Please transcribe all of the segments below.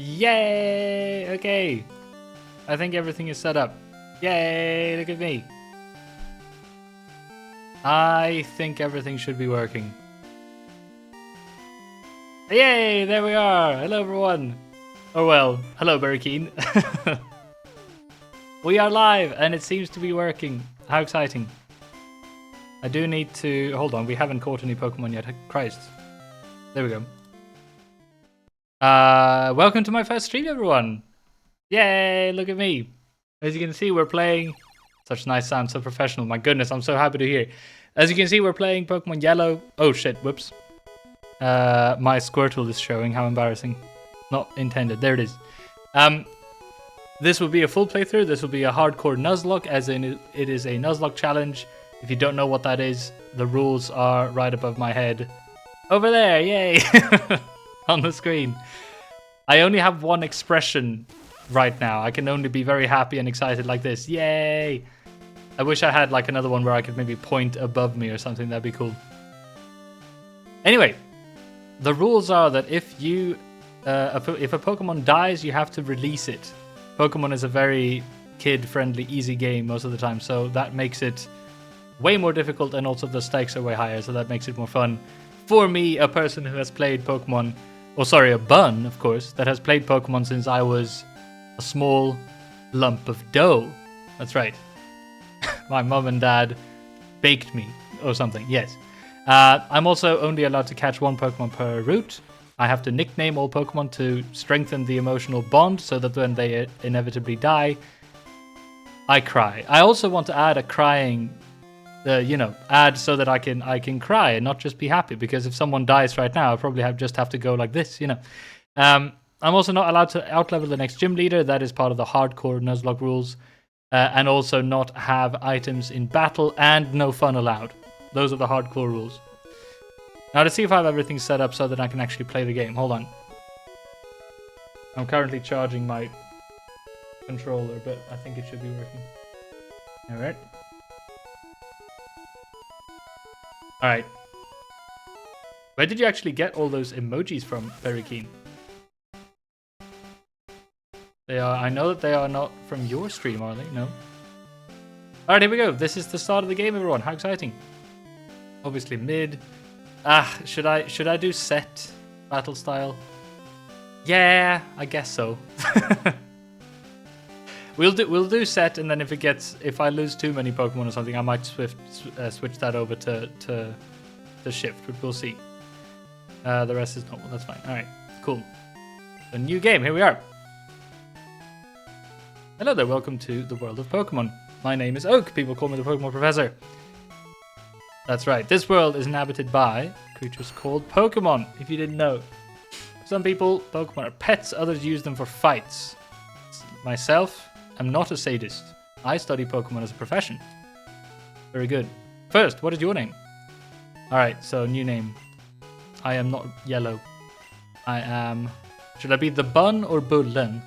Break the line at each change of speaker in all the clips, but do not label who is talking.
Yay! Okay. I think everything is set up. Yay! Look at me. I think everything should be working. Yay! There we are. Hello, everyone. Oh, well. Hello, Berkeen. We are live, and it seems to be working. How exciting. I do need to... Hold on, we haven't caught any Pokemon yet. Christ. There we go. Welcome to my first stream, everyone. Yay, look at me. As you can see, we're playing... Such nice sound, so professional. My goodness, I'm so happy to hear. As you can see, we're playing Pokemon Yellow. Oh, shit, whoops. My Squirtle is showing. How embarrassing. Not intended. There it is. This will be a full playthrough. This will be a hardcore Nuzlocke, as in it is a Nuzlocke challenge. If you don't know what that is, the rules are right above my head. Over there, yay! On the screen. I only have one expression right now. I can only be very happy and excited like this. Yay! I wish I had like another one where I could maybe point above me or something. That'd be cool. Anyway, the rules are that if a Pokemon dies, you have to release it. Pokemon is a very kid-friendly, easy game most of the time, so that makes it way more difficult, and also the stakes are way higher, so that makes it more fun. For me, a person who has played Pokemon, a bun, of course, that has played Pokemon since I was a small lump of dough. That's right. My mum and dad baked me, or something, yes. I'm also only allowed to catch one Pokemon per route. I have to nickname all Pokemon to strengthen the emotional bond, so that when they inevitably die, I cry. I also want to add a crying, add so that I can cry and not just be happy. Because if someone dies right now, I probably just have to go like this, I'm also not allowed to outlevel the next gym leader. That is part of the hardcore Nuzlocke rules. And also not have items in battle, and no fun allowed. Those are the hardcore rules. Now to see if I have everything set up so that I can actually play the game. Hold on. I'm currently charging my controller, but I think it should be working. Alright. Alright. Where did you actually get all those emojis from, Very Keen? I know that they are not from your stream, are they? No. Alright, here we go. This is the start of the game, everyone. How exciting. Obviously mid. Should I do set battle style? Yeah, I guess so. We'll do set, and then if I lose too many Pokemon or something, I might switch that over to shift, but we'll see. The rest is normal. That's fine. All right, cool. A new game. Here we are. Hello there. Welcome to the world of Pokemon. My name is Oak. People call me the Pokemon Professor. That's right. This world is inhabited by creatures called Pokemon, if you didn't know. Some people, Pokemon are pets. Others use them for fights. Myself, I'm not a sadist. I study Pokemon as a profession. Very good. First, what is your name? Alright, so new name. I am not yellow. I am... Should I be the Bun or Bullen?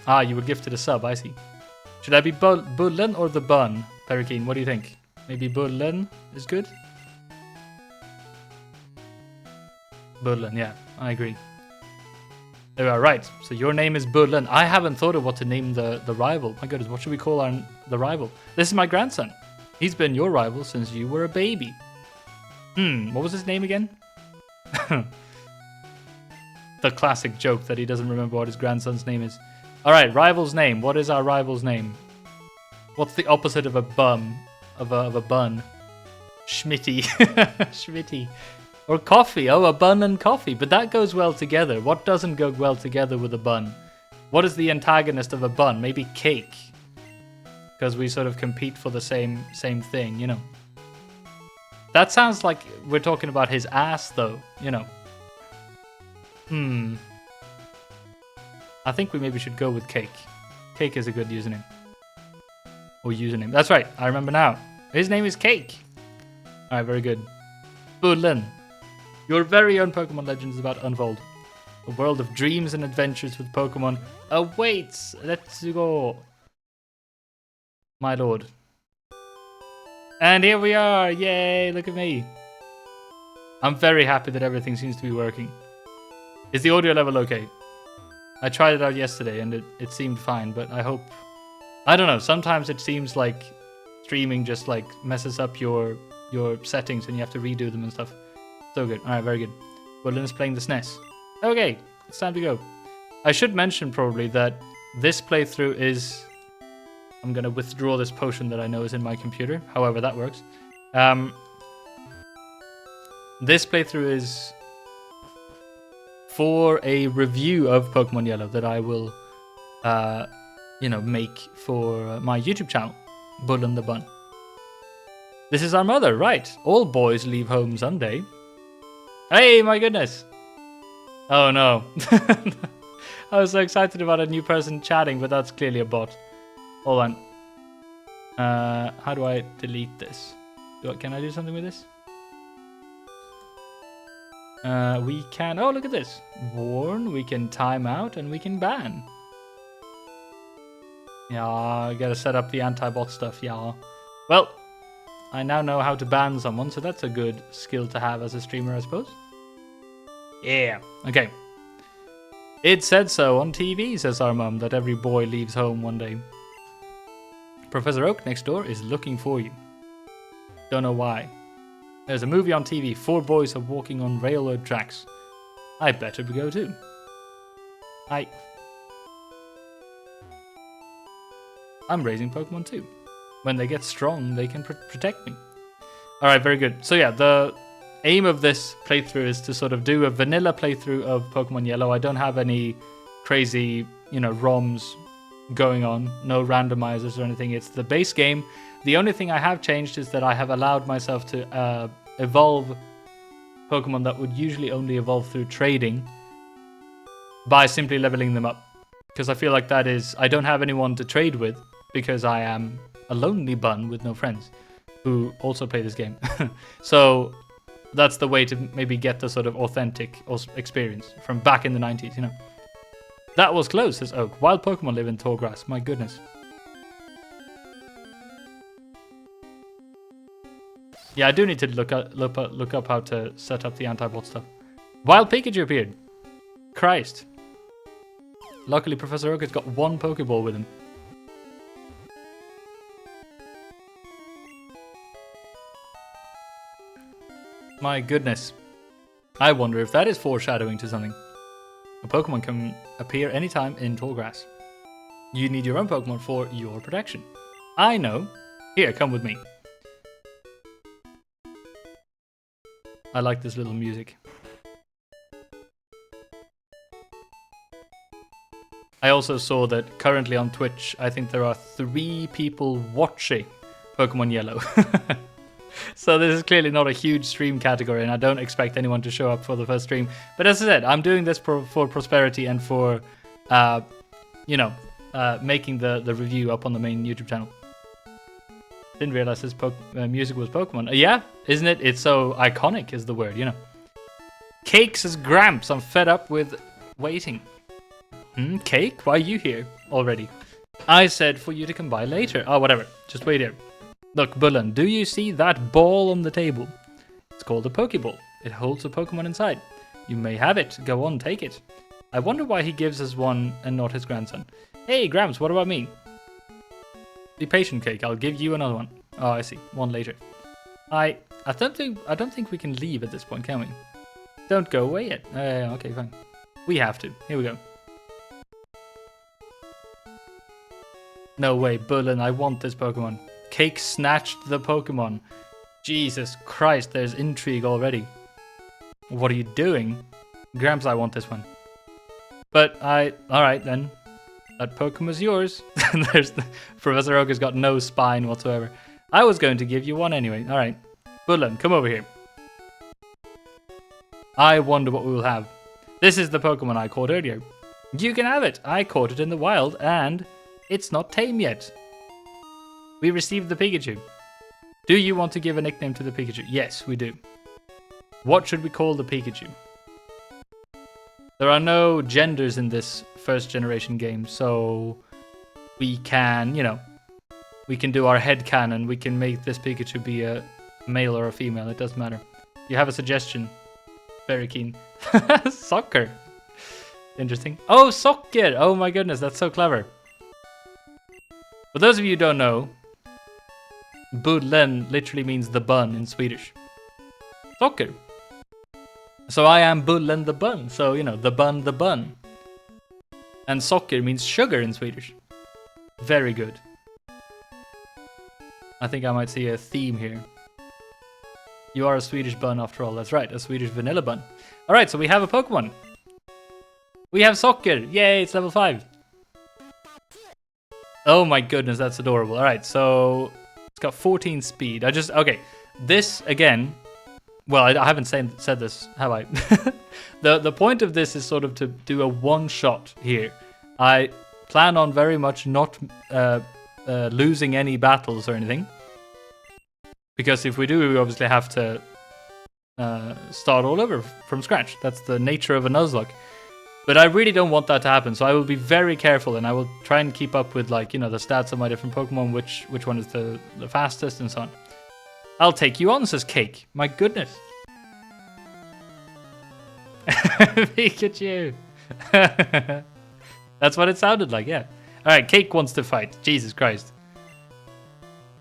Ah, you were gifted a sub, I see. Should I be Bullen or the Bun? Perikeen, what do you think? Maybe Bullen is good? Bullen, yeah, I agree. There we are, right. So your name is Bullen. I haven't thought of what to name the rival. My goodness, what should we call the rival? This is my grandson. He's been your rival since you were a baby. What was his name again? The classic joke that he doesn't remember what his grandson's name is. Alright, rival's name. What is our rival's name? What's the opposite of a bum? Of a bun? Schmitty. Schmitty. Or coffee. Oh, a bun and coffee. But that goes well together. What doesn't go well together with a bun? What is the antagonist of a bun? Maybe cake. Because we sort of compete for the same thing, That sounds like we're talking about his ass, though, I think we maybe should go with cake. Cake is a good username. Or username. That's right. I remember now. His name is Cake. Alright, very good. Bullen. Your very own Pokemon legend is about to unfold. A world of dreams and adventures with Pokemon awaits. Let's go. My lord. And here we are. Yay, look at me. I'm very happy that everything seems to be working. Is the audio level okay? I tried it out yesterday and it seemed fine, but I hope... I don't know, sometimes it seems like streaming just like messes up your settings and you have to redo them and stuff. So good. Alright, very good. Bullen is playing the SNES. Okay, it's time to go. I should mention probably that this playthrough is... I'm going to withdraw this potion that I know is in my computer, however that works. This playthrough is for a review of Pokemon Yellow that I will, make for my YouTube channel, Bullen the Bun. This is our mother, right? All boys leave home Sunday. Hey, my goodness! Oh no. I was so excited about a new person chatting, but that's clearly a bot. Hold on. How do I delete this? Can I do something with this? We can... Oh, look at this. Warn, we can time out, and we can ban. Yeah, I gotta set up the anti-bot stuff, yeah. Well, I now know how to ban someone, so that's a good skill to have as a streamer, I suppose. Yeah, okay. It said so on TV, says our mum, that every boy leaves home one day. Professor Oak next door is looking for you. Don't know why. There's a movie on TV, 4 boys are walking on railroad tracks. I better go too. I'm raising Pokemon too. When they get strong, they can protect me. Alright, very good. So yeah, the aim of this playthrough is to sort of do a vanilla playthrough of Pokemon Yellow. I don't have any crazy, ROMs going on. No randomizers or anything. It's the base game. The only thing I have changed is that I have allowed myself to evolve Pokemon that would usually only evolve through trading by simply leveling them up. Because I feel like that is... I don't have anyone to trade with because I am a lonely bun with no friends who also play this game. So that's the way to maybe get the sort of authentic experience from back in the 90s, That was close, says Oak. Wild Pokemon live in tall grass. My goodness. Yeah, I do need to look up how to set up the anti-bot stuff. Wild Pikachu appeared. Christ. Luckily, Professor Oak has got 1 Pokeball with him. My goodness. I wonder if that is foreshadowing to something. A Pokemon can appear anytime in tall grass. You need your own Pokemon for your protection. I know. Here, come with me. I like this little music. I also saw that currently on Twitch, I think there are 3 people watching Pokemon Yellow. So this is clearly not a huge stream category, and I don't expect anyone to show up for the first stream. But as I said, I'm doing this for prosperity and for, making the review up on the main YouTube channel. Didn't realize this music was Pokemon. Yeah, isn't it? It's so iconic is the word, Cakes is Gramps. I'm fed up with waiting. Cake? Why are you here already? I said for you to come by later. Oh, whatever. Just wait here. Look, Bullen, do you see that ball on the table? It's called a Pokeball. It holds a Pokemon inside. You may have it. Go on, take it. I wonder why he gives us one and not his grandson. Hey, Gramps, what about me? Be patient, Cake. I'll give you another one. Oh, I see. One later. I don't think we can leave at this point, can we? Don't go away yet. Okay, fine. We have to. Here we go. No way, Bullen. I want this Pokemon. Cake snatched the Pokemon. Jesus Christ, there's intrigue already. What are you doing? Gramps, I want this one. But alright then. That Pokemon's yours. Professor Oak has got no spine whatsoever. I was going to give you one anyway. Alright. Bullen, come over here. I wonder what we will have. This is the Pokemon I caught earlier. You can have it. I caught it in the wild and it's not tame yet. We received the Pikachu. Do you want to give a nickname to the Pikachu? Yes, we do. What should we call the Pikachu? There are no genders in this first generation game, so we can, we can do our headcanon. We can make this Pikachu be a male or a female. It doesn't matter. You have a suggestion? Very keen. Soccer. Interesting. Oh, socker! Oh my goodness, that's so clever. For those of you who don't know, bullen literally means the bun in Swedish. Socker. So I am bullen the bun. So, you know, the bun, the bun. And socker means sugar in Swedish. Very good. I think I might see a theme here. You are a Swedish bun after all. That's right, a Swedish vanilla bun. Alright, so we have a Pokemon. We have Soccer. Yay, it's level 5. Oh my goodness, that's adorable. Alright, so it's got 14 speed. Okay, this again, well, I haven't said this, have I? The point of this is sort of to do a one-shot here. I plan on very much not losing any battles or anything. Because if we do, we obviously have to start all over from scratch. That's the nature of a Nuzlocke. But I really don't want that to happen, so I will be very careful, and I will try and keep up with, like, you know, the stats of my different Pokemon, which one is the fastest, and so on. I'll take you on, says Cake. My goodness. Pikachu. That's what it sounded like, yeah. Alright, Cake wants to fight. Jesus Christ.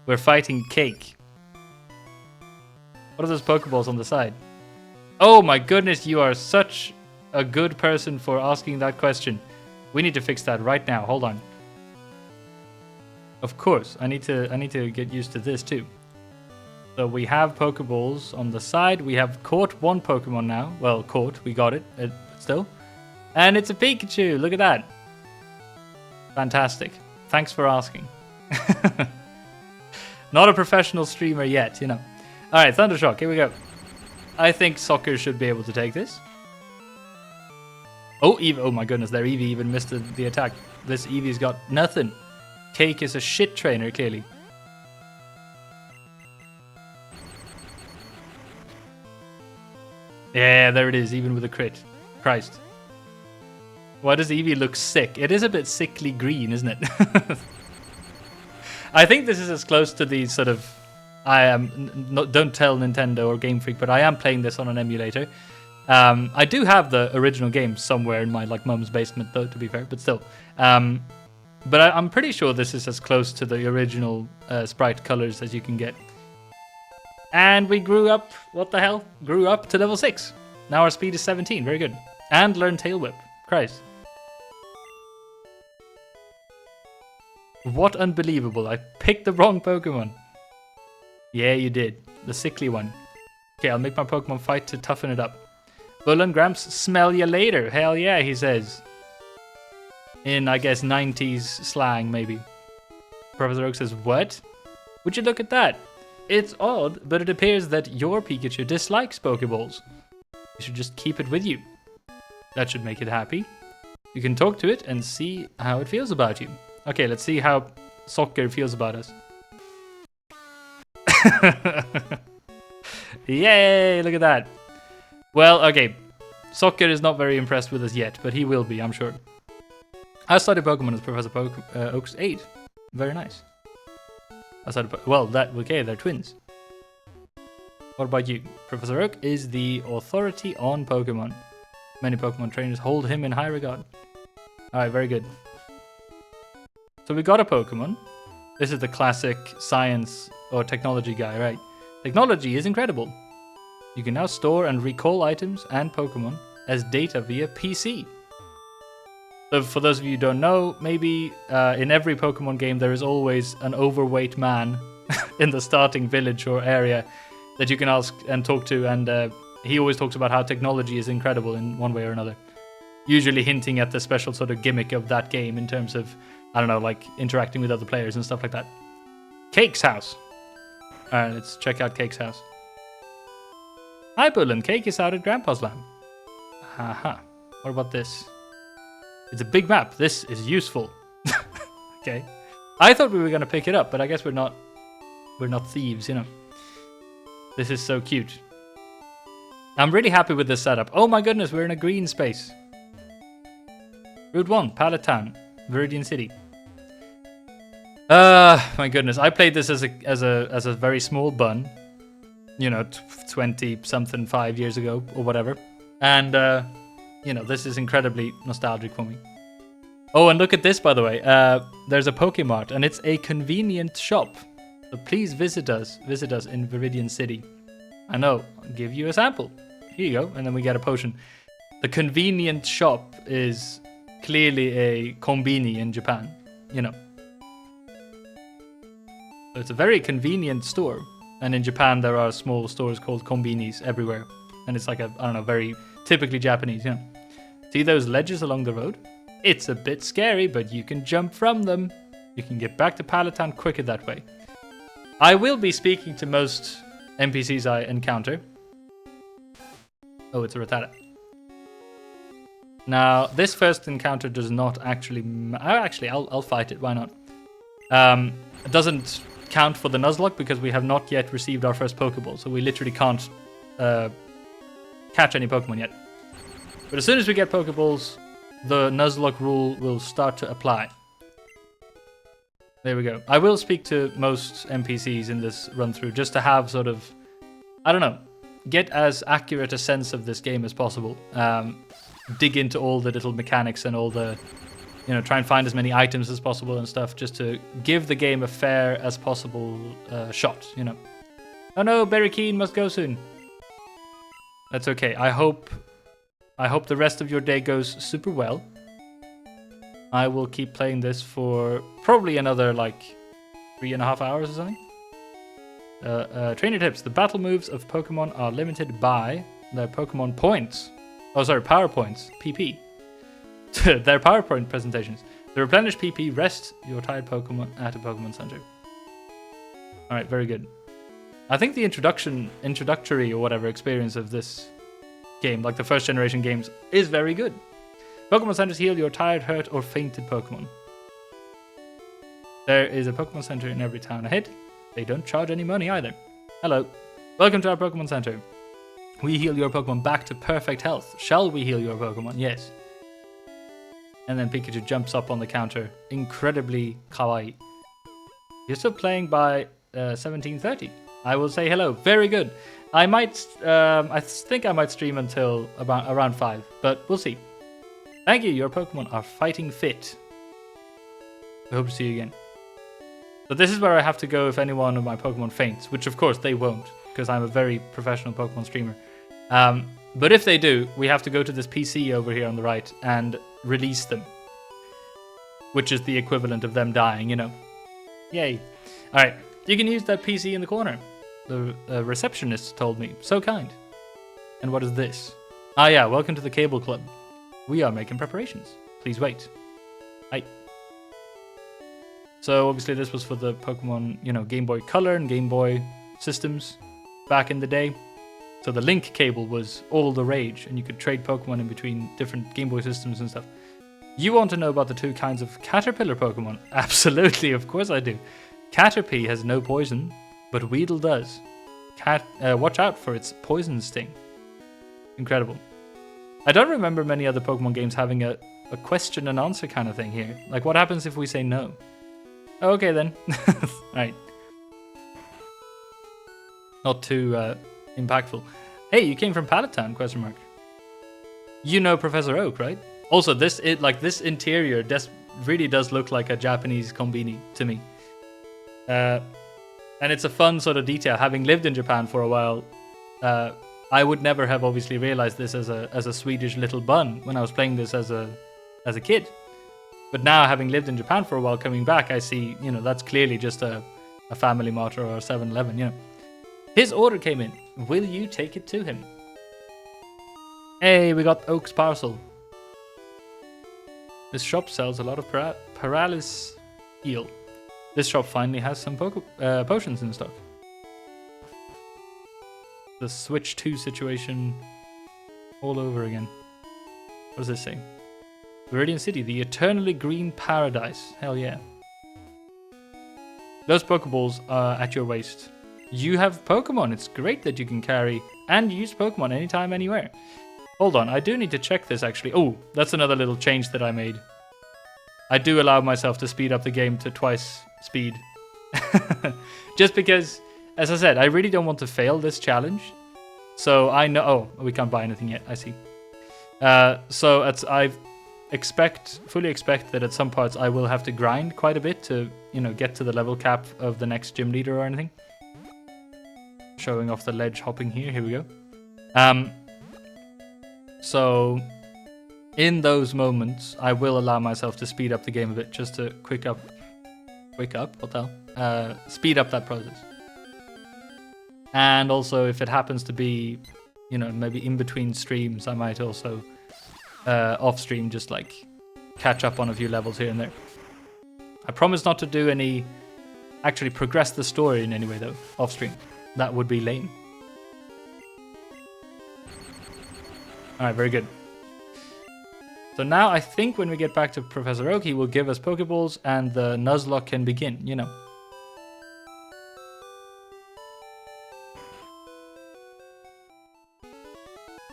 We're fighting Cake. What are those Pokeballs on the side? Oh my goodness, you are such a good person for asking that question. We need to fix that right now. Hold on. Of course, I need to get used to this too. So we have Pokeballs on the side. We have caught one Pokemon now. Well, caught. We got it. Still. And it's a Pikachu. Look at that. Fantastic. Thanks for asking. Not a professional streamer yet, you know. Alright, Thundershock. Here we go. I think Soccer should be able to take this. Oh, Eevee. Oh my goodness, their Eevee even missed the attack. This Eevee's got nothing. Cake is a shit trainer, clearly. Yeah, there it is, even with a crit. Christ. Why does Eevee look sick? It is a bit sickly green, isn't it? I think this is as close to the sort of... don't tell Nintendo or Game Freak, but I am playing this on an emulator. I do have the original game somewhere in my mum's basement, though, to be fair, but still. But I'm pretty sure this is as close to the original sprite colors as you can get. And we grew up, what the hell? Grew up to level 6. Now our speed is 17, very good. And learn Tail Whip. Christ. What unbelievable, I picked the wrong Pokemon. Yeah, you did. The sickly one. Okay, I'll make my Pokemon fight to toughen it up. Bullen Gramps, smell ya later. Hell yeah, he says. In, I guess, 90s slang, maybe. Professor Oak says, what? Would you look at that? It's odd, but it appears that your Pikachu dislikes Pokeballs. You should just keep it with you. That should make it happy. You can talk to it and see how it feels about you. Okay, let's see how Soccer feels about us. Yay, look at that. Well, okay. Soccer is not very impressed with us yet, but he will be, I'm sure. I started Pokemon as Professor Oak's 8. Very nice. Okay, they're twins. What about you? Professor Oak is the authority on Pokemon. Many Pokemon trainers hold him in high regard. Alright, very good. So we got a Pokemon. This is the classic science or technology guy, right? Technology is incredible. You can now store and recall items and Pokemon as data via PC. So for those of you who don't know, maybe in every Pokemon game there is always an overweight man in the starting village or area that you can ask and talk to, and he always talks about how technology is incredible in one way or another. Usually hinting at the special sort of gimmick of that game in terms of, I don't know, like interacting with other players and stuff like that. Cake's house. Alright, let's check out Cake's house. Hi, Bullen. Cake is out at Grandpa's land. Haha. What about this? It's a big map. This is useful. Okay. I thought we were going to pick it up, but I guess we're not thieves, you know. This is so cute. I'm really happy with this setup. Oh my goodness, we're in a green space. Route 1, Pallet Town, Viridian City. My goodness, I played this as a very small bun. You know, 20-something, 5 years ago, or whatever. And you know, this is incredibly nostalgic for me. Oh, and look at this, by the way. There's a Pokemart, and it's a convenient shop. So please visit us in Viridian City. I know, I'll give you a sample. Here you go, and then we get a potion. The convenient shop is clearly a kombini in Japan, you know. So it's a very convenient store. And in Japan, there are small stores called kombinis everywhere. And it's like a, I don't know, very typically Japanese, you know. See those ledges along the road? It's a bit scary, but you can jump from them. You can get back to Palatown quicker that way. I will be speaking to most NPCs I encounter. Oh, it's a Rattata. Now, this first encounter does not actually... I'll fight it, why not? It doesn't count for the Nuzlocke because we have not yet received our first Pokeball, so we literally can't catch any Pokemon yet. But as soon as we get Pokeballs, the Nuzlocke rule will start to apply. There we go. I will speak to most NPCs in this run-through just to have sort of, I don't know, get as accurate a sense of this game as possible. Dig into all the little mechanics and all the, you know, try and find as many items as possible and stuff just to give the game a fair as possible shot, you know. Oh no, Berry Keen must go soon. That's okay. I hope the rest of your day goes super well. I will keep playing this for probably another like 3.5 hours or something. Trainer tips. The battle moves of Pokemon are limited by their Pokemon points. Oh, sorry, power points. PP. Their PowerPoint presentations. To replenish PP, rest your tired Pokemon at a Pokemon Center. Alright, very good. I think the introductory or whatever experience of this game, like the first generation games, is very good. Pokemon Centers heal your tired, hurt, or fainted Pokemon. There is a Pokemon Center in every town ahead. They don't charge any money either. Hello. Welcome to our Pokemon Center. We heal your Pokemon back to perfect health. Shall we heal your Pokemon? Yes. And then Pikachu jumps up on the counter. Incredibly kawaii. You're still playing by 17:30. I will say hello. Very good. I might, I think I might stream until around 5, but we'll see. Thank you. Your Pokemon are fighting fit. I hope to see you again. So this is where I have to go if any one of my Pokemon faints, which of course they won't, because I'm a very professional Pokemon streamer. But if they do, we have to go to this PC over here on the right and release them. Which is the equivalent of them dying, you know. Yay. Alright, you can use that PC in the corner. The receptionist told me. So kind. And what is this? Ah yeah, welcome to the Cable Club. We are making preparations. Please wait. Hi. So obviously this was for the Pokemon, you know, Game Boy Color and Game Boy systems back in the day. So the link cable was all the rage, and you could trade Pokemon in between different Game Boy systems and stuff. You want to know about the two kinds of Caterpillar Pokemon? Absolutely, of course I do. Caterpie has no poison, but Weedle does. Watch out for its poison sting. Incredible. I don't remember many other Pokemon games having a question and answer kind of thing here. Like, what happens if we say no? Okay then. Right. Not too impactful. Hey, you came from Palatown? Question mark. You know Professor Oak, right? Also, this interior really does look like a Japanese kombini to me. And it's a fun sort of detail. Having lived in Japan for a while, I would never have obviously realized this as a Swedish little bun when I was playing this as a kid. But now, having lived in Japan for a while, coming back, I see, you know, that's clearly just a Family Mart or a 7-Eleven, you know. His order came in. Will you take it to him? Hey, we got Oak's parcel. This shop sells a lot of paralysis heal. This shop finally has some potions in stock. The Switch 2 situation all over again. What does this say? Viridian City, the eternally green paradise. Hell yeah. Those Pokeballs are at your waist. You have Pokemon. It's great that you can carry and use Pokemon anytime, anywhere. Hold on, I do need to check this actually. Oh, that's another little change that I made. I do allow myself to speed up the game to twice speed. Just because, as I said, I really don't want to fail this challenge. So I know... Oh, we can't buy anything yet. I see. So I fully expect that at some parts I will have to grind quite a bit to, you know, get to the level cap of the next gym leader or anything. Showing off the ledge hopping here. Here we go. So in those moments, I will allow myself to speed up the game a bit, just to speed up that process. And also, if it happens to be, you know, maybe in between streams, I might also off stream just like catch up on a few levels here and there. I promise not to do any, actually progress the story in any way though, off stream. That would be lame. Alright, very good. So now I think when we get back to Professor Oak, he will give us Pokeballs and the Nuzlocke can begin, you know.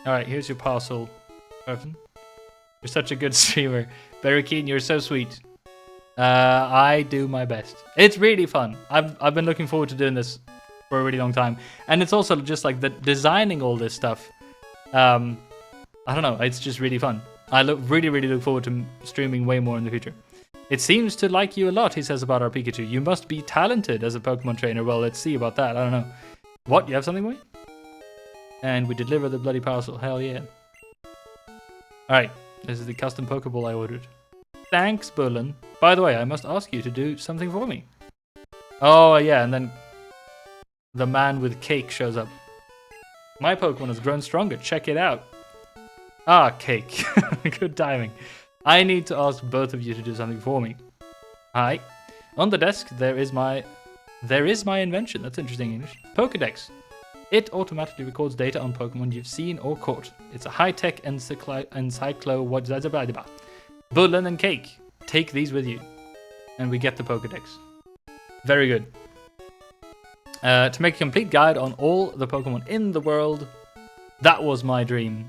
Alright, here's your parcel, Irvin. You're such a good streamer. Very keen, you're so sweet. I do my best. It's really fun. I've been looking forward to doing this for a really long time. And it's also just like the designing all this stuff. I don't know, it's just really fun. I really look forward to streaming way more in the future. It seems to like you a lot, he says about our Pikachu. You must be talented as a Pokemon trainer. Well, let's see about that. I don't know. What? You have something, boy? And we deliver the bloody parcel. Hell yeah. Alright, this is the custom Pokeball I ordered. Thanks, Bullen. By the way, I must ask you to do something for me. Oh, yeah, and then the man with cake shows up. My Pokemon has grown stronger. Check it out. Ah, cake. Good timing. I need to ask both of you to do something for me. Hi. On the desk, there is my invention. That's interesting English. Pokédex. It automatically records data on Pokemon you've seen or caught. It's a high-tech encyclo. What's that about? Bullen and Cake. Take these with you. And we get the Pokédex. Very good. To make a complete guide on all the Pokemon in the world. That was my dream.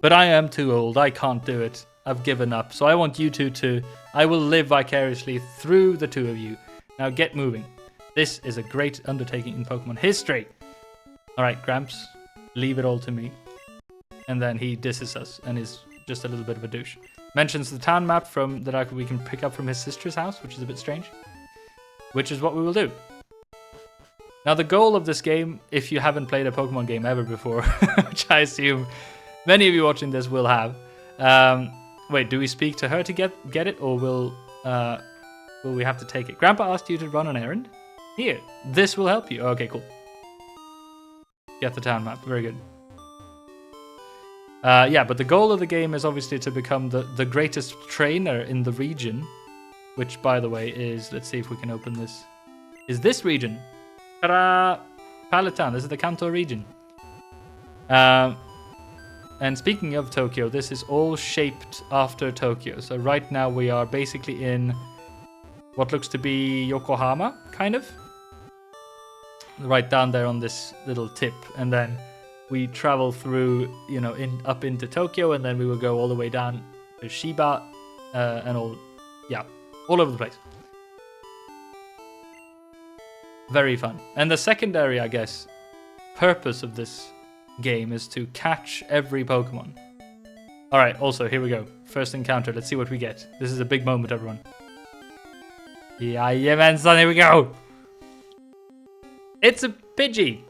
But I am too old. I can't do it. I've given up. So I want you two to... I will live vicariously through the two of you. Now get moving. This is a great undertaking in Pokemon history. Alright, Gramps. Leave it all to me. And then he disses us and is just a little bit of a douche. Mentions the town map that we can pick up from his sister's house, which is a bit strange. Which is what we will do. Now the goal of this game, if you haven't played a Pokemon game ever before, which I assume many of you watching this will have. Wait, do we speak to her to get it, or will we have to take it? Grandpa asked you to run an errand? Here, this will help you. Okay, cool. Get the town map. Very good. Yeah, but the goal of the game is obviously to become the greatest trainer in the region, which, by the way, is... Let's see if we can open this. Is this region? Ta-da! Pallet Town. This is the Kanto region. And speaking of Tokyo, this is all shaped after Tokyo. So right now we are basically in what looks to be Yokohama, kind of. Right down there on this little tip. And then we travel through, you know, up into Tokyo, and then we will go all the way down to Shiba and all over the place. Very fun. And the secondary, I guess, purpose of this game is to catch every Pokemon. Alright, also, here we go. First encounter. Let's see what we get. This is a big moment, everyone. Yeah, man, son, here we go. It's a Pidgey.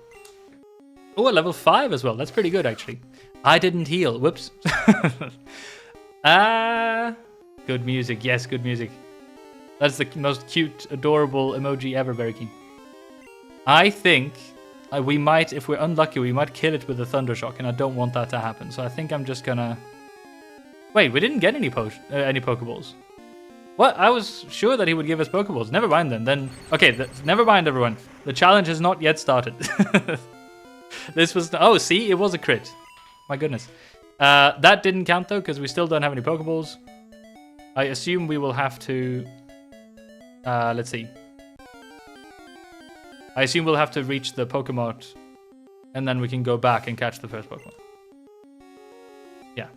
Oh, a level 5 as well. That's pretty good, actually. I didn't heal. Whoops. Good music. Yes, good music. That's the most cute, adorable emoji ever, Berkey. I think we might, if we're unlucky, we might kill it with a Thunder Shock, and I don't want that to happen. So I think I'm just gonna... Wait, we didn't get any Pokeballs. What? I was sure that he would give us Pokeballs. Never mind then. Okay, never mind, everyone. The challenge has not yet started. This was... Oh, see? It was a crit. My goodness. That didn't count, though, because we still don't have any Pokeballs. I assume we will have to... let's see. I assume we'll have to reach the Pokemon, and then we can go back and catch the first Pokemon. Yeah.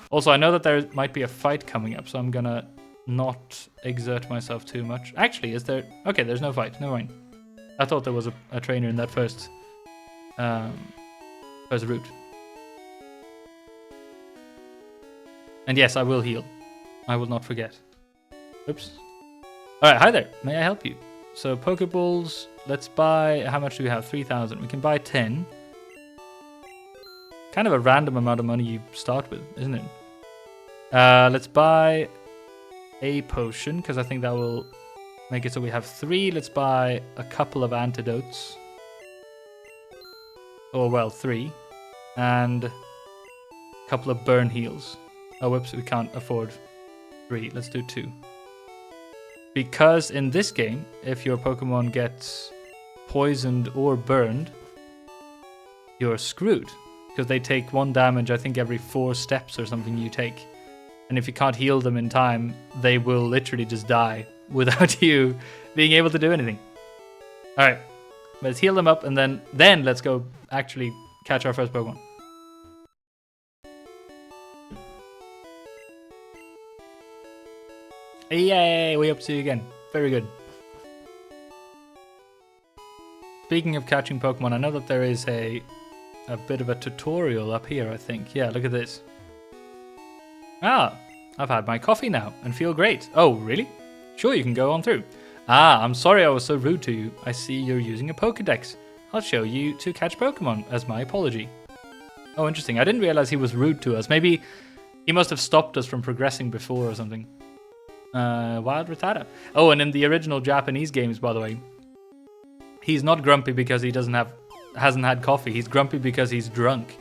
Also, I know that there might be a fight coming up, so I'm gonna not exert myself too much. Actually, is there... Okay, there's no fight. Never mind. I thought there was a trainer in that first route. And yes, I will heal. I will not forget. Oops. Alright, hi there. May I help you? So, Pokeballs, let's buy... How much do we have? 3,000. We can buy 10. Kind of a random amount of money you start with, isn't it? Let's buy a potion, because I think that will make it so we have 3. Let's buy a couple of antidotes. Or, well, 3. And a couple of burn heals. Oh, whoops, we can't afford 3. Let's do 2. Because in this game, if your Pokemon gets poisoned or burned, you're screwed. Because they take 1 damage, I think, every 4 steps or something you take. And if you can't heal them in time, they will literally just die without you being able to do anything. Alright, let's heal them up and then let's go actually catch our first Pokemon. Yay, way up to you again. Very good. Speaking of catching Pokemon, I know that there is a bit of a tutorial up here, I think. Yeah, look at this. Ah, I've had my coffee now and feel great. Oh, really? Sure, you can go on through. Ah, I'm sorry I was so rude to you. I see you're using a Pokédex. I'll show you to catch Pokemon as my apology. Oh, interesting. I didn't realize he was rude to us. Maybe he must have stopped us from progressing before or something. Wild Rattata. Oh, and in the original Japanese games, by the way, he's not grumpy because he hasn't had coffee. He's grumpy because he's drunk.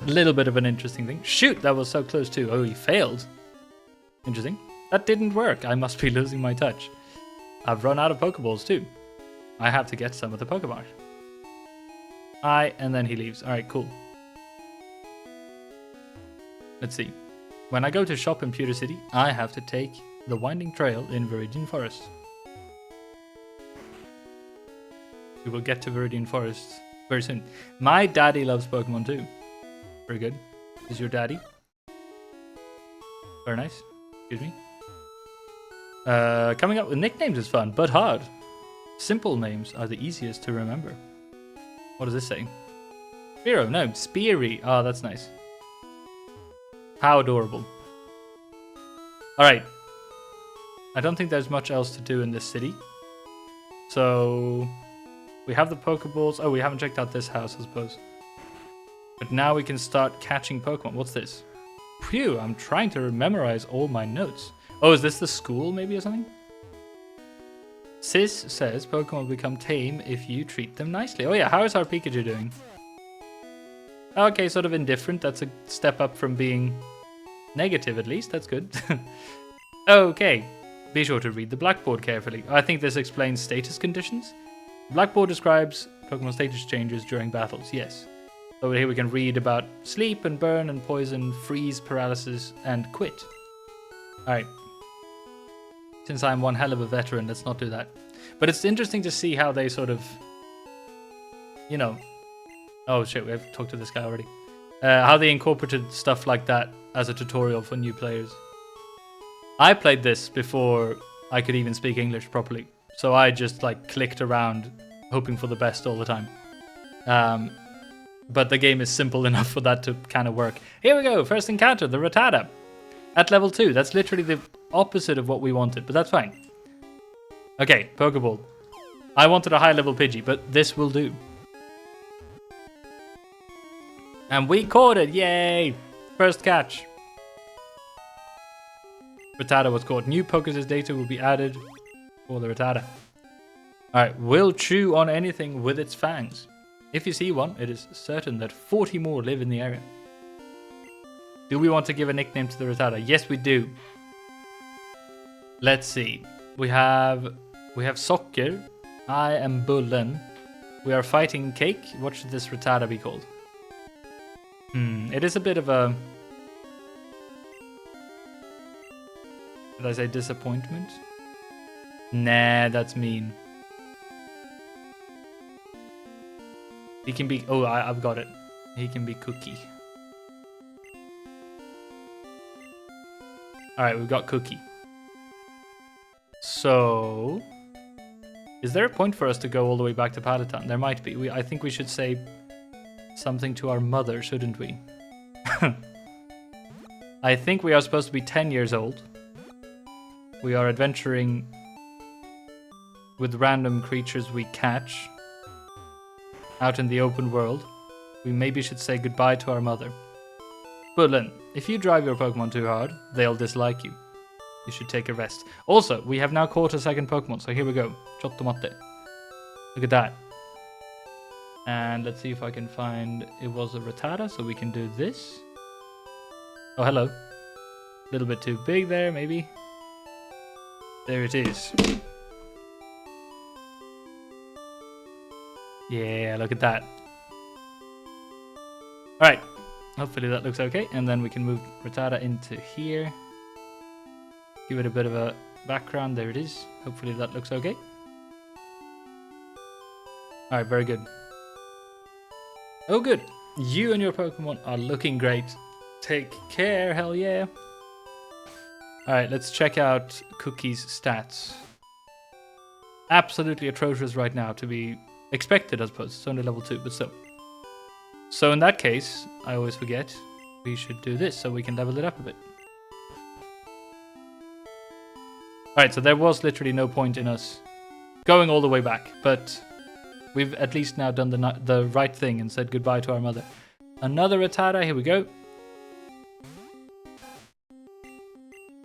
A little bit of an interesting thing. Shoot, that was so close too. Oh, he failed. Interesting. That didn't work. I must be losing my touch. I've run out of Pokeballs too. I have to get some of the Pokemon. And then he leaves. Alright, cool. Let's see. When I go to shop in Pewter City, I have to take the winding trail in Viridian Forest. We will get to Viridian Forest very soon. My daddy loves Pokemon too. Very good. Is your daddy? Very nice. Excuse me. Coming up with nicknames is fun, but hard. Simple names are the easiest to remember. What does this say? Spearow, no, Speary. Oh, that's nice. How adorable. Alright. I don't think there's much else to do in this city. So, we have the Pokeballs. Oh, we haven't checked out this house, I suppose. But now we can start catching Pokemon. What's this? Phew, I'm trying to memorize all my notes. Oh, is this the school maybe or something? Sis says Pokemon will become tame if you treat them nicely. Oh yeah, how is our Pikachu doing? Okay, sort of indifferent. That's a step up from being negative at least. That's good. Okay, be sure to read the blackboard carefully. I think this explains status conditions. Blackboard describes Pokemon status changes during battles. Yes. Over here we can read about sleep and burn and poison, freeze, paralysis, and quit. Alright. Since I'm one hell of a veteran, let's not do that. But it's interesting to see how they sort of, you know... Oh shit, we have talked to this guy already. How they incorporated stuff like that as a tutorial for new players. I played this before I could even speak English properly. So I just like clicked around hoping for the best all the time. But the game is simple enough for that to kind of work. Here we go, first encounter, the Rattata. At level 2, that's literally the opposite of what we wanted, but that's fine. Okay, Pokeball. I wanted a high level Pidgey, but this will do. And we caught it, yay! First catch. Rattata was caught. New Pokédex data will be added for the Rattata. Alright, will chew on anything with its fangs. If you see one, it is certain that 40 more live in the area. Do we want to give a nickname to the Rattata? Yes, we do. Let's see. We have Socker. I am Bullen. We are fighting Cake. What should this Rattata be called? It is a bit of a... Did I say disappointment? Nah, that's mean. He can be... Oh, I've got it. He can be Cookie. Alright, we've got Cookie. So... Is there a point for us to go all the way back to Paddleton? There might be. I think we should say something to our mother, shouldn't we? I think we are supposed to be 10 years old. We are adventuring with random creatures we catch out in the open world. We maybe should say goodbye to our mother. Bullen, if you drive your Pokemon too hard, they'll dislike you. You should take a rest. Also, we have now caught a second Pokemon, so here we go. Chottomate. Look at that. And let's see if I can find... It was a Rattata, so we can do this. Oh, hello. A little bit too big there, maybe. There it is. Yeah, look at that. Alright. Hopefully that looks okay. And then we can move Rattata into here. Give it a bit of a background. There it is. Hopefully that looks okay. Alright, very good. Oh, good. You and your Pokemon are looking great. Take care, hell yeah. Alright, let's check out Cookie's stats. Absolutely atrocious right now, to be expected, I suppose. It's only level 2, but still. So in that case, I always forget, we should do this so we can level it up a bit. Alright, so there was literally no point in us going all the way back, but we've at least now done the right thing and said goodbye to our mother. Another Rattata, here we go.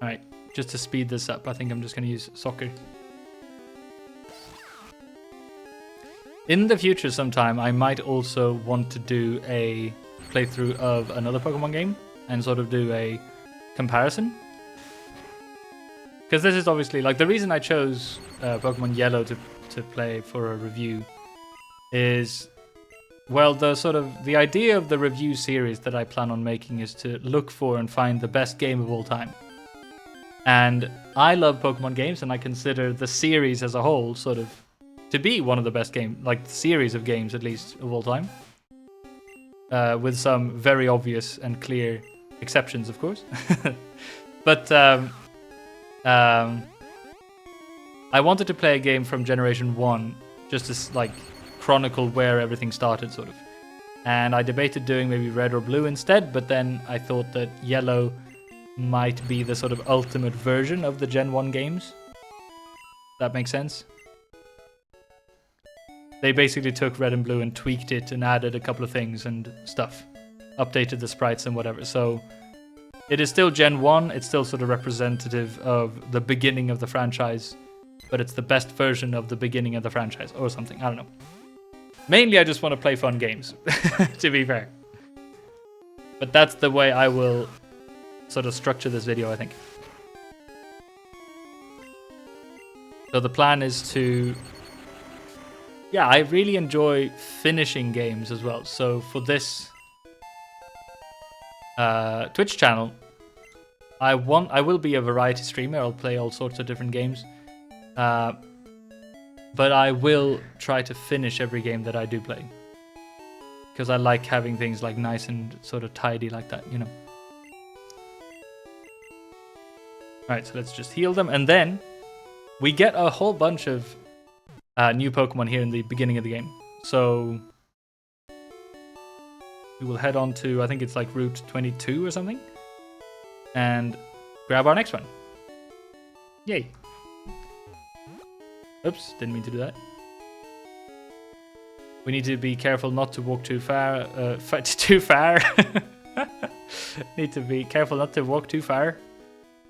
Alright, just to speed this up, I think I'm just going to use Soccer. In the future sometime, I might also want to do a playthrough of another Pokemon game and sort of do a comparison. Because this is obviously, like, the reason I chose Pokemon Yellow to play for a review is, well, the idea of the review series that I plan on making is to look for and find the best game of all time. And I love Pokemon games, and I consider the series as a whole sort of to be one of the best games, like the series of games at least, of all time. With some very obvious and clear exceptions, of course. But I wanted to play a game from Generation 1, just to like chronicle where everything started, sort of. And I debated doing maybe Red or Blue instead, but then I thought that Yellow might be the sort of ultimate version of the Gen 1 games. That makes sense? They basically took Red and Blue and tweaked it and added a couple of things and stuff. Updated the sprites and whatever. So it is still Gen 1. It's still sort of representative of the beginning of the franchise. But it's the best version of the beginning of the franchise or something. I don't know. Mainly I just want to play fun games, to be fair. But that's the way I will sort of structure this video, I think. So the plan is to... Yeah, I really enjoy finishing games as well. So for this Twitch channel, I will be a variety streamer. I'll play all sorts of different games. But I will try to finish every game that I do play. Because I like having things like nice and sort of tidy like that, you know. Alright, so let's just heal them. And then we get a whole bunch of new Pokemon here in the beginning of the game. So we will head on to, I think it's like Route 22 or something. And grab our next one. Yay. Oops, didn't mean to do that. We need to be careful not to walk too far. Too far. Need to be careful not to walk too far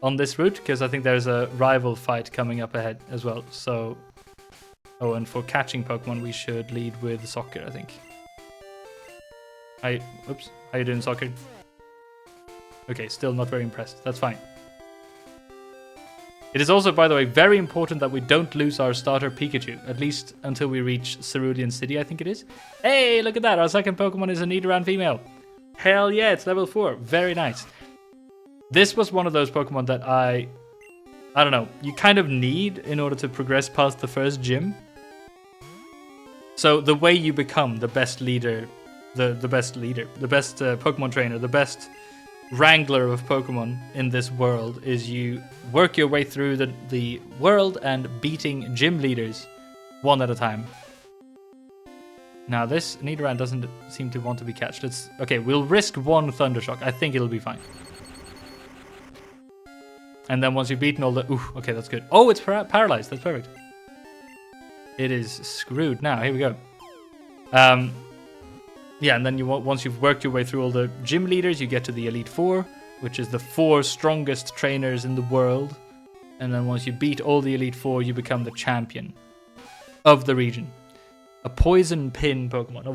on this route, because I think there's a rival fight coming up ahead as well. So, oh, and for catching Pokemon, we should lead with Soccer, I think. Oops, how you doing, Soccer? Okay, still not very impressed. That's fine. It is also, by the way, very important that we don't lose our starter Pikachu, at least until we reach Cerulean City, I think it is. Hey, look at that! Our second Pokemon is a Nidoran female. Hell yeah, it's level 4. Very nice. This was one of those Pokemon that I don't know, you kind of need in order to progress past the first gym. So the way you become the best leader, the best Pokemon trainer, the best wrangler of Pokemon in this world is you work your way through the world and beating gym leaders one at a time. Now this Nidoran doesn't seem to want to be catched. Okay, we'll risk one Thundershock. I think it'll be fine. And then once you've beaten all the... Ooh, okay, that's good. Oh, it's paralyzed. That's perfect. It is screwed now. Here we go. Yeah, and then once you've worked your way through all the gym leaders, you get to the Elite Four, which is the 4 strongest trainers in the world. And then once you beat all the Elite Four, you become the champion of the region. A poison pin Pokemon.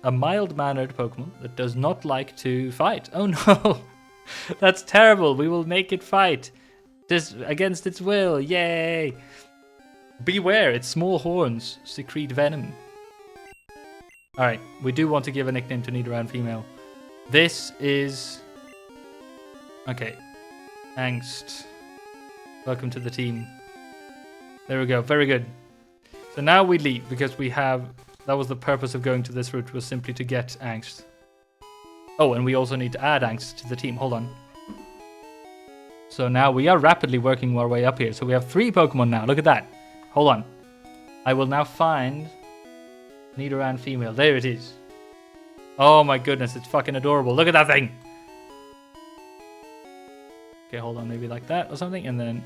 A mild-mannered Pokemon that does not like to fight. Oh no! That's terrible. We will make it fight. Just against its will. Yay! Beware, its small horns secrete venom. Alright, we do want to give a nickname to Nidoran female. This is... Okay. Angst. Welcome to the team. There we go, very good. So now we leave, because we have... That was the purpose of going to this route, was simply to get Angst. Oh, and we also need to add Angst to the team. Hold on. So now we are rapidly working our way up here. So we have 3 Pokemon now. Look at that. Hold on. I will now find Nidoran female. There it is. Oh my goodness, it's fucking adorable. Look at that thing. Okay, hold on. Maybe like that or something. And then...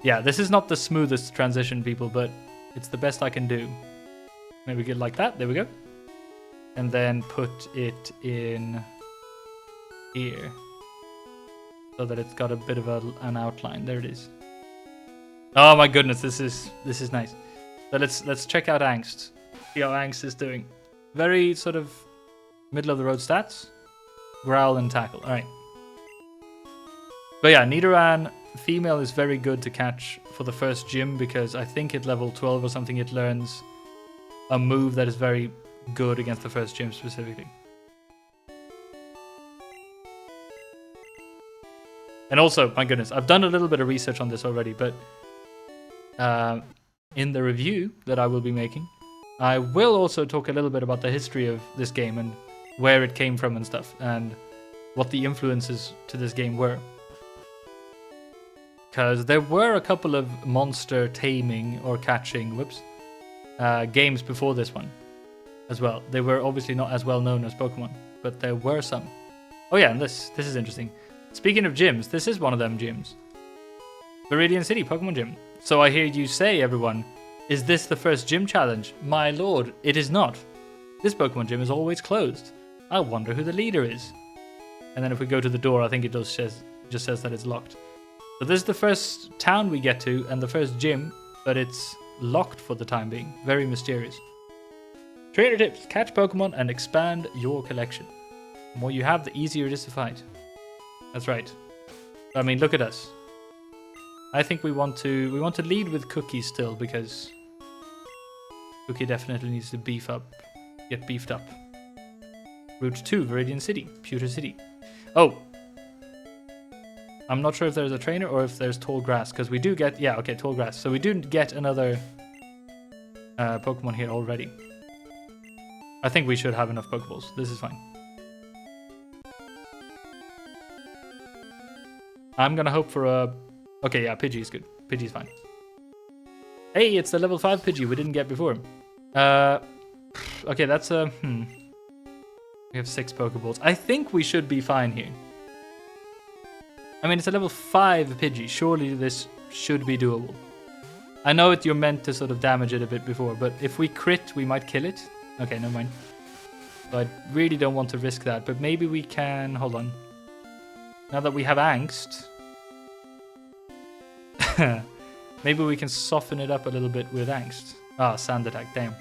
Yeah, this is not the smoothest transition, people, but it's the best I can do. Maybe get like that. There we go. And then put it in here. So that it's got a bit of an outline. There it is. Oh my goodness, this is nice. So let's check out Angst. See how Angst is doing. Very sort of middle of the road stats. Growl and tackle. Alright. But yeah, Nidoran female is very good to catch for the first gym, because I think at level 12 or something it learns a move that is very good against the first gym specifically. And also, my goodness, I've done a little bit of research on this already, but in the review that I will be making, I will also talk a little bit about the history of this game and where it came from and stuff, and what the influences to this game were. Because there were a couple of monster taming or catching, games before this one as well. They were obviously not as well known as Pokemon, but there were some. Oh yeah, and this is interesting. Speaking of gyms, this is one of them gyms. Viridian City Pokemon Gym. So I hear you say, everyone, is this the first gym challenge? My lord, it is not. This Pokemon Gym is always closed. I wonder who the leader is. And then if we go to the door, I think it just says that it's locked. So this is the first town we get to and the first gym, but it's locked for the time being. Very mysterious. Trainer tips: catch Pokemon and expand your collection. The more you have, the easier it is to fight. That's right. I mean, look at us. I think we want to lead with Cookie still, because Cookie definitely needs to get beefed up. Route 2, Viridian City, Pewter City. Oh, I'm not sure if there's a trainer or if there's tall grass, because we do get tall grass. So we do get another Pokemon here already. I think we should have enough Pokeballs. This is fine. I'm gonna hope for a... Okay, yeah, Pidgey is good. Pidgey's fine. Hey, it's the level 5 Pidgey we didn't get before. Okay, that's a... We have 6 Pokeballs. I think we should be fine here. I mean, it's a level 5 Pidgey. Surely this should be doable. I know you're meant to sort of damage it a bit before, but if we crit, we might kill it. Okay, never mind. So I really don't want to risk that, but maybe we can... Hold on. Now that we have Angst... maybe we can soften it up a little bit with Angst. Ah, Sand Attack, damn.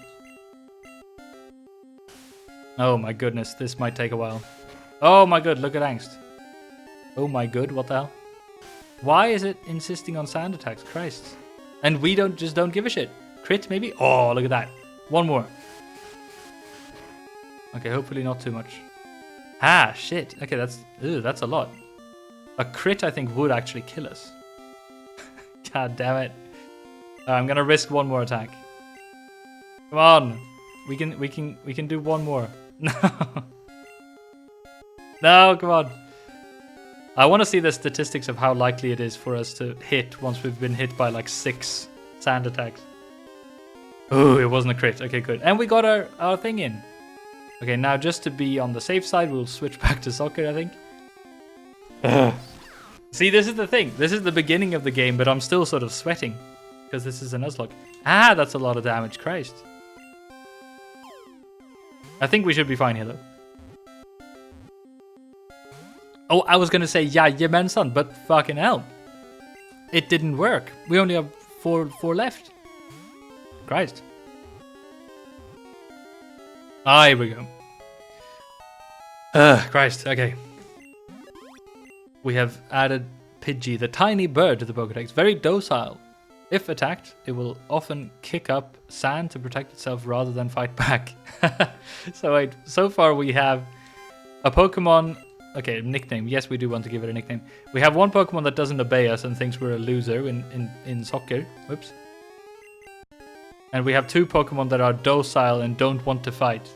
Oh my goodness, this might take a while. Oh my god, look at Angst. Oh my god, what the hell? Why is it insisting on Sand Attacks? Christ. And we don't give a shit. Crit, maybe? Oh, look at that. One more. Okay, hopefully not too much. Ah, shit. Okay, that's a lot. A crit, I think, would actually kill us. God damn it. I'm gonna risk one more attack. Come on. We can do one more. No. No, come on. I want to see the statistics of how likely it is for us to hit once we've been hit by like 6 sand attacks. Oh, it wasn't a crit. Okay, good. And we got our thing in. Okay, now just to be on the safe side, we'll switch back to soccer, I think. See, this is the thing. This is the beginning of the game, but I'm still sort of sweating. Because this is a Nuzlocke. Ah, that's a lot of damage. Christ. I think we should be fine here, though. Oh, I was going to say, yeah, Yemensan, but fucking hell. It didn't work. We only have four left. Christ. Ah, here we go. Christ, okay. We have added Pidgey, the tiny bird, to the Pokédex. Very docile. If attacked, it will often kick up sand to protect itself rather than fight back. So wait, so far we have a Pokemon... Okay, nickname. Yes, we do want to give it a nickname. We have one Pokemon that doesn't obey us and thinks we're a loser in soccer. Whoops. And we have two Pokemon that are docile and don't want to fight.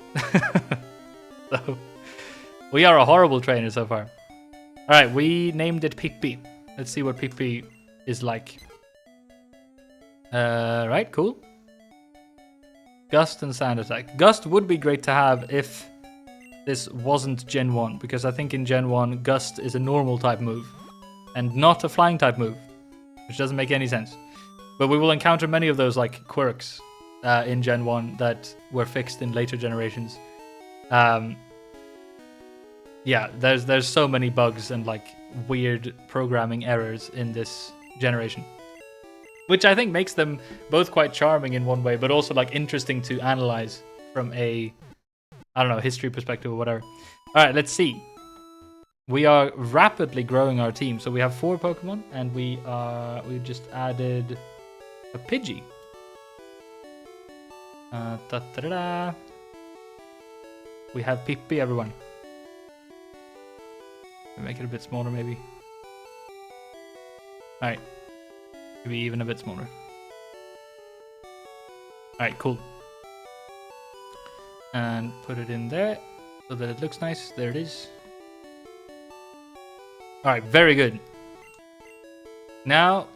So, we are a horrible trainer so far. Alright, we named it Pippi. Let's see what Pippi is like. Right, cool. Gust and Sand Attack. Gust would be great to have if this wasn't Gen 1, because I think in Gen 1, Gust is a normal type move, and not a flying type move, which doesn't make any sense. But we will encounter many of those like quirks in Gen 1 that were fixed in later generations. Yeah, there's so many bugs and like weird programming errors in this generation, which I think makes them both quite charming in one way, but also like interesting to analyze from a, I don't know, history perspective or whatever. All right, let's see. We are rapidly growing our team. So we have 4 Pokemon, and we just added a Pidgey. We have Pippi, everyone. Make it a bit smaller, maybe. All right, maybe even a bit smaller. All right, cool. And put it in there so that it looks nice. There it is. Alright, very good. Now,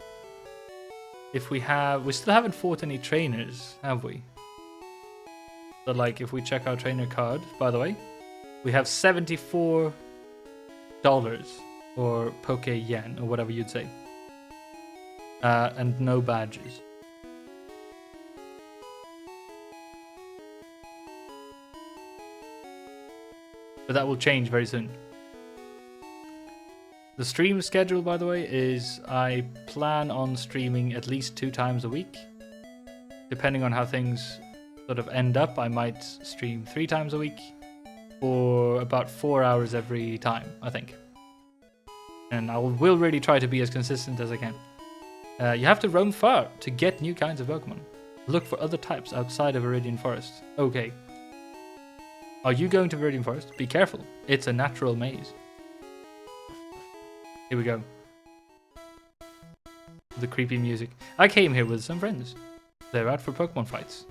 if we still haven't fought any trainers, have we? So like, if we check our trainer card, by the way, we have $74 or Poke Yen, or whatever you'd say. And no badges. But that will change very soon. The stream schedule, by the way, is I plan on streaming at least 2 times a week. Depending on how things sort of end up, I might stream 3 times a week for about 4 hours every time, I think. And I will really try to be as consistent as I can. You have to roam far to get new kinds of Pokemon. Look for other types outside of Viridian Forest. Okay. Are you going to Viridian Forest? Be careful. It's a natural maze. Here we go. The creepy music. I came here with some friends. They're out for Pokemon fights.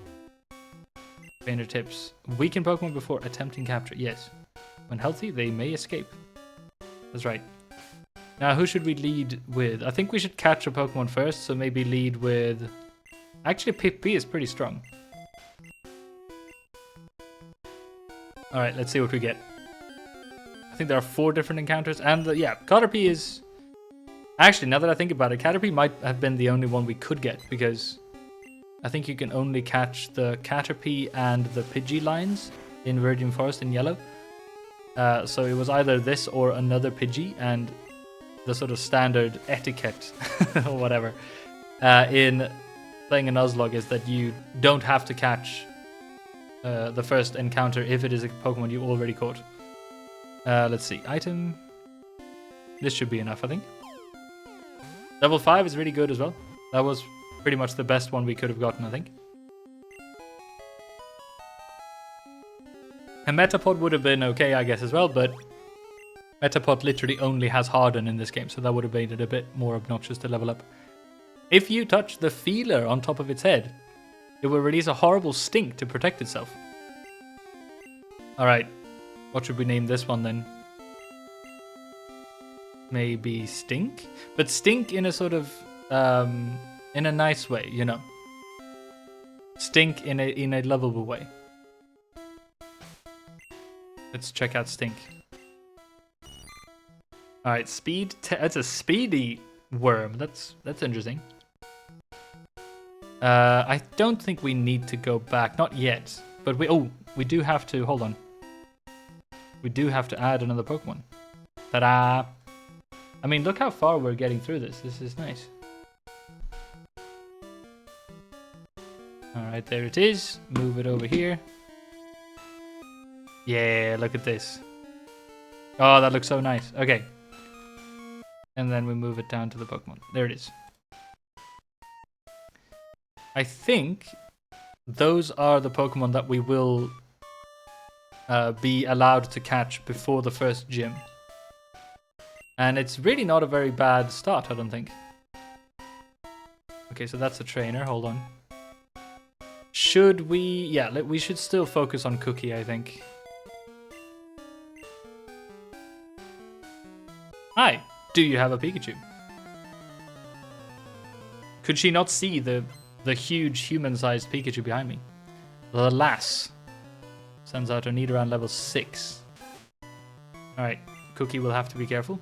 Trainer tips. Weaken Pokemon before attempting capture. Yes. When healthy, they may escape. That's right. Now, who should we lead with? I think we should catch a Pokemon first, so maybe lead with... Actually, Pippi is pretty strong. Alright, let's see what we get. I think there are 4 different encounters, and yeah, Caterpie is... Actually, now that I think about it, Caterpie might have been the only one we could get, because I think you can only catch the Caterpie and the Pidgey lines in Viridian Forest in yellow. So it was either this or another Pidgey, and the sort of standard etiquette, or whatever, in playing a Nuzlocke is that you don't have to catch the first encounter if it is a Pokemon you already caught. Let's see. Item. This should be enough, I think. Level 5 is really good as well. That was pretty much the best one we could have gotten, I think. A Metapod would have been okay, I guess, as well, but Metapod literally only has Harden in this game, so that would have made it a bit more obnoxious to level up. If you touch the feeler on top of its head, it will release a horrible stink to protect itself. Alright, what should we name this one then? Maybe Stink? But Stink in a sort of, in a nice way, you know. Stink in a lovable way. Let's check out Stink. All right, speed. That's a speedy worm. That's interesting. I don't think we need to go back, not yet. But we do have to. Hold on. We do have to add another Pokemon. Ta-da! I mean, look how far we're getting through this. This is nice. All right, there it is. Move it over here. Yeah, look at this. Oh, that looks so nice. Okay. And then we move it down to the Pokemon. There it is. I think those are the Pokemon that we will be allowed to catch before the first gym. And it's really not a very bad start, I don't think. Okay, so that's a trainer. Hold on. Should we... Yeah, we should still focus on Cookie, I think. Hi, do you have a Pikachu? Could she not see the huge human-sized Pikachu behind me? The lass sends out her Nidoran level 6. Alright, Cookie will have to be careful.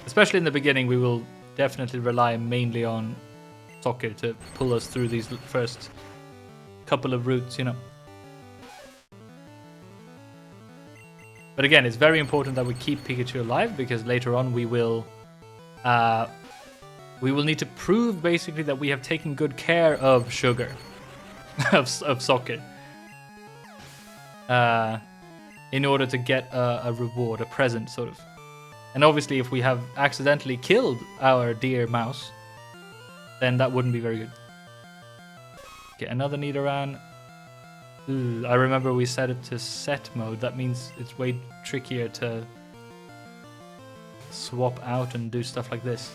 Especially in the beginning, we will definitely rely mainly on Soccer to pull us through these first couple of routes, you know. But again, it's very important that we keep Pikachu alive, because later on we will need to prove basically that we have taken good care of Sugar, of Soccer, in order to get a reward, a present, sort of. And obviously, if we have accidentally killed our dear mouse, then that wouldn't be very good. Okay, another Nidoran. Ooh, I remember we set it to set mode. That means it's way trickier to swap out and do stuff like this.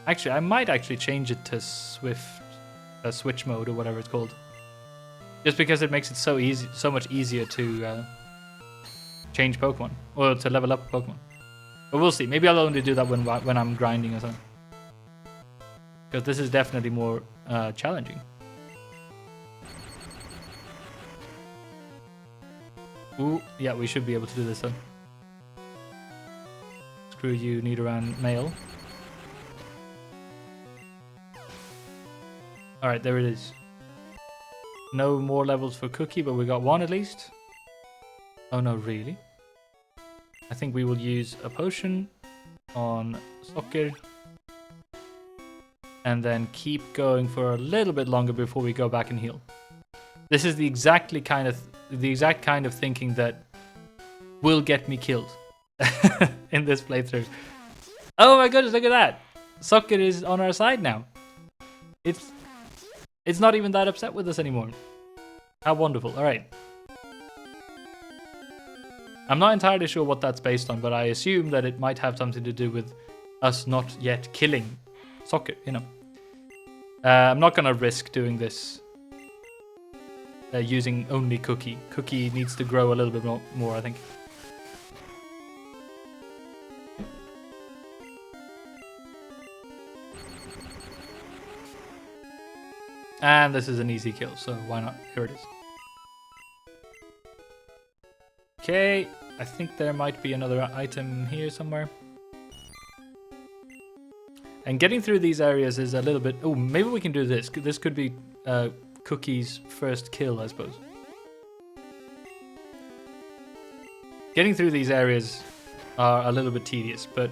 Actually, I might actually change it to switch mode or whatever it's called. Just because it makes it so much easier to change Pokemon, or to level up Pokemon. But we'll see. Maybe I'll only do that when I'm grinding or something. Because this is definitely more challenging. Ooh, yeah, we should be able to do this then. Screw you, Nidoran male. Alright, there it is. No more levels for Cookie, but we got one at least. Oh no, really? I think we will use a potion on Soccer. And then keep going for a little bit longer before we go back and heal. This is the exact kind of thinking that will get me killed in this playthrough. Oh my goodness, look at that! Soccer is on our side now. It's not even that upset with us anymore. How wonderful. Alright. I'm not entirely sure what that's based on, but I assume that it might have something to do with us not yet killing Soccer, you know. I'm not going to risk doing this using only Cookie. Cookie needs to grow a little bit more, I think. And this is an easy kill, so why not? Here it is. Okay, I think there might be another item here somewhere. And getting through these areas is a little bit... Oh, maybe we can do this. This could be Cookie's first kill, I suppose. Getting through these areas are a little bit tedious, but...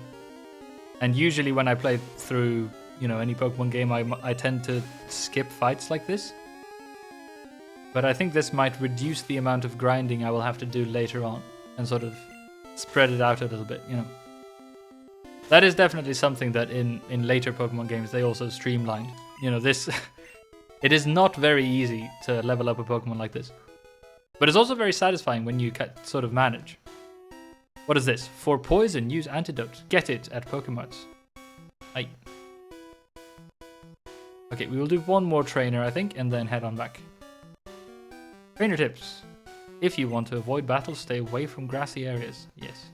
And usually when I play through, you know, any Pokemon game, I tend to skip fights like this. But I think this might reduce the amount of grinding I will have to do later on and sort of spread it out a little bit, you know. That is definitely something that in later Pokemon games they also streamlined. You know, this... It is not very easy to level up a Pokemon like this. But it's also very satisfying when you sort of manage. What is this? For poison, use antidote. Get it at Pokemarts. Aye. Okay, we will do one more trainer, I think, and then head on back. Trainer tips. If you want to avoid battles, stay away from grassy areas. Yes.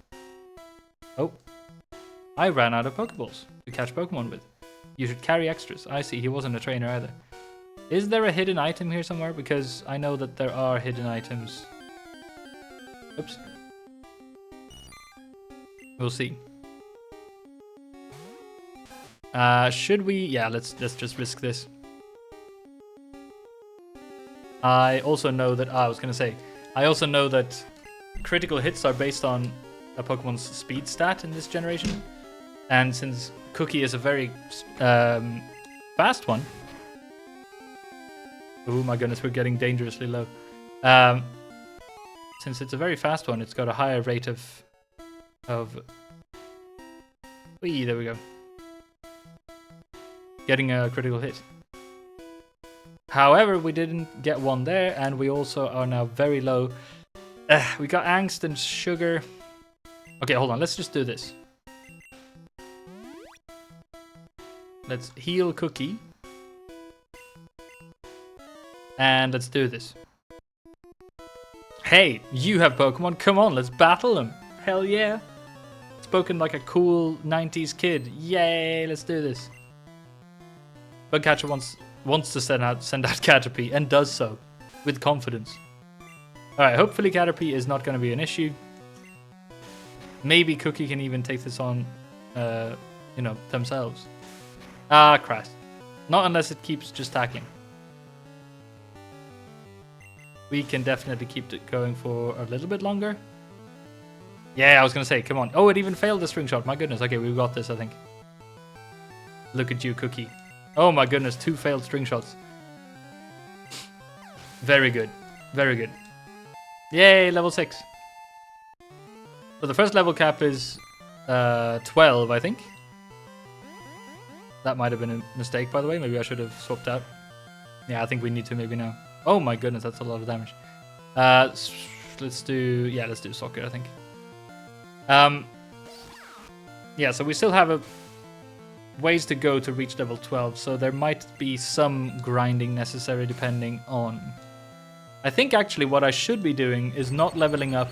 Oh. I ran out of Pokeballs to catch Pokemon with. You should carry extras. I see, he wasn't a trainer either. Is there a hidden item here somewhere? Because I know that there are hidden items. Oops. We'll see. Should we? Yeah, let's just risk this. I also know that I was gonna say. I also know that critical hits are based on a Pokemon's speed stat in this generation, and since Cookie is a very fast one. Oh my goodness, we're getting dangerously low. Since it's a very fast one, it's got a higher rate of. Wee, there we go. Getting a critical hit. However, we didn't get one there, and we also are now very low. We got Angst and Sugar. Okay, hold on. Let's just do this. Let's heal Cookie. And let's do this. Hey, you have Pokemon. Come on, let's battle them. Hell yeah. Spoken like a cool 90s kid. Yay, let's do this. Bugcatcher wants to send out Caterpie and does so with confidence. Alright, hopefully Caterpie is not going to be an issue. Maybe Cookie can even take this on, themselves. Ah, Christ. Not unless it keeps just attacking. We can definitely keep it going for a little bit longer. Yeah, I was going to say, come on. Oh, it even failed the string shot. My goodness. Okay, we've got this, I think. Look at you, Cookie. Oh my goodness, 2 failed string shots. Very good. Very good. Yay, level 6. So the first level cap is 12, I think. That might have been a mistake, by the way. Maybe I should have swapped out. Yeah, I think we need to maybe now. Oh my goodness, that's a lot of damage. Let's do Soccer, I think. Yeah, so we still have a ways to go to reach level 12, so there might be some grinding necessary depending on... I think actually what I should be doing is not leveling up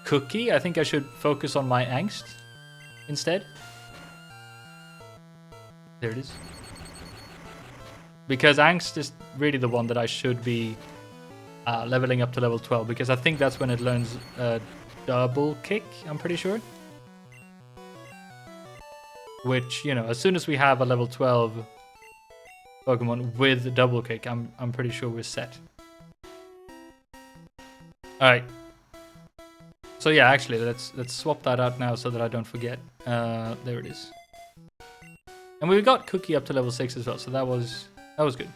Cookie. I think I should focus on my Angst instead. There it is. Because Angst is really the one that I should be leveling up to level 12, because I think that's when it learns double kick, I'm pretty sure. Which, you know, as soon as we have a level 12 Pokemon with double kick, I'm pretty sure we're set. Alright. So yeah, actually, let's swap that out now so that I don't forget. There it is. And we got Cookie up to level 6 as well, so that was good.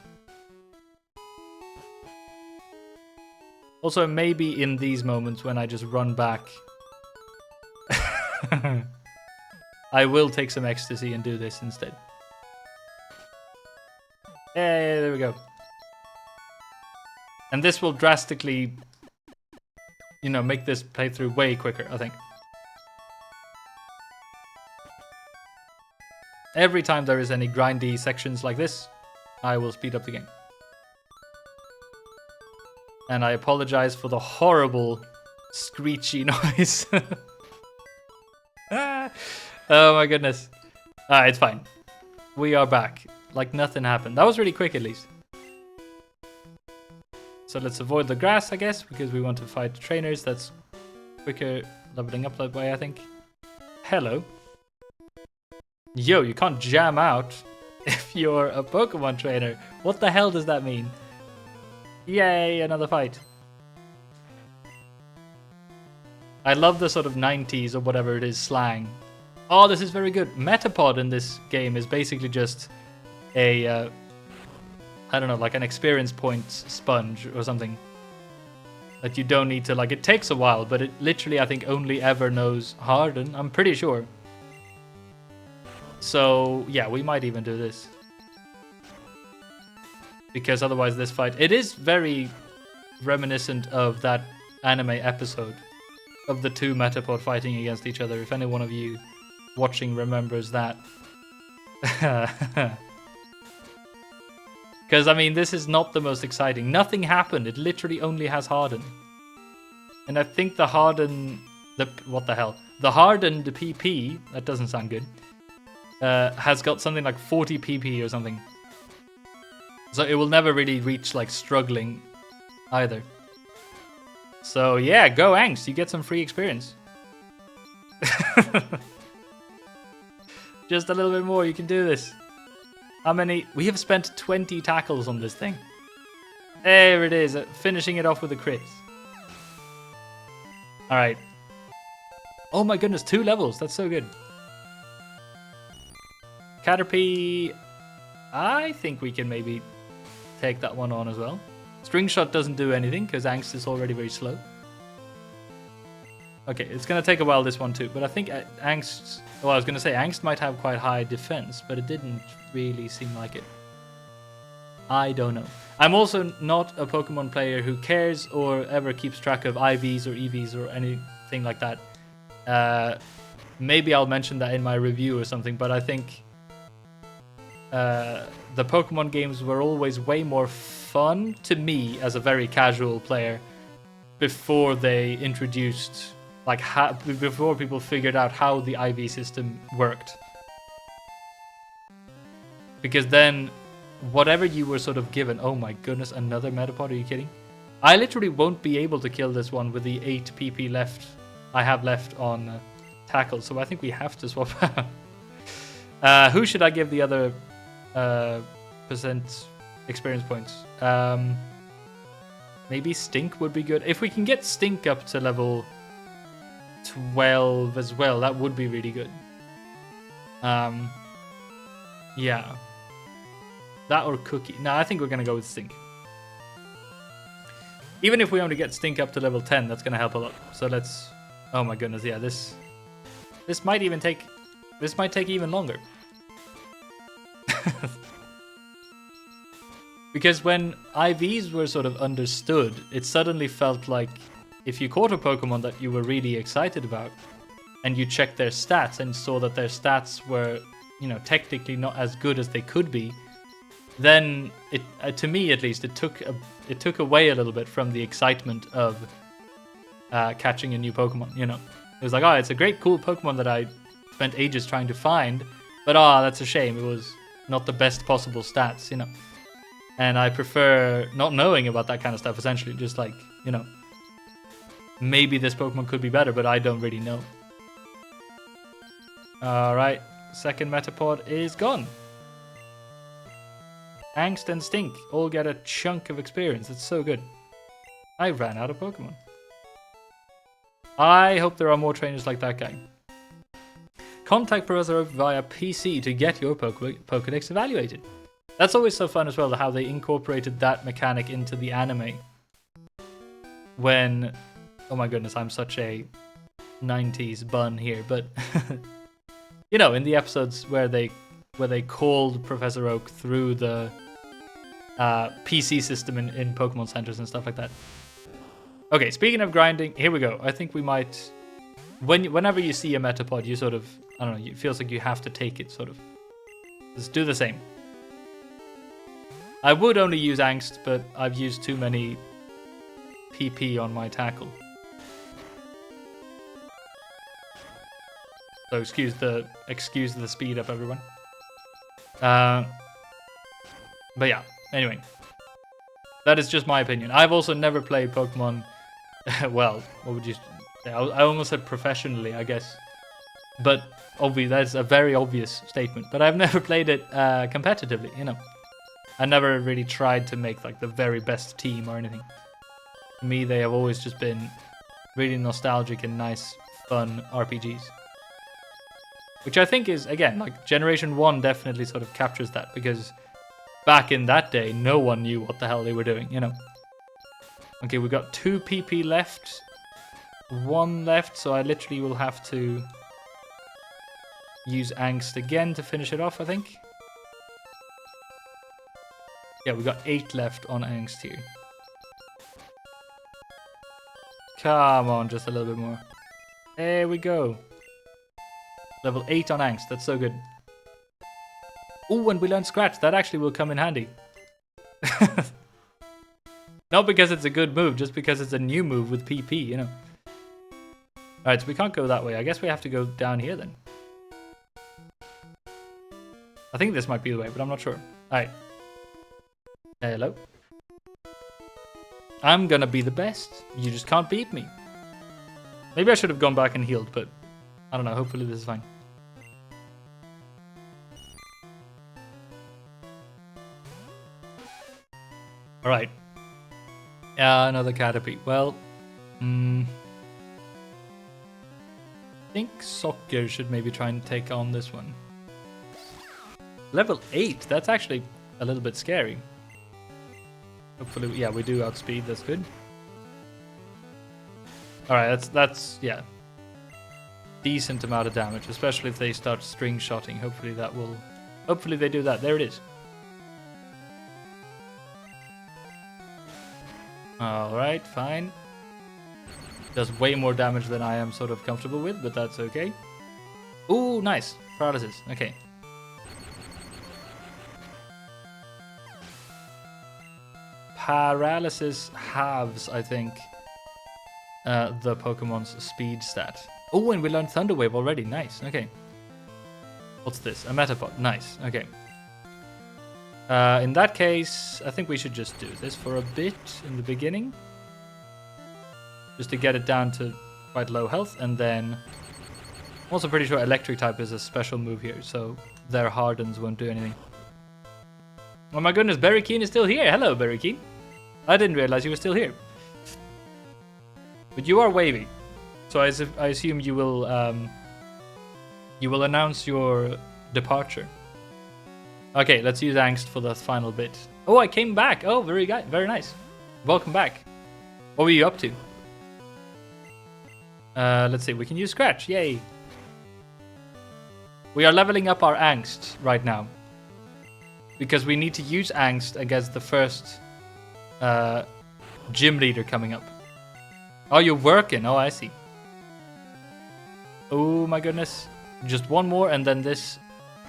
Also, maybe in these moments when I just run back, I will take some ecstasy and do this instead. Hey, there we go. And this will drastically, you know, make this playthrough way quicker, I think. Every time there is any grindy sections like this, I will speed up the game. And I apologize for the horrible screechy noise. Oh my goodness. It's fine. We are back. Like nothing happened. That was really quick at least. So let's avoid the grass, I guess, because we want to fight trainers. That's quicker leveling up that way, I think. Hello. Yo, you can't jam out if you're a Pokemon trainer. What the hell does that mean? Yay, another fight. I love the sort of 90s or whatever it is slang. Oh, this is very good. Metapod in this game is basically just a, I don't know, like an experience points sponge or something. That you don't need to, like, it takes a while, but it literally, I think, only ever knows Harden. I'm pretty sure. So, yeah, we might even do this. Because otherwise this fight... It is very reminiscent of that anime episode of the two Metapod fighting against each other. If any one of you watching remembers that. Because, I mean, this is not the most exciting. Nothing happened. It literally only has Harden. And I think the Harden... What the hell? the hardened PP, that doesn't sound good, has got something like 40 PP or something. So it will never really reach like struggling either. So yeah, go Angst, you get some free experience. Just a little bit more, you can do this. How many? We have spent 20 tackles on this thing. There it is, finishing it off with a crit. Alright. Oh my goodness, 2 levels, that's so good. Caterpie, I think we can maybe take that one on as well. String Shot doesn't do anything because Angst is already very slow. Okay, it's going to take a while this one too, but I think Angst... Well, I was going to say Angst might have quite high defense, but it didn't really seem like it. I don't know. I'm also not a Pokemon player who cares or ever keeps track of IVs or EVs or anything like that. Maybe I'll mention that in my review or something, but I think the Pokemon games were always way more fun to me as a very casual player before they introduced, like, before people figured out how the IV system worked. Because then, whatever you were sort of given, oh my goodness, another Metapod, are you kidding? I literally won't be able to kill this one with the 8 PP left I have left on tackle, so I think we have to swap out. Who should I give the other percent experience points? Maybe Stink would be good. If we can get Stink up to level 12 as well, that would be really good. Yeah. That or Cookie. No, I think we're going to go with Stink. Even if we only get Stink up to level 10, that's going to help a lot. So let's... Oh my goodness, yeah, this might even take... This might take even longer. Because when IVs were sort of understood, it suddenly felt like if you caught a Pokemon that you were really excited about, and you checked their stats and saw that their stats were, you know, technically not as good as they could be, then it, to me at least, it took away a little bit from the excitement of catching a new Pokemon. You know, it was like, oh, it's a great, cool Pokemon that I spent ages trying to find, but that's a shame. It was not the best possible stats, you know. And I prefer not knowing about that kind of stuff. Essentially, just like, you know, maybe this Pokemon could be better, but I don't really know. All right, second Metapod is gone. Angst and Stink all get a chunk of experience. It's so good. I ran out of Pokemon. I hope there are more trainers like that guy. Contact Professor Oak via PC to get your Pokedex evaluated. That's always so fun as well, how they incorporated that mechanic into the anime. When... Oh my goodness, I'm such a 90s bun here, but... you know, in the episodes where they called Professor Oak through the PC system in Pokemon centers and stuff like that. Okay, speaking of grinding, here we go. I think we might... Whenever you see a Metapod, you sort of... I don't know, it feels like you have to take it, sort of. Just do the same. I would only use Angst, but I've used too many PP on my tackle. So excuse the speed up, everyone. But yeah, anyway. That is just my opinion. I've also never played Pokemon, well, what would you say? I almost said professionally, I guess. But that's a very obvious statement. But I've never played it competitively, you know. I never really tried to make like the very best team or anything. To me, they have always just been really nostalgic and nice, fun RPGs. Which I think is, again, like Generation 1 definitely sort of captures that, because back in that day, no one knew what the hell they were doing, you know. Okay, we've got 2 PP left, 1 left, so I literally will have to use Angst again to finish it off, I think. Yeah, we got 8 left on Angst here. Come on, just a little bit more. There we go. Level 8 on Angst, that's so good. Oh, and we learned Scratch, that actually will come in handy. Not because it's a good move, just because it's a new move with PP, you know. Alright, so we can't go that way. I guess we have to go down here then. I think this might be the way, but I'm not sure. Alright. Hello. I'm gonna be the best. You just can't beat me. Maybe I should have gone back and healed, but I don't know. Hopefully this is fine. Alright. Another Caterpie. Well, I think Soccer should maybe try and take on this one. Level 8. That's actually a little bit scary. Hopefully, yeah, we do outspeed. That's good. Alright, that's yeah. Decent amount of damage, especially if they start string shotting. Hopefully that will... Hopefully they do that. There it is. Alright, fine. Does way more damage than I am sort of comfortable with, but that's okay. Ooh, nice. Paralysis. Okay. Paralysis halves, I think, the Pokemon's speed stat. Oh, and we learned Thunder Wave already. Nice. Okay. What's this? A Metapod. Nice. Okay. In that case, I think we should just do this for a bit in the beginning. Just to get it down to quite low health. And then... I'm also pretty sure Electric type is a special move here. So their Hardens won't do anything. Oh my goodness, Berry Keen is still here. Hello, Berry Keen. I didn't realize you were still here. But you are wavy. So I assume you will announce your departure. Okay, let's use Angst for the final bit. Oh, I came back. Oh, very nice. Welcome back. What were you up to? Let's see. We can use Scratch. Yay. We are leveling up our Angst right now. Because we need to use Angst against the first gym leader coming up. Oh, you're working. Oh, I see. Oh my goodness. Just one more and then this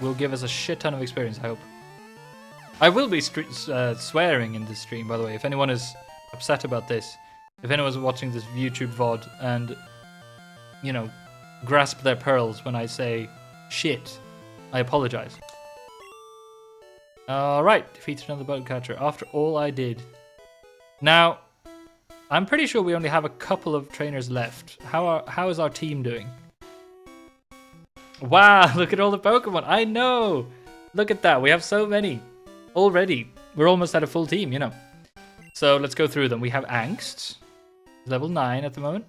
will give us a shit ton of experience, I hope. I will be swearing in this stream, by the way. If anyone is upset about this, if anyone's watching this YouTube VOD and, you know, grasp their pearls when I say shit, I apologize. Alright, defeated another bug catcher after all I did. Now, I'm pretty sure we only have a couple of trainers left. How is our team doing? Wow, look at all the Pokemon. I know. Look at that. We have so many already. We're almost at a full team, you know. So let's go through them. We have Angst, level 9 at the moment.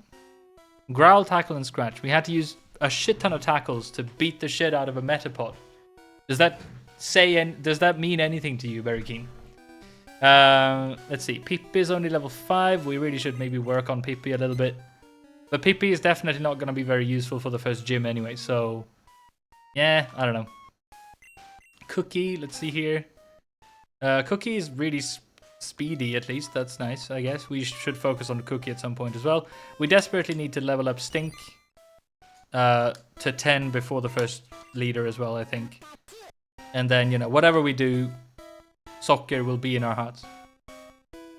Growl, Tackle, and Scratch. We had to use a shit ton of tackles to beat the shit out of a Metapod. Does that mean anything to you, Berry Keen? Let's see. Pippi is only level 5. We really should maybe work on Pippi a little bit. But Pippi is definitely not going to be very useful for the first gym anyway, so... yeah, I don't know. Cookie, let's see here. Cookie is really speedy, at least. That's nice, I guess. We should focus on Cookie at some point as well. We desperately need to level up Stink to 10 before the first leader as well, I think. And then, you know, whatever we do, Soccer will be in our hearts.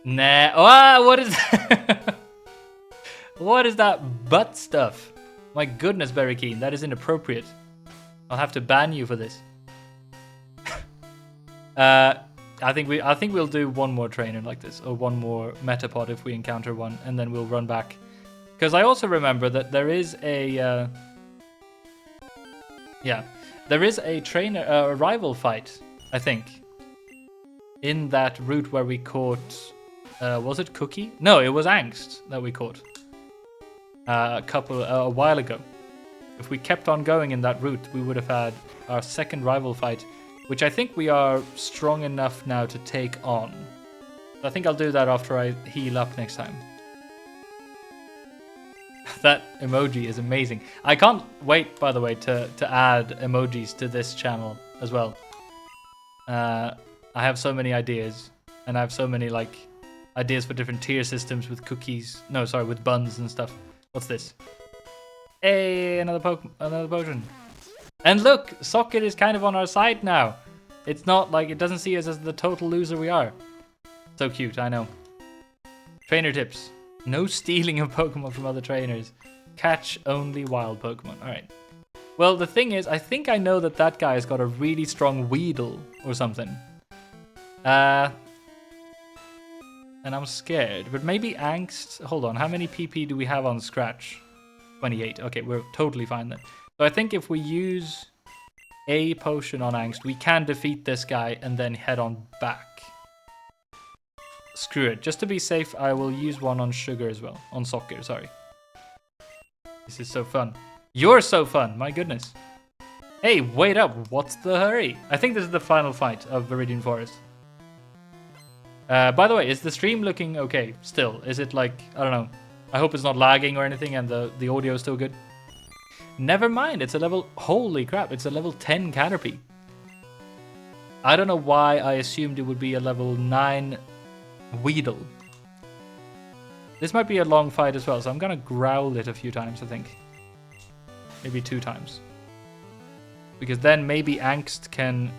Nah. Oh, what is that? What is that butt stuff? My goodness, Berry Keen, that is inappropriate. I'll have to ban you for this. I think we'll do one more trainer like this, or one more Metapod if we encounter one, and then we'll run back. Because I also remember that there is a there is a trainer rival fight, I think, in that route where we caught was it Cookie? No, it was Angst that we caught a while ago. If we kept on going in that route, we would have had our second rival fight, which I think we are strong enough now to take on. I think I'll do that after I heal up next time. That emoji is amazing. I can't wait, by the way, to add emojis to this channel as well. I have so many ideas, and I have so many like ideas for different tier systems with cookies. No, sorry, with buns and stuff. What's this? Hey, another potion. And look, Socket is kind of on our side now. It's not like it doesn't see us as the total loser we are. So cute, I know. Trainer tips. No stealing of Pokemon from other trainers. Catch only wild Pokemon. Alright. Well, the thing is, I think I know that that guy's got a really strong Weedle or something. And I'm scared. But maybe Angst... Hold on, how many PP do we have on Scratch? 28. Okay, we're totally fine then. So I think if we use a potion on Angst, we can defeat this guy and then head on back. Screw it. Just to be safe, I will use one on Sugar as well. On Soccer, sorry. This is so fun. You're so fun, my goodness. Hey, wait up, what's the hurry? I think this is the final fight of Viridian Forest. By the way, is the stream looking okay still? Is it like, I don't know. I hope it's not lagging or anything and the audio is still good. Never mind, it's a level, holy crap, it's a level 10 Caterpie. I don't know why I assumed it would be a level 9 Weedle. This might be a long fight as well, so I'm gonna growl it a few times, I think. Maybe 2 times. Because then maybe Angst can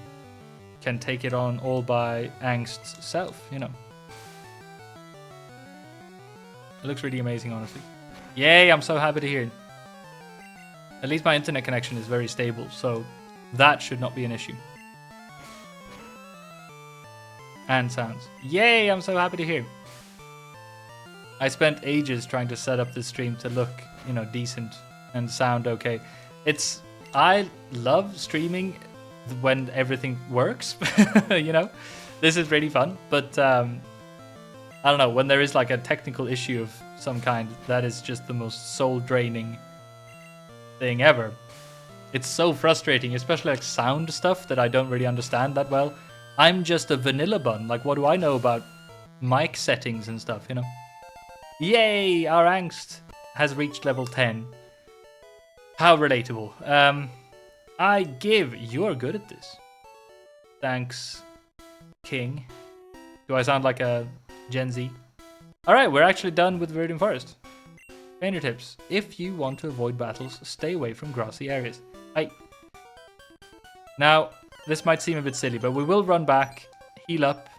take it on all by Angst's self, you know. It looks really amazing, honestly. Yay, I'm so happy to hear it. At least my internet connection is very stable, so that should not be an issue. And sounds. Yay, I'm so happy to hear. I spent ages trying to set up this stream to look, you know, decent and sound okay. I love streaming when everything works, you know. This is really fun, but I don't know, when there is like a technical issue of some kind, that is just the most soul-draining thing ever. It's so frustrating, especially like sound stuff that I don't really understand that well. I'm just a vanilla bun, like what do I know about mic settings and stuff, you know? Yay, our Angst has reached level 10. How relatable. I give, you're good at this. Thanks, King. Do I sound like a Gen Z? Alright, we're actually done with Viridian Forest. Trainer tips. If you want to avoid battles, stay away from grassy areas. Now, this might seem a bit silly, but we will run back, heal up.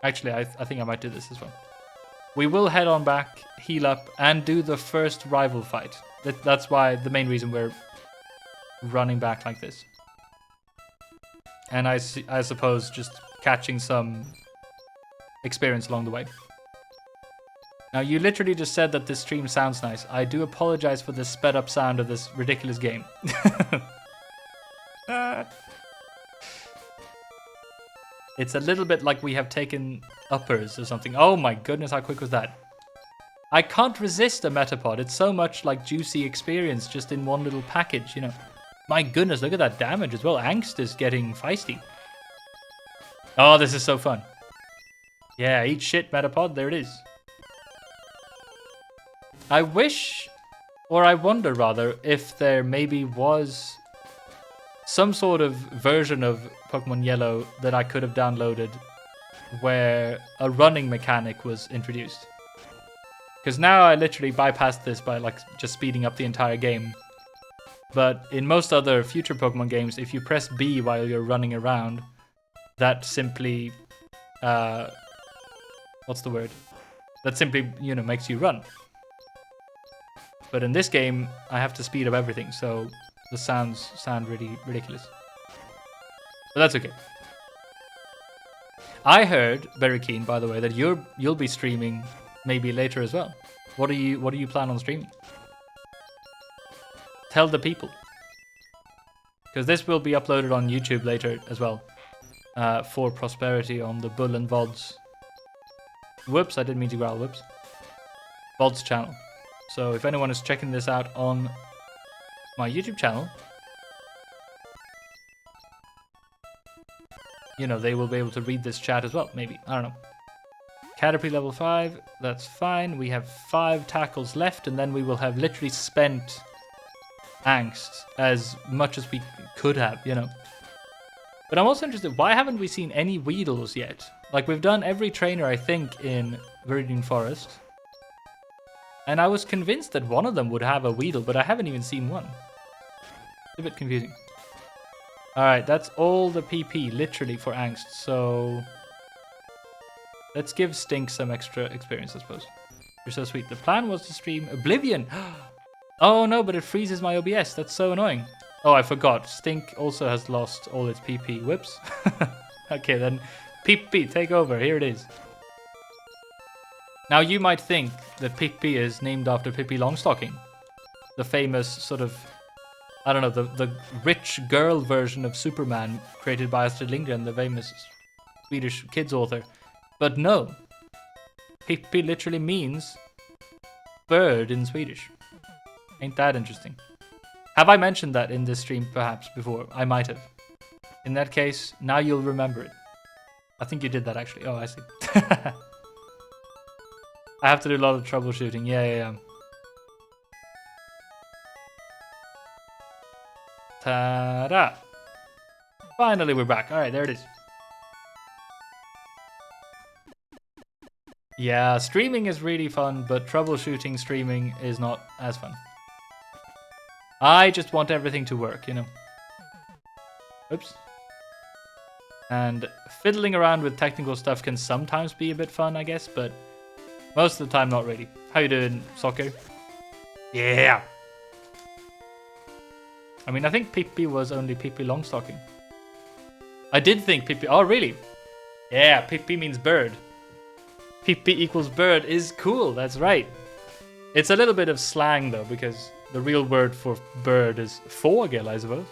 Actually, I think I might do this as well. We will head on back, heal up, and do the first rival fight. That's why the main reason we're running back like this. And I suppose just catching some experience along the way. Now, you literally just said that this stream sounds nice. I do apologize for the sped up sound of this ridiculous game. It's a little bit like we have taken uppers or something. Oh my goodness, how quick was that? I can't resist a Metapod. It's so much like juicy experience just in one little package, you know. My goodness, look at that damage as well. Angst is getting feisty. Oh, this is so fun. Yeah, eat shit, Metapod. There it is. I wish, or I wonder rather, if there maybe was some sort of version of Pokemon Yellow that I could have downloaded where a running mechanic was introduced. Because now I literally bypassed this by like just speeding up the entire game. But in most other future Pokemon games, if you press B while you're running around, that simply, what's the word? That simply, you know, makes you run. But in this game, I have to speed up everything, so the sounds sound really ridiculous. But that's okay. I heard, very keen, by the way, that you'll be streaming maybe later as well. What do you plan on streaming? Tell the people. Because this will be uploaded on YouTube later as well. For prosperity on the Bull and VODs. Whoops, I didn't mean to growl, whoops. VODs channel. So if anyone is checking this out on my YouTube channel, you know, they will be able to read this chat as well, maybe. I don't know. Caterpie level 5, that's fine. We have 5 tackles left, and then we will have literally spent Angst as much as we could have, you know. But I'm also interested, why haven't we seen any Weedles yet? Like, we've done every trainer, I think, in Viridian Forest. And I was convinced that one of them would have a Weedle, but I haven't even seen one. It's a bit confusing. Alright, that's all the PP, literally, for Angst, so let's give Stink some extra experience, I suppose. You're so sweet. The plan was to stream Oblivion. Oh no, but it freezes my OBS. That's so annoying. Oh, I forgot. Stink also has lost all its PP whips. Okay, then PP, take over. Here it is. Now you might think that PP is named after Pippi Longstocking, the famous sort of, I don't know, the rich girl version of Superman created by Astrid Lindgren, the famous Swedish kids author. But no, Pippi literally means bird in Swedish. Ain't that interesting? Have I mentioned that in this stream perhaps before? I might have. In that case, now you'll remember it. I think you did that actually. Oh, I see. I have to do a lot of troubleshooting. Yeah. Ta-da! Finally, we're back. All right, there it is. Yeah, streaming is really fun, but troubleshooting streaming is not as fun. I just want everything to work, you know. Oops. And fiddling around with technical stuff can sometimes be a bit fun, I guess, but most of the time, not really. How you doing, Soccer? Yeah! I mean, I think Pippi was only Pippi Longstocking. I did think Pippi... Oh, really? Yeah, Pippi means bird. Pippi equals bird is cool, that's right. It's a little bit of slang, though, because the real word for bird is fågel, I suppose.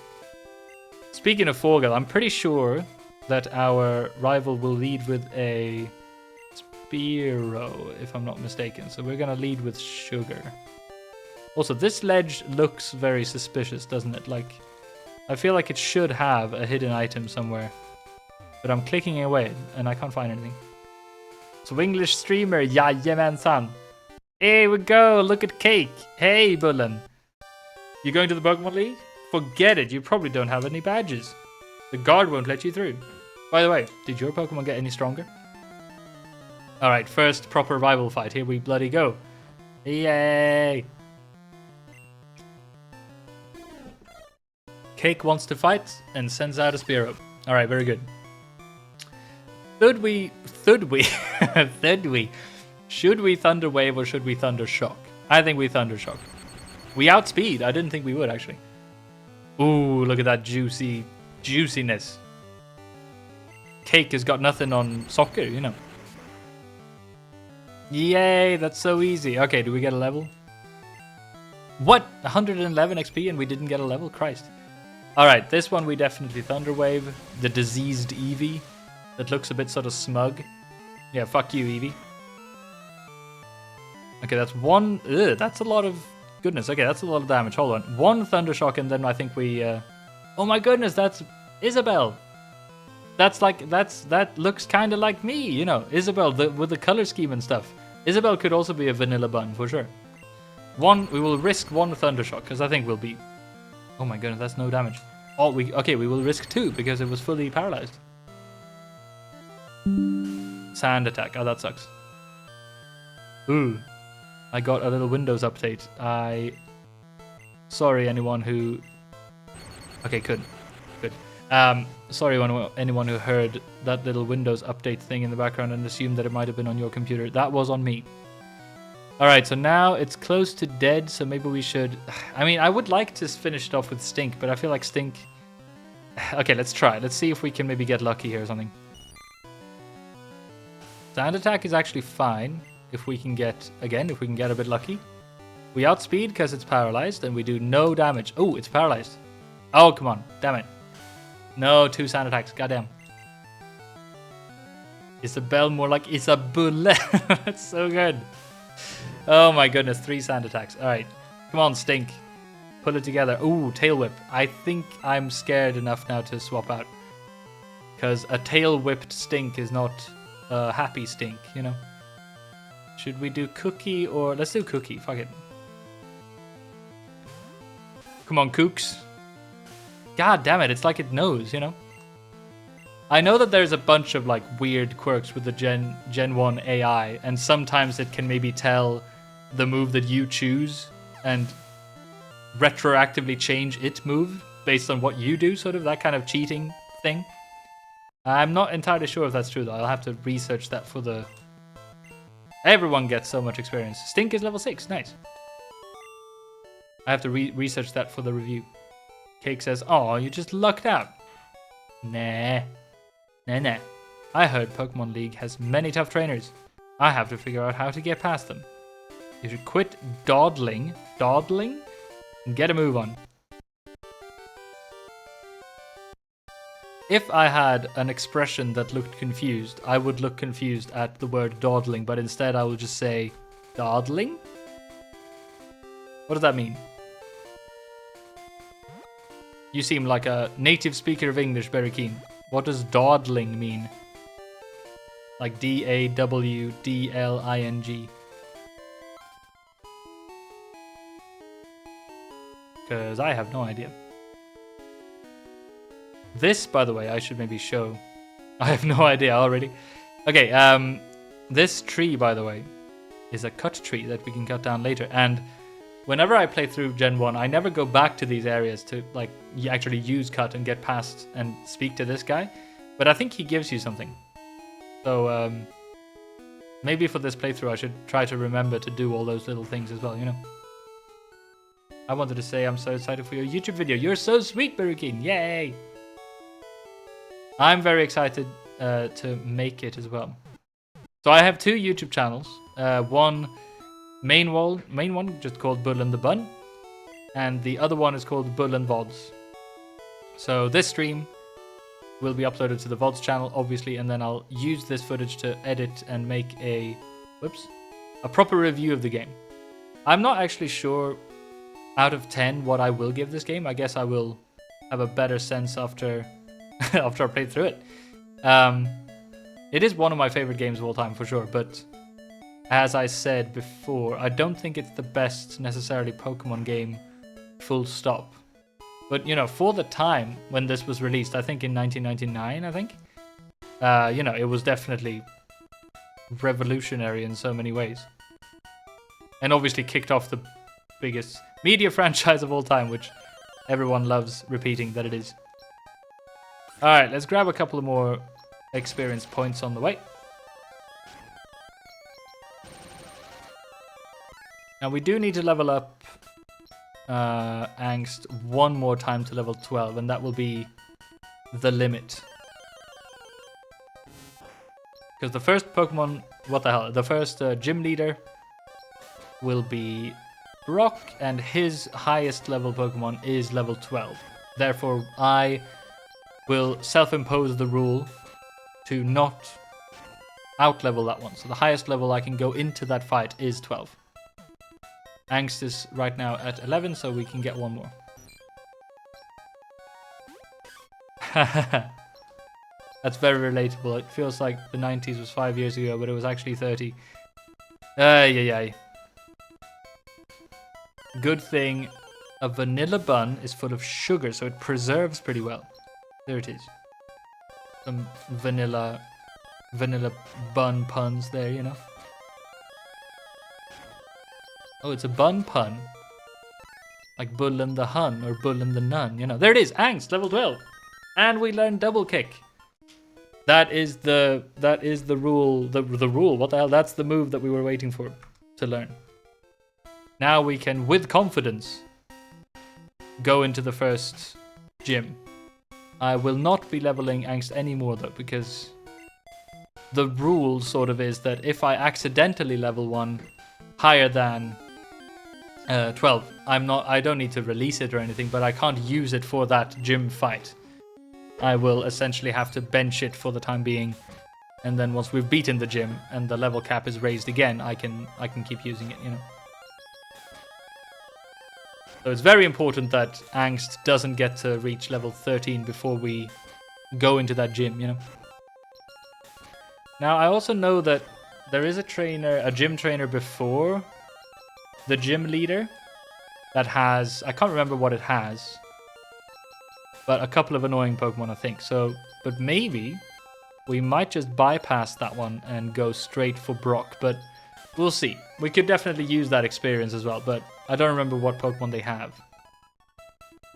Speaking of fågel, I'm pretty sure that our rival will lead with a Spearow, if I'm not mistaken. So we're gonna lead with sugar. Also, this ledge looks very suspicious, doesn't it? Like, I feel like it should have a hidden item somewhere. But I'm clicking away and I can't find anything. So English streamer, jajamensan. Here we go, look at Cake. Hey, Bullen. You going to the Pokemon League? Forget it, you probably don't have any badges. The guard won't let you through. By the way, did your Pokemon get any stronger? Alright, first proper rival fight. Here we bloody go. Yay! Cake wants to fight and sends out a Spearow. Alright, very good. Should we Thunder Wave or should we Thunder Shock? I think we Thunder Shock. We outspeed. I didn't think we would, actually. Ooh, look at that juiciness. Cake has got nothing on Soccer, you know. Yay, that's so easy. Okay, do we get a level? What? 111 XP and we didn't get a level? Christ. Alright, this one we definitely Thunder Wave. The diseased Eevee. That looks a bit sort of smug. Yeah, fuck you, Eevee. Okay, that's one... Ugh, that's a lot of... Goodness, okay, that's a lot of damage. Hold on. One Thunder Shock and then I think we... Oh my goodness, that's Isabelle. That looks kind of like me, you know. Isabelle, with the color scheme and stuff. Isabelle could also be a vanilla bun, for sure. We will risk one Thunder Shock, because I think we'll be... Oh my goodness, that's no damage. Okay, we will risk two, because it was fully paralyzed. Sand attack. Oh, that sucks. Ooh. I got a little Windows update. Sorry, anyone who... Okay, good. Sorry, anyone who heard that little Windows update thing in the background and assumed that it might have been on your computer. That was on me. Alright, so now it's close to dead, so maybe we should... I mean, I would like to finish it off with Stink, but I feel like Stink... Okay, let's try. Let's see if we can maybe get lucky here or something. Sand attack is actually fine if we can get a bit lucky. We outspeed because it's paralyzed and we do no damage. Oh, it's paralyzed. Oh, come on. Damn it. No, 2 sand attacks. Goddamn. Isabelle more like Isabulle. That's so good. Oh my goodness, 3 sand attacks. Alright. Come on, Stink. Pull it together. Ooh, Tail Whip. I think I'm scared enough now to swap out. Because a tail whipped Stink is not a happy Stink, you know? Should we do Cookie or... Let's do Cookie. Fuck it. Come on, Kooks. God damn it, it's like it knows, you know? I know that there's a bunch of like weird quirks with the Gen 1 AI, and sometimes it can maybe tell the move that you choose and retroactively change its move based on what you do, sort of that kind of cheating thing. I'm not entirely sure if that's true though. I'll have to research that for the Everyone gets so much experience. Stink is level 6. Nice. I have to research that for the review. Cake says, oh, you just lucked out. Nah. Nah. I heard Pokemon League has many tough trainers. I have to figure out how to get past them. You should quit dawdling, and get a move on. If I had an expression that looked confused, I would look confused at the word dawdling, but instead I will just say dawdling? What does that mean? You seem like a native speaker of English, very keen. What does dawdling mean? Like D-A-W-D-L-I-N-G. Because I have no idea. This, by the way, I should maybe show. I have no idea already. Okay, this tree, by the way, is a cut tree that we can cut down later. And whenever I play through Gen 1, I never go back to these areas to like actually use cut and get past and speak to this guy. But I think he gives you something. So maybe for this playthrough I should try to remember to do all those little things as well, you know. I wanted to say I'm so excited for your YouTube video. You're so sweet, Barukin. Yay! I'm very excited to make it as well. So I have 2 YouTube channels. One main one just called Bull and the Bun, and the other one is called Bull and Vods. So this stream will be uploaded to the Vods channel, obviously, and then I'll use this footage to edit and make a proper review of the game. I'm not actually sure out of 10 what I will give this game. I guess I will have a better sense after after I play through it. It is one of my favorite games of all time for sure, but as I said before, I don't think it's the best necessarily Pokemon game full stop. But you know, for the time when this was released, I think in 1999, you know, it was definitely revolutionary in so many ways. And obviously kicked off the biggest media franchise of all time, which everyone loves repeating that it is. Alright, let's grab a couple of more experience points on the way. Now we do need to level up Angst one more time to level 12, and that will be the limit. Because the first Pokemon, the first gym leader will be Brock, and his highest level Pokemon is level 12. Therefore, I will self-impose the rule to not out-level that one. So the highest level I can go into that fight is 12. Angst is right now at 11, so we can get one more. That's very relatable. It feels like the 90s was 5 years ago, but it was actually 30. Yeah. Good thing a vanilla bun is full of sugar, so it preserves pretty well. There it is. Some vanilla bun puns there, you know. Oh, it's a bun pun. Like Bull and the Hun or Bull and the Nun, you know. There it is, Angst, level 12. And we learned double kick. That is the rule, the rule. What the hell? That's the move that we were waiting for to learn. Now we can, with confidence, go into the first gym. I will not be leveling Angst anymore though, because the rule sort of is that if I accidentally level one higher than 12, I don't need to release it or anything, but I can't use it for that gym fight. I will essentially have to bench it for the time being, and then once we've beaten the gym and the level cap is raised again, I can keep using it, you know. So it's very important that Angst doesn't get to reach level 13 before we go into that gym, you know. Now I also know that there is a gym trainer before the gym leader that has, I can't remember what it has, but a couple of annoying Pokemon, I think. So, but maybe we might just bypass that one and go straight for Brock, but we'll see. We could definitely use that experience as well, but I don't remember what Pokemon they have.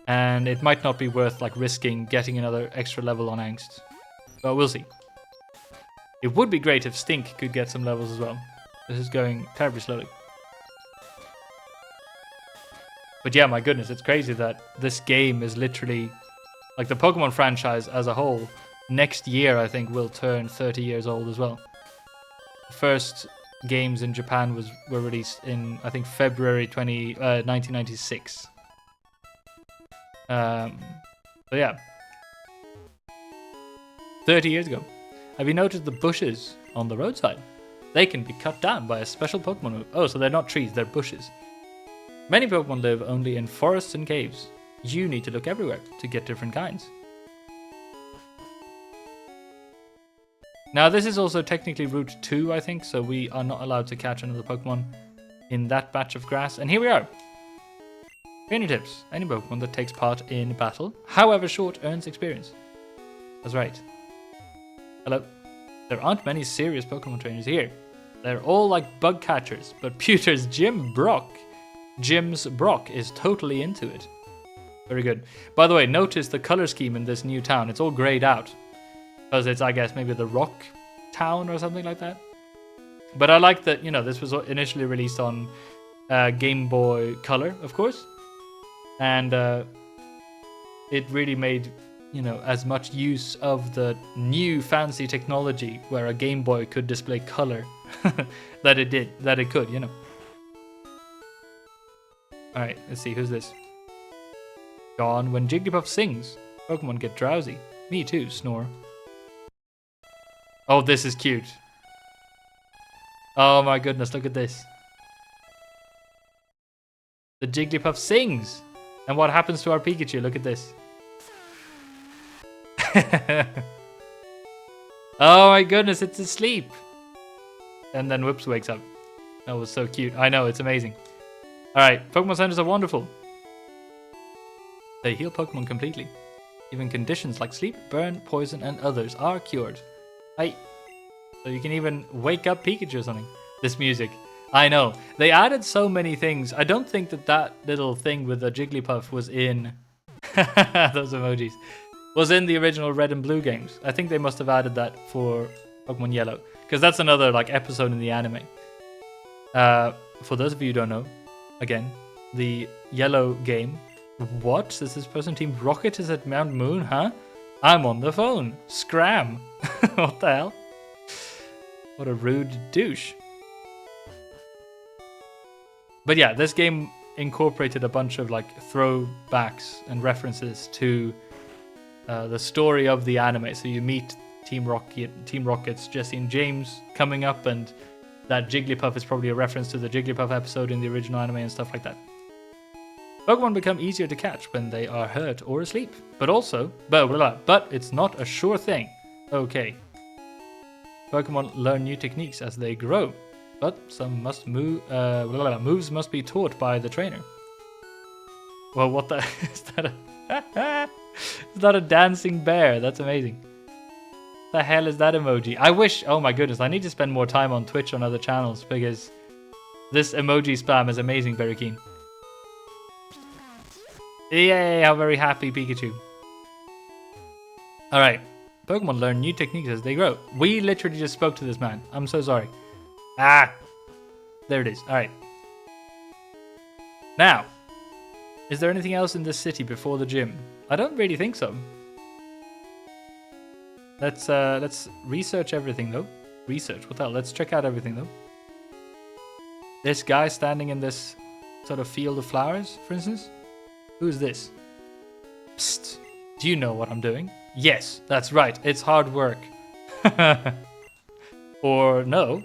And it might not be worth like risking getting another extra level on Angst, but we'll see. It would be great if Stink could get some levels as well, This is going terribly slowly. But yeah, my goodness, it's crazy that this game is literally, like the Pokemon franchise as a whole, next year I think will turn 30 years old as well. The first games in Japan were released in, I think, February 1996. So yeah. 30 years ago. Have you noticed the bushes on the roadside? They can be cut down by a special Pokemon move. Oh, so they're not trees, they're bushes. Many Pokemon live only in forests and caves. You need to look everywhere to get different kinds. Now this is also technically Route 2, I think, so we are not allowed to catch another Pokemon in that batch of grass. And here we are. Trainer tips. Any Pokemon that takes part in battle, however short, earns experience. That's right. Hello. There aren't many serious Pokemon trainers here. They're all like bug catchers, but Pewter's Jim's Brock is totally into it. Very good. By the way, notice the color scheme in this new town. It's all grayed out. Because it's, I guess, maybe the Rock Town or something like that. But I like that, you know, this was initially released on Game Boy Color, of course. And it really made, you know, as much use of the new fancy technology where a Game Boy could display color that it could, you know. Alright, let's see, who's this? Gone. When Jigglypuff sings, Pokemon get drowsy. Me too, snore. Oh, this is cute. Oh my goodness, look at this. The Jigglypuff sings. And what happens to our Pikachu? Look at this. Oh my goodness, it's asleep. And then whoops, wakes up. That was so cute. I know, it's amazing. Alright, Pokemon Centers are wonderful. They heal Pokemon completely. Even conditions like sleep, burn, poison, and others are cured. Hi. So you can even wake up Pikachu or something. This music. I know. They added so many things. I don't think that little thing with the Jigglypuff was in... those emojis. Was in the original Red and Blue games. I think they must have added that for Pokemon Yellow. Because that's another like episode in the anime. For those of you who don't know, again, the Yellow game. What? Is this person Team Rocket is at Mount Moon, huh? I'm on the phone. Scram. What the hell? What a rude douche. But yeah, this game incorporated a bunch of like throwbacks and references to the story of the anime. So you meet Team Rocket's Jesse and James coming up, and that Jigglypuff is probably a reference to the Jigglypuff episode in the original anime and stuff like that. Pokemon become easier to catch when they are hurt or asleep, but it's not a sure thing. Okay. Pokemon learn new techniques as they grow, but some moves must be taught by the trainer. Well, what the is that? Is that a dancing bear? That's amazing. The hell is that emoji? I wish. Oh my goodness! I need to spend more time on Twitch on other channels because this emoji spam is amazing. Very keen. Yay! How very happy Pikachu. All right. Pokemon learn new techniques as they grow. We literally just spoke to this man. I'm so sorry. Ah! There it is. Alright. Now, is there anything else in this city before the gym? I don't really think so. Let's research everything though. Research, what the hell? Let's check out everything though. This guy standing in this sort of field of flowers, for instance. Who's this? Psst. Do you know what I'm doing? Yes, that's right. It's hard work. Or no.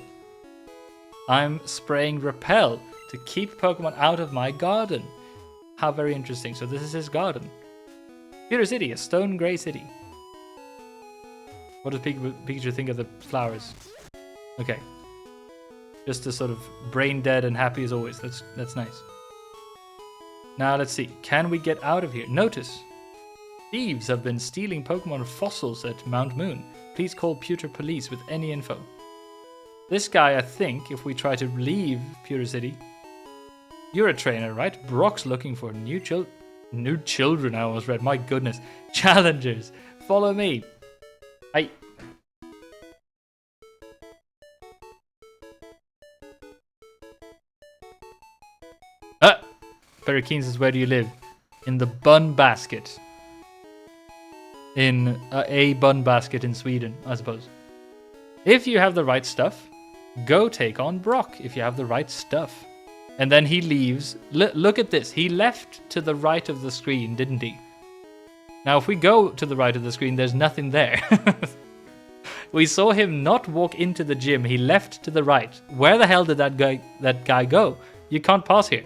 I'm spraying Repel to keep Pokemon out of my garden. How very interesting. So this is his garden. Pewter City, a stone grey city. What does Pikachu think of the flowers? Okay. Just a sort of brain dead and happy as always. That's nice. Now let's see. Can we get out of here? Notice. Thieves have been stealing Pokemon fossils at Mount Moon. Please call Pewter Police with any info. This guy, I think, if we try to leave Pewter City... You're a trainer, right? Brock's looking for new children, I almost read. My goodness. Challengers. Follow me. Perikeen says, where do you live? In the bun basket. In a bun basket in Sweden, I suppose. If you have the right stuff, go take on Brock if you have the right stuff. And then he leaves. Look at this. He left to the right of the screen, didn't he? Now, if we go to the right of the screen, there's nothing there. We saw him not walk into the gym. He left to the right. Where the hell did that guy go? You can't pass here.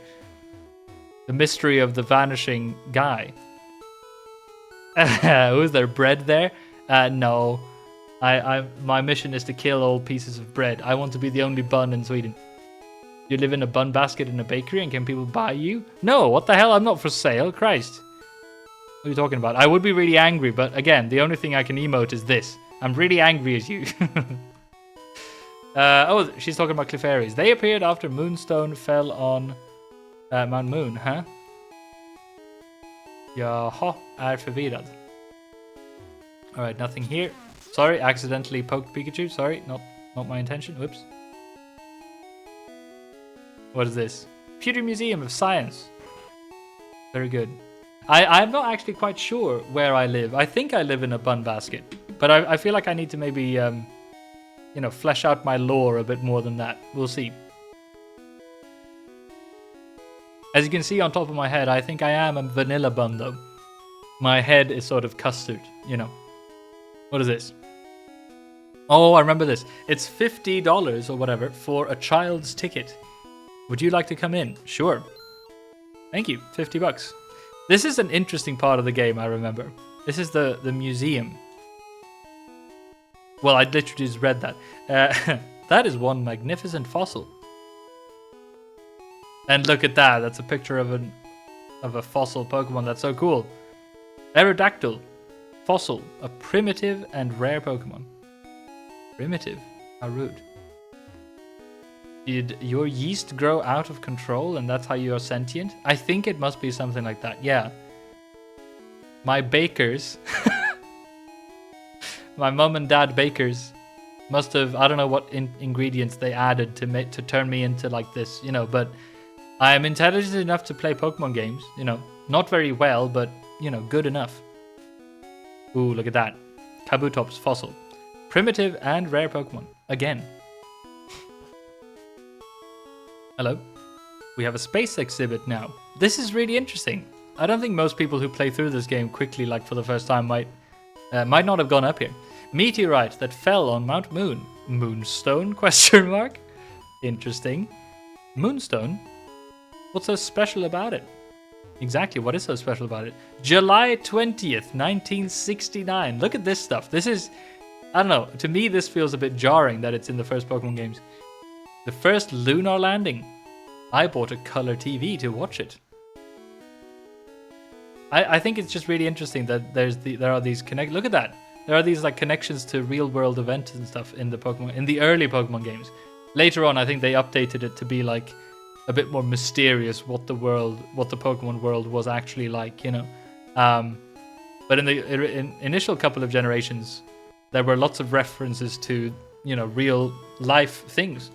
The mystery of the vanishing guy. Was there bread there? No. My mission is to kill all pieces of bread. I want to be the only bun in Sweden. You live in a bun basket in a bakery and can people buy you? No, what the hell? I'm not for sale. Christ. What are you talking about? I would be really angry, but again, the only thing I can emote is this. I'm really angry at you. Oh, she's talking about Clefairies. They appeared after Moonstone fell on Mount Moon, huh? Jaha, är förvirrad. Alright, nothing here. Sorry, accidentally poked Pikachu. Sorry, not my intention. Whoops. What is this? Pewter Museum of Science. Very good. I'm not actually quite sure where I live. I think I live in a bun basket. But I feel like I need to maybe, you know, flesh out my lore a bit more than that. We'll see. As you can see on top of my head, I think I am a vanilla bun, though. My head is sort of custard, you know. What is this? Oh, I remember this. It's $50 or whatever for a child's ticket. Would you like to come in? Sure. Thank you. $50. This is an interesting part of the game, I remember. This is the museum. Well, I literally just read that. That is one magnificent fossil. And look at that. That's a picture of a fossil Pokemon. That's so cool. Aerodactyl. Fossil. A primitive and rare Pokemon. Primitive. How rude. Did your yeast grow out of control and that's how you are sentient? I think it must be something like that. Yeah. My bakers... my mom and dad bakers must have... I don't know what ingredients they added to turn me into like this, you know, but... I am intelligent enough to play Pokemon games, you know. Not very well, but, you know, good enough. Ooh, look at that. Kabutops fossil. Primitive and rare Pokemon. Again. Hello. We have a space exhibit now. This is really interesting. I don't think most people who play through this game quickly, like for the first time, might not have gone up here. Meteorite that fell on Mount Moon. Moonstone? Question mark. Interesting. Moonstone? What's so special about it? Exactly, what is so special about it? July 20th, 1969. Look at this stuff. This is, I don't know, to me this feels a bit jarring that it's in the first Pokemon games. The first lunar landing. I bought a color TV to watch it. I think it's just really interesting that there are these look at that. There are these like connections to real world events and stuff in the early Pokemon games. Later on, I think they updated it to be like a bit more mysterious what the Pokemon world was actually like, you know. But in the initial couple of generations, there were lots of references to, you know, real life things.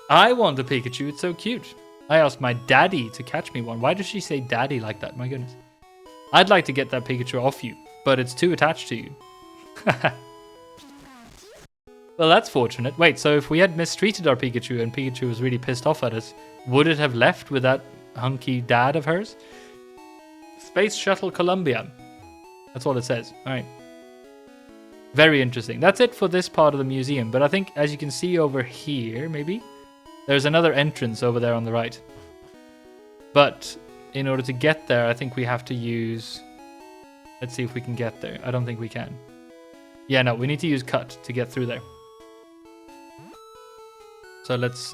I want a Pikachu, it's so cute. I asked my daddy to catch me one. Why does she say daddy like that? My goodness. I'd like to get that Pikachu off you, but it's too attached to you. Well, that's fortunate. Wait, so if we had mistreated our Pikachu and Pikachu was really pissed off at us, would it have left with that hunky dad of hers? Space Shuttle Columbia. That's all it says. All right. Very interesting. That's it for this part of the museum. But I think, as you can see over here, maybe, there's another entrance over there on the right. But in order to get there, I think we have to use... Let's see if we can get there. I don't think we can. Yeah, no, we need to use cut to get through there. So let's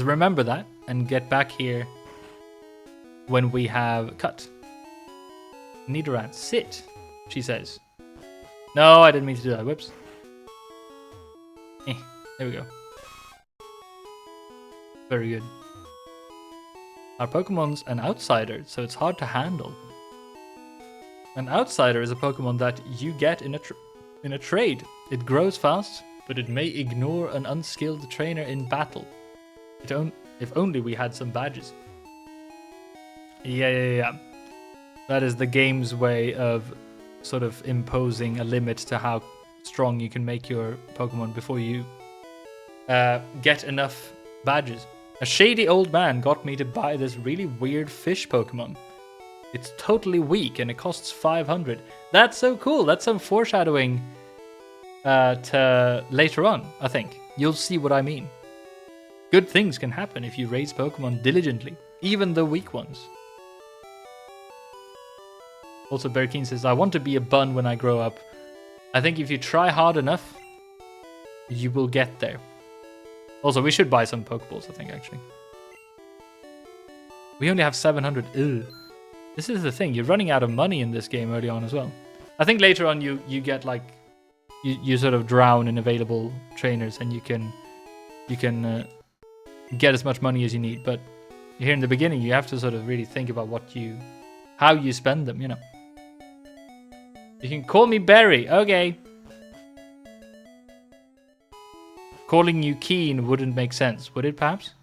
remember that and get back here when we have cut. Nidoran, sit, she says. No, I didn't mean to do that. Whoops. There we go. Very good. Our Pokemon's an outsider, so it's hard to handle. An outsider is a Pokemon that you get in a trade. It grows fast, but it may ignore an unskilled trainer in battle. If only we had some badges. Yeah. That is the game's way of sort of imposing a limit to how strong you can make your Pokemon before you get enough badges. A shady old man got me to buy this really weird fish Pokemon. It's totally weak and it costs 500. That's so cool. That's some foreshadowing to later on, I think. You'll see what I mean. Good things can happen if you raise Pokemon diligently, even the weak ones. Also, Berkeen says, I want to be a bun when I grow up. I think if you try hard enough, you will get there. Also, we should buy some Pokeballs, I think, actually. We only have 700. Ugh. This is the thing. You're running out of money in this game early on as well. I think later on you get like... You sort of drown in available trainers and you can get as much money as you need. But here in the beginning, you have to sort of really think about how you spend them, you know. You can call me Barry. Okay. Calling you Keen wouldn't make sense, would it perhaps?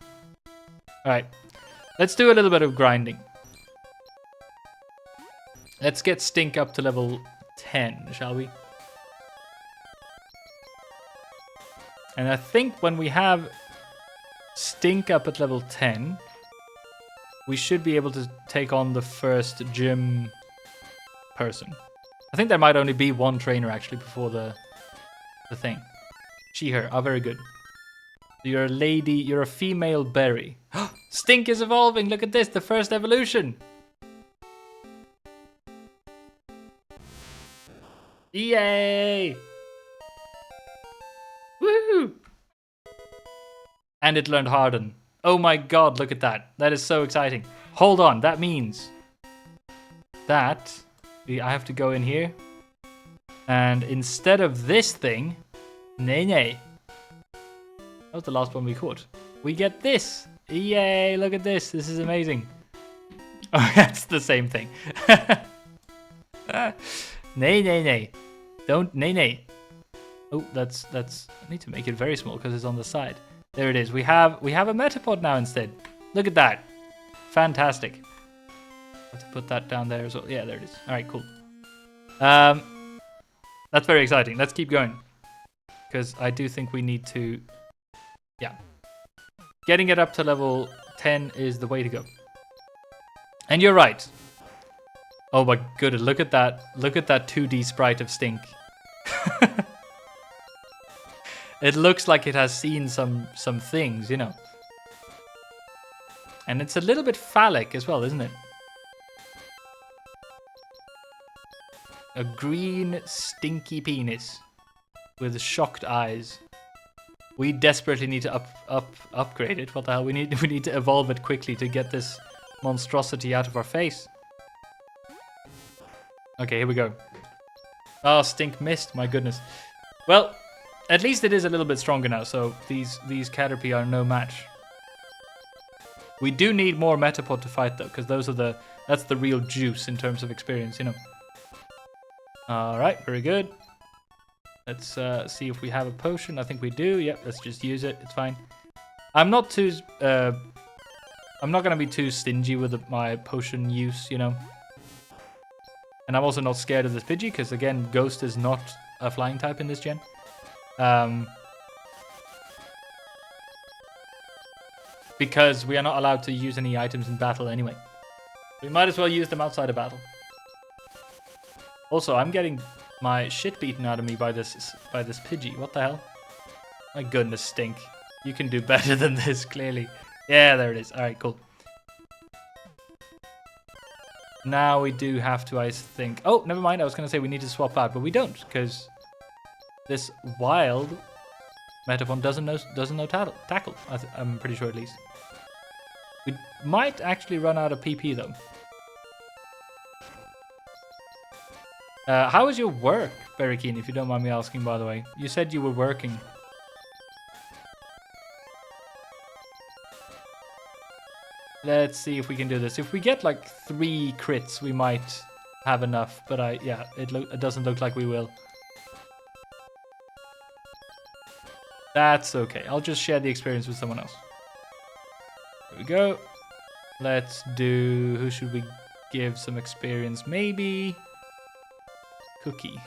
Alright. Let's do a little bit of grinding. Let's get Stink up to level 10, shall we? And I think when we have Stink up at level 10, we should be able to take on the first gym person. I think there might only be one trainer actually before the thing. She, her. Oh, very good. You're a lady, you're a female berry. Stink is evolving, look at this, the first evolution. Yay! Woohoo! And it learned Harden. Oh my god, look at that. That is so exciting. Hold on, that means that I have to go in here. And instead of this thing, nay. That was the last one we caught. We get this. Yay, look at this. This is amazing. Oh, that's the same thing. Nay. Don't, nay. Oh, that's. I need to make it very small because it's on the side. There it is. We have a Metapod now instead. Look at that. Fantastic. Have to put that down there as well. Yeah, there it is. All right, cool. That's very exciting. Let's keep going because I do think we need to. Yeah, getting it up to level 10 is the way to go. And you're right. Oh my goodness! Look at that! Look at that 2D sprite of Stink. It looks like it has seen some things, you know. And it's a little bit phallic as well, isn't it? A green, stinky penis with shocked eyes. We desperately need to upgrade it. What the hell? We need to evolve it quickly to get this monstrosity out of our face. Okay, here we go. Oh, Stink missed. My goodness. Well, at least it is a little bit stronger now. So these Caterpie are no match. We do need more Metapod to fight though, because that's the real juice in terms of experience, you know. All right, very good. Let's see if we have a potion. I think we do. Yep, let's just use it. It's fine. I'm not gonna be too stingy with my potion use, you know. And I'm also not scared of this Pidgey because again, Ghost is not a flying type in this gen. Because we are not allowed to use any items in battle anyway. We might as well use them outside of battle. Also, I'm getting my shit beaten out of me by this Pidgey. What the hell? My goodness, Stink. You can do better than this, clearly. Yeah, there it is. Alright, cool. Now we do have to, I think... Oh, never mind. I was going to say we need to swap out, but we don't, because this wild Metapon doesn't know tackle. I'm pretty sure, at least. We might actually run out of PP, though. How was your work, Very Keen, if you don't mind me asking, by the way? You said you were working. Let's see if we can do this. If we get like 3 crits, we might have enough. But it doesn't look like we will. That's okay. I'll just share the experience with someone else. There we go. Let's do... Who should we give some experience? Maybe... Cookie.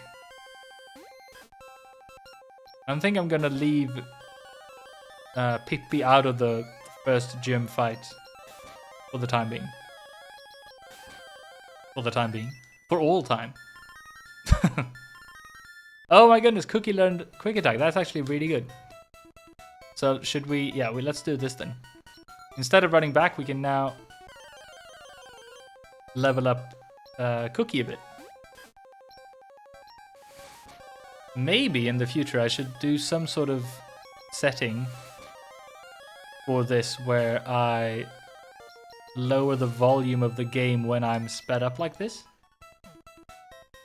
I think I'm gonna leave Pigby out of the first gym fight. For the time being. For the time being. For all time. Oh my goodness, Cookie learned Quick Attack. That's actually really good. So should we... Yeah, let's do this then. Instead of running back, we can now level up Cookie a bit. Maybe in the future I should do some sort of setting for this where I lower the volume of the game when I'm sped up like this.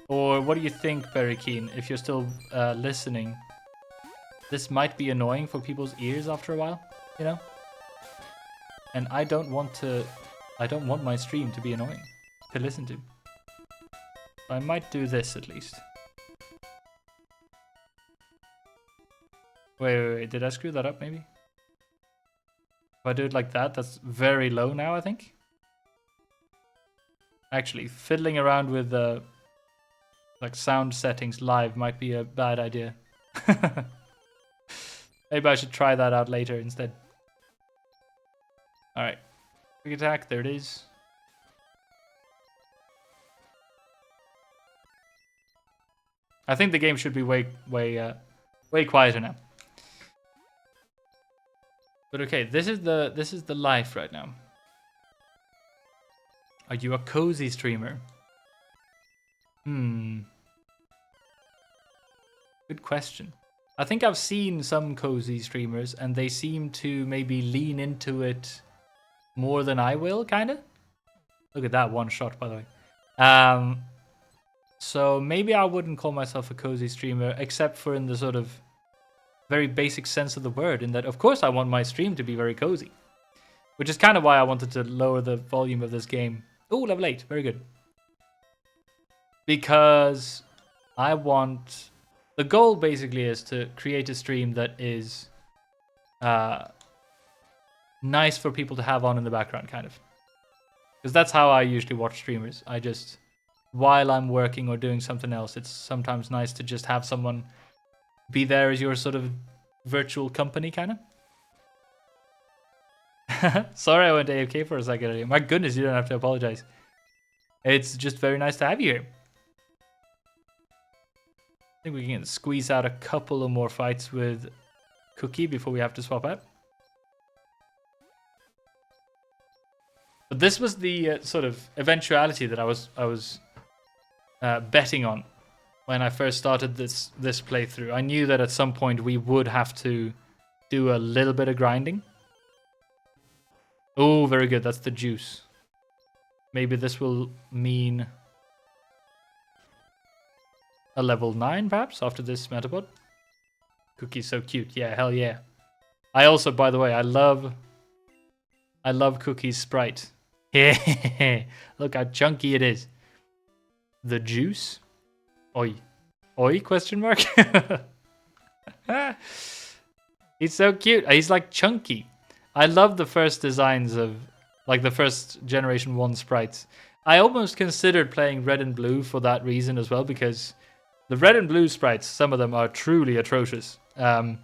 Or what do you think, Very Keen, if you're still listening? This might be annoying for people's ears after a while, you know? And I don't want my stream to be annoying to listen to. I might do this at least. Wait, did I screw that up maybe? If I do it like that, that's very low now, I think. Actually, fiddling around with like sound settings live might be a bad idea. Maybe I should try that out later instead. Alright. Quick attack, there it is. I think the game should be way quieter now. But okay, this is the life right now. Are you a cozy streamer? Good question. I think I've seen some cozy streamers and they seem to maybe lean into it more than I will, kind of. Look at that one shot, by the way. So maybe I wouldn't call myself a cozy streamer, except for in the sort of very basic sense of the word, in that, of course, I want my stream to be very cozy. Which is kind of why I wanted to lower the volume of this game. Oh, level 8. Very good. Because I want... The goal, basically, is to create a stream that is nice for people to have on in the background, kind of. Because that's how I usually watch streamers. I just... While I'm working or doing something else, it's sometimes nice to just have someone be there as your sort of virtual company, kind of. Sorry I went AFK for a second earlier. My goodness, you don't have to apologize. It's just very nice to have you here. I think we can squeeze out a couple of more fights with Cookie before we have to swap out. But this was the sort of eventuality that I was betting on when I first started this playthrough. I knew that at some point we would have to do a little bit of grinding. Oh, very good. That's the juice. Maybe this will mean a level 9, perhaps, after this Metabot. Cookie's so cute. Yeah, hell yeah. I also, by the way, I love Cookie's sprite. Look how chunky it is. The juice? Oi. Oi, question mark? He's so cute. He's like chunky. I love the first designs of, like the first Generation 1 sprites. I almost considered playing red and blue for that reason as well, because the red and blue sprites, some of them are truly atrocious. I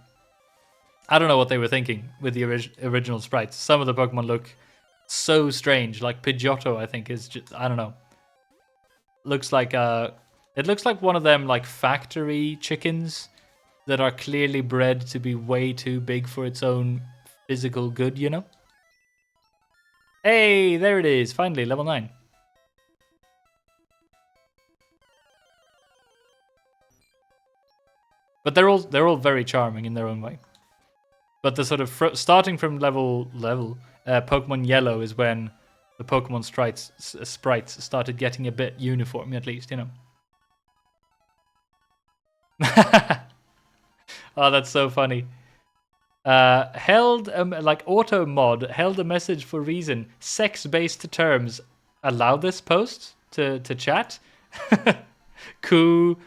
don't know what they were thinking with the original sprites. Some of the Pokemon look so strange. Like Pidgeotto, I think, is just, I don't know. Looks like it looks like one of them like factory chickens that are clearly bred to be way too big for its own physical good, you know? Hey, there it is. Finally, level 9. But they're all very charming in their own way. But the sort of starting from level Pokemon Yellow is when the Pokemon sprites started getting a bit uniform, at least, you know. Oh, that's so funny. Like auto mod held a message for reason. Sex-based terms. Allow this post to chat. Coochie.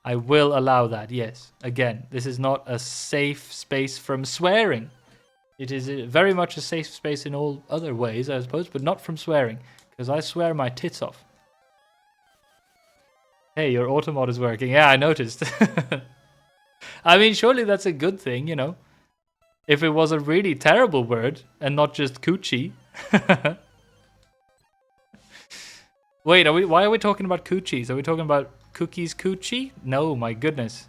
I will allow that. Yes. Again, this is not a safe space from swearing. It is very much a safe space in all other ways, I suppose, but not from swearing, because I swear my tits off. Hey, your automod is working. Yeah, I noticed. I mean, surely that's a good thing, you know? If it was a really terrible word and not just coochie. Wait, why are we talking about coochies? Are we talking about cookies coochie? No, my goodness.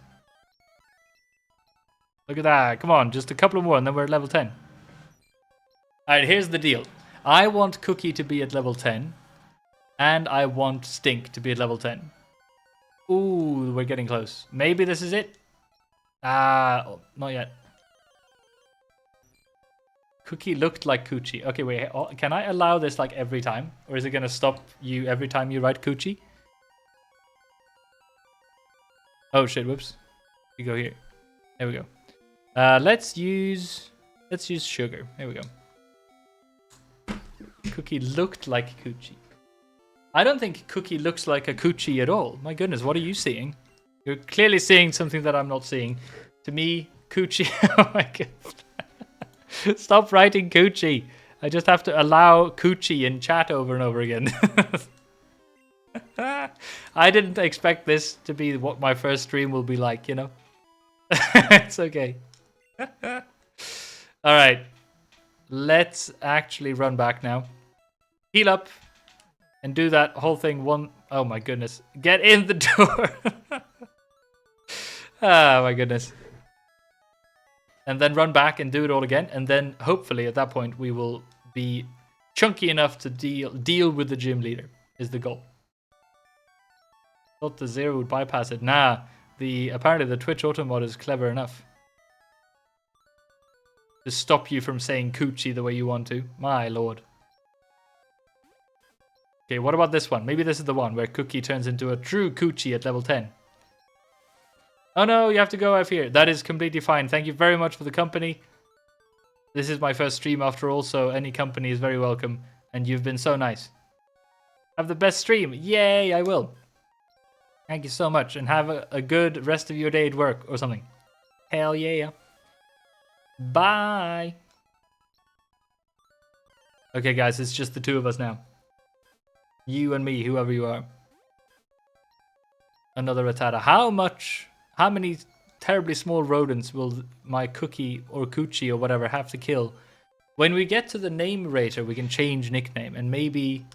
Look at that. Come on, just a couple more and then we're at level 10. Alright, here's the deal. I want Cookie to be at level 10. And I want Stink to be at level 10. Ooh, we're getting close. Maybe this is it? Oh, not yet. Cookie looked like Coochie. Okay, wait. Can I allow this like every time? Or is it going to stop you every time you write Coochie? Oh shit, whoops. We go here. There we go. Let's use sugar. There we go. Cookie looked like Coochie. I don't think Cookie looks like a Coochie at all. My goodness, what are you seeing? You're clearly seeing something that I'm not seeing. To me, Coochie... oh my god. Stop writing Coochie. I just have to allow Coochie in chat over and over again. I didn't expect this to be what my first stream will be like, you know? It's okay. Alright. Let's actually run back now. Heal up. And do that whole thing one... oh my goodness. Get in the door. Oh my goodness. And then run back and do it all again. And then hopefully at that point we will be chunky enough to deal with the gym leader is the goal. Thought the 0 would bypass it. Nah. Apparently the Twitch auto mod is clever enough to stop you from saying coochie the way you want to. My lord. Okay, what about this one? Maybe this is the one where Cookie turns into a true coochie at level 10. Oh no, you have to go up here. That is completely fine. Thank you very much for the company. This is my first stream after all, so any company is very welcome. And you've been so nice. Have the best stream. Yay, I will. Thank you so much. And have a good rest of your day at work or something. Hell yeah. Bye. Okay, guys, it's just the two of us now. You and me, whoever you are. Another Rattata. How many terribly small rodents will my Cookie or Coochie or whatever have to kill? When we get to the name rater, we can change nickname. And maybe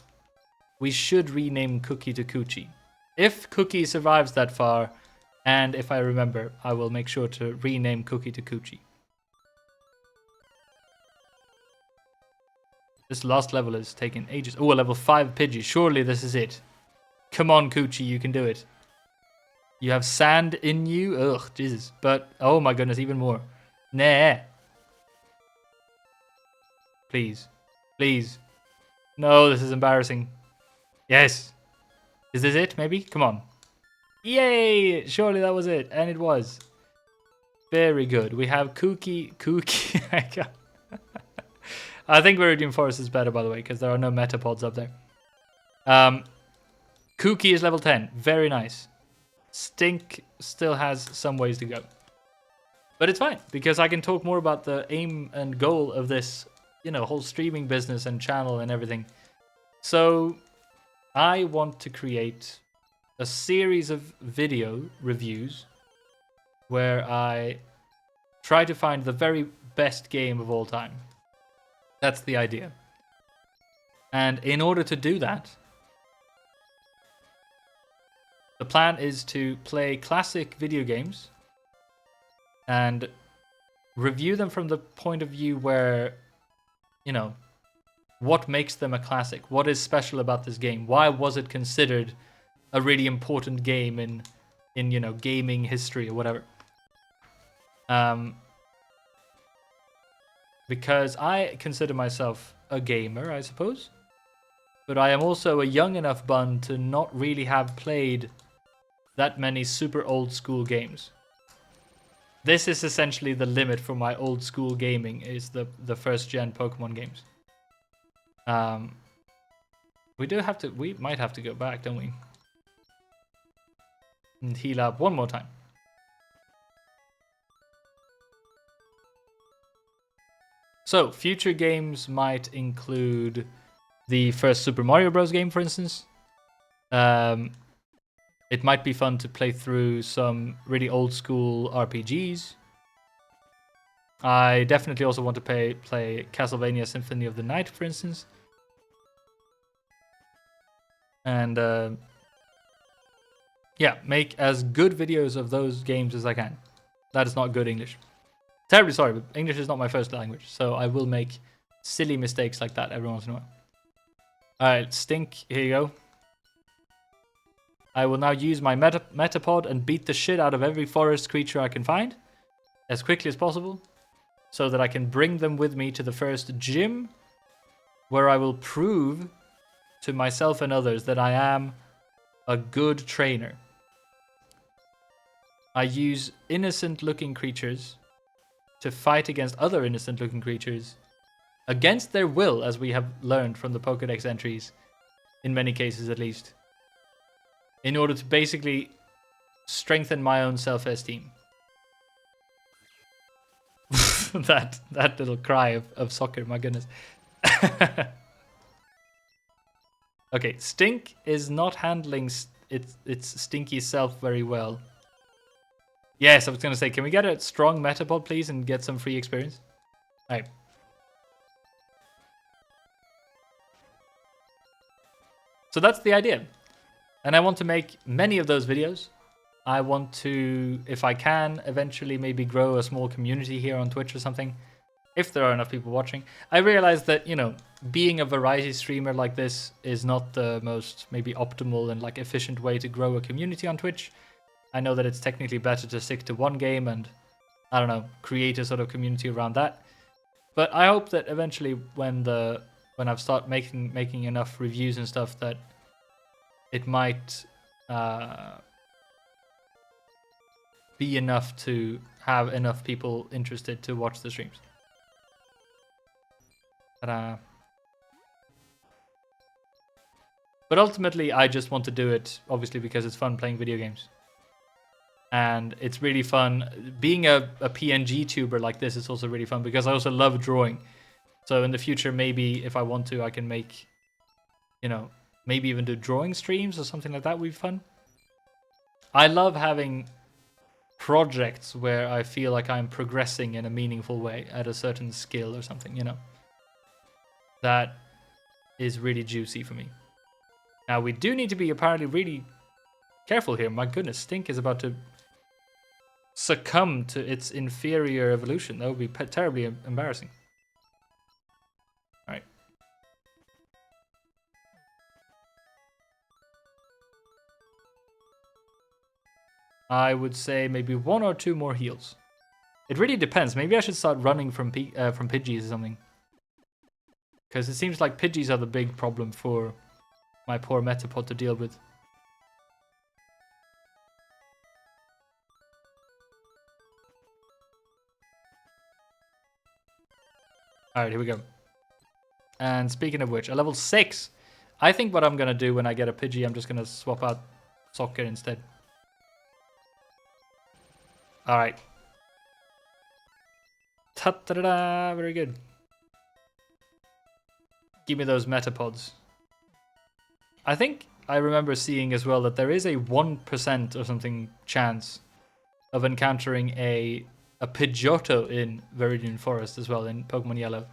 we should rename Cookie to Coochie. If Cookie survives that far, and if I remember, I will make sure to rename Cookie to Coochie. This last level is taking ages. Oh, a level 5 Pidgey. Surely this is it. Come on, Coochie, you can do it. You have sand in you? Ugh, Jesus. But, oh my goodness, even more. Nah. Please. Please. No, this is embarrassing. Yes. Is this it, maybe? Come on. Yay! Surely that was it. And it was. Very good. We have Cookie. I think Viridian Forest is better, by the way, because there are no metapods up there. Cookie is level 10. Very nice. Stink still has some ways to go. But it's fine, because I can talk more about the aim and goal of this, you know, whole streaming business and channel and everything. So, I want to create a series of video reviews where I try to find the very best game of all time. That's the idea. And in order to do that, the plan is to play classic video games and review them from the point of view where, you know, what makes them a classic? What is special about this game? Why was it considered a really important game in you know, gaming history or whatever? Because I consider myself a gamer, I suppose. But I am also a young enough bun to not really have played that many super old school games. This is essentially the limit for my old school gaming, is the first gen Pokemon games. We might have to go back, don't we? And heal up one more time. So, future games might include the first Super Mario Bros. Game, for instance. It might be fun to play through some really old school RPGs. I definitely also want to play Castlevania Symphony of the Night, for instance. And yeah, make as good videos of those games as I can. That is not good English. Terribly sorry, but English is not my first language, so I will make silly mistakes like that every once in a while. Alright, Stink, here you go. I will now use my Metapod and beat the shit out of every forest creature I can find as quickly as possible so that I can bring them with me to the first gym where I will prove to myself and others that I am a good trainer. I use innocent-looking creatures to fight against other innocent-looking creatures against their will, as we have learned from the Pokédex entries, in many cases at least, in order to basically strengthen my own self-esteem. that little cry of soccer, my goodness. Okay, Stink is not handling its stinky self very well. Yes, I was going to say, can we get a strong Metapod, please, and get some free experience? Alright. So that's the idea. And I want to make many of those videos. I want to, if I can, eventually maybe grow a small community here on Twitch or something. If there are enough people watching. I realize that, you know, being a variety streamer like this is not the most maybe optimal and like efficient way to grow a community on Twitch. I know that it's technically better to stick to one game and, I don't know, create a sort of community around that. But I hope that eventually when I've started making enough reviews and stuff that it might be enough to have enough people interested to watch the streams. But ultimately, I just want to do it, obviously, because it's fun playing video games. And it's really fun. Being a PNG tuber like this is also really fun because I also love drawing. So in the future, maybe if I want to, I can make, you know, maybe even do drawing streams or something like that would be fun. I love having projects where I feel like I'm progressing in a meaningful way at a certain skill or something, you know. That is really juicy for me. Now, we do need to be apparently really careful here. My goodness, Stink is about to succumb to its inferior evolution. That would be terribly embarrassing. Alright. I would say maybe 1 or 2 more heals. It really depends. Maybe I should start running from Pidgeys or something. Because it seems like Pidgeys are the big problem for my poor Metapod to deal with. Alright, here we go. And speaking of which, a level 6. I think what I'm going to do when I get a Pidgey, I'm just going to swap out Soccer instead. Alright. Ta-da-da-da! Very good. Give me those Metapods. I think I remember seeing as well that there is a 1% or something chance of encountering a Pidgeotto in Viridian Forest as well in Pokemon Yellow.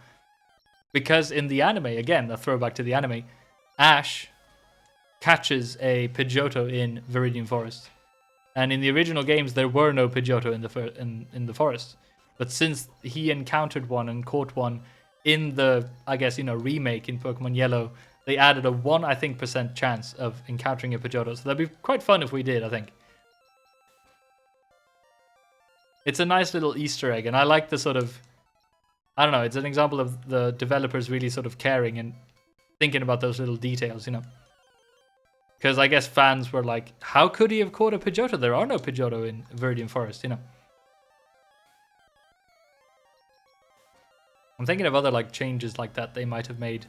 Because in the anime, again, a throwback to the anime, Ash catches a Pidgeotto in Viridian Forest. And in the original games, there were no Pidgeotto in the forest. But since he encountered one and caught one in the, I guess, you know, remake in Pokemon Yellow, they added a 1%, I think, chance of encountering a Pidgeotto. So that'd be quite fun if we did, I think. It's a nice little Easter egg, and I like the sort of, I don't know, it's an example of the developers really sort of caring and thinking about those little details, you know. Because I guess fans were like, how could he have caught a Pidgeotto? There are no Pidgeotto in Viridian Forest, you know. I'm thinking of other like changes like that they might have made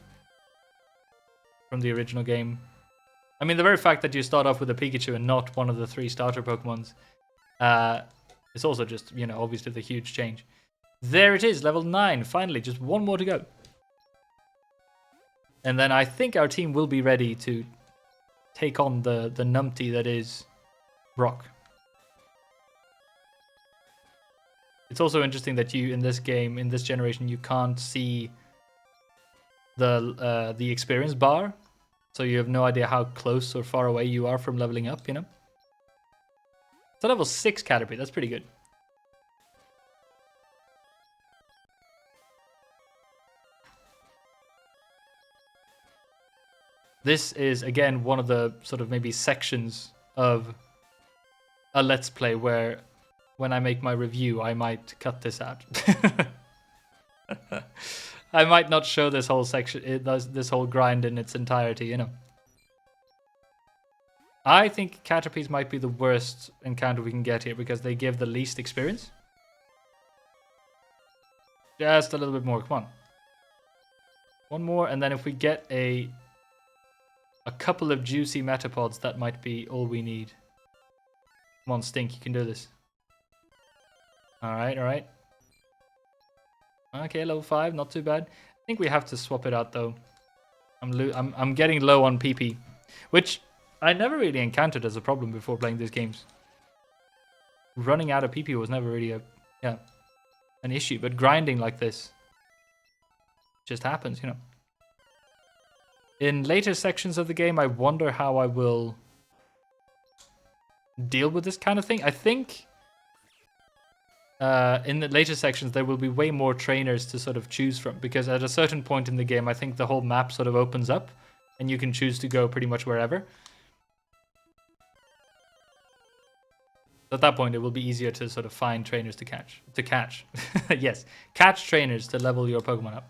from the original game. I mean, the very fact that you start off with a Pikachu and not one of the 3 starter Pokemons, it's also just, you know, obviously the huge change. There it is, level 9. Finally, just one more to go. And then I think our team will be ready to take on the numpty that is Brock. It's also interesting that you, in this game, in this generation, you can't see the experience bar. So you have no idea how close or far away you are from leveling up, you know? It's a level 6 Caterpie, that's pretty good. This is, again, one of the sort of maybe sections of a Let's Play where when I make my review, I might cut this out. I might not show this whole section, this whole grind in its entirety, you know. I think Caterpies might be the worst encounter we can get here because they give the least experience. Just a little bit more, come on. One more, and then if we get a couple of juicy Metapods, that might be all we need. Come on, Stink, you can do this. Alright, alright. Okay, level 5, not too bad. I think we have to swap it out though. I'm getting low on PP, which I never really encountered as a problem before playing these games. Running out of PP was never really an issue, but grinding like this just happens, you know. In later sections of the game, I wonder how I will deal with this kind of thing. I think in the later sections, there will be way more trainers to sort of choose from, because at a certain point in the game, I think the whole map sort of opens up and you can choose to go pretty much wherever. At that point, it will be easier to sort of find trainers to catch. Yes, catch trainers to level your Pokemon up.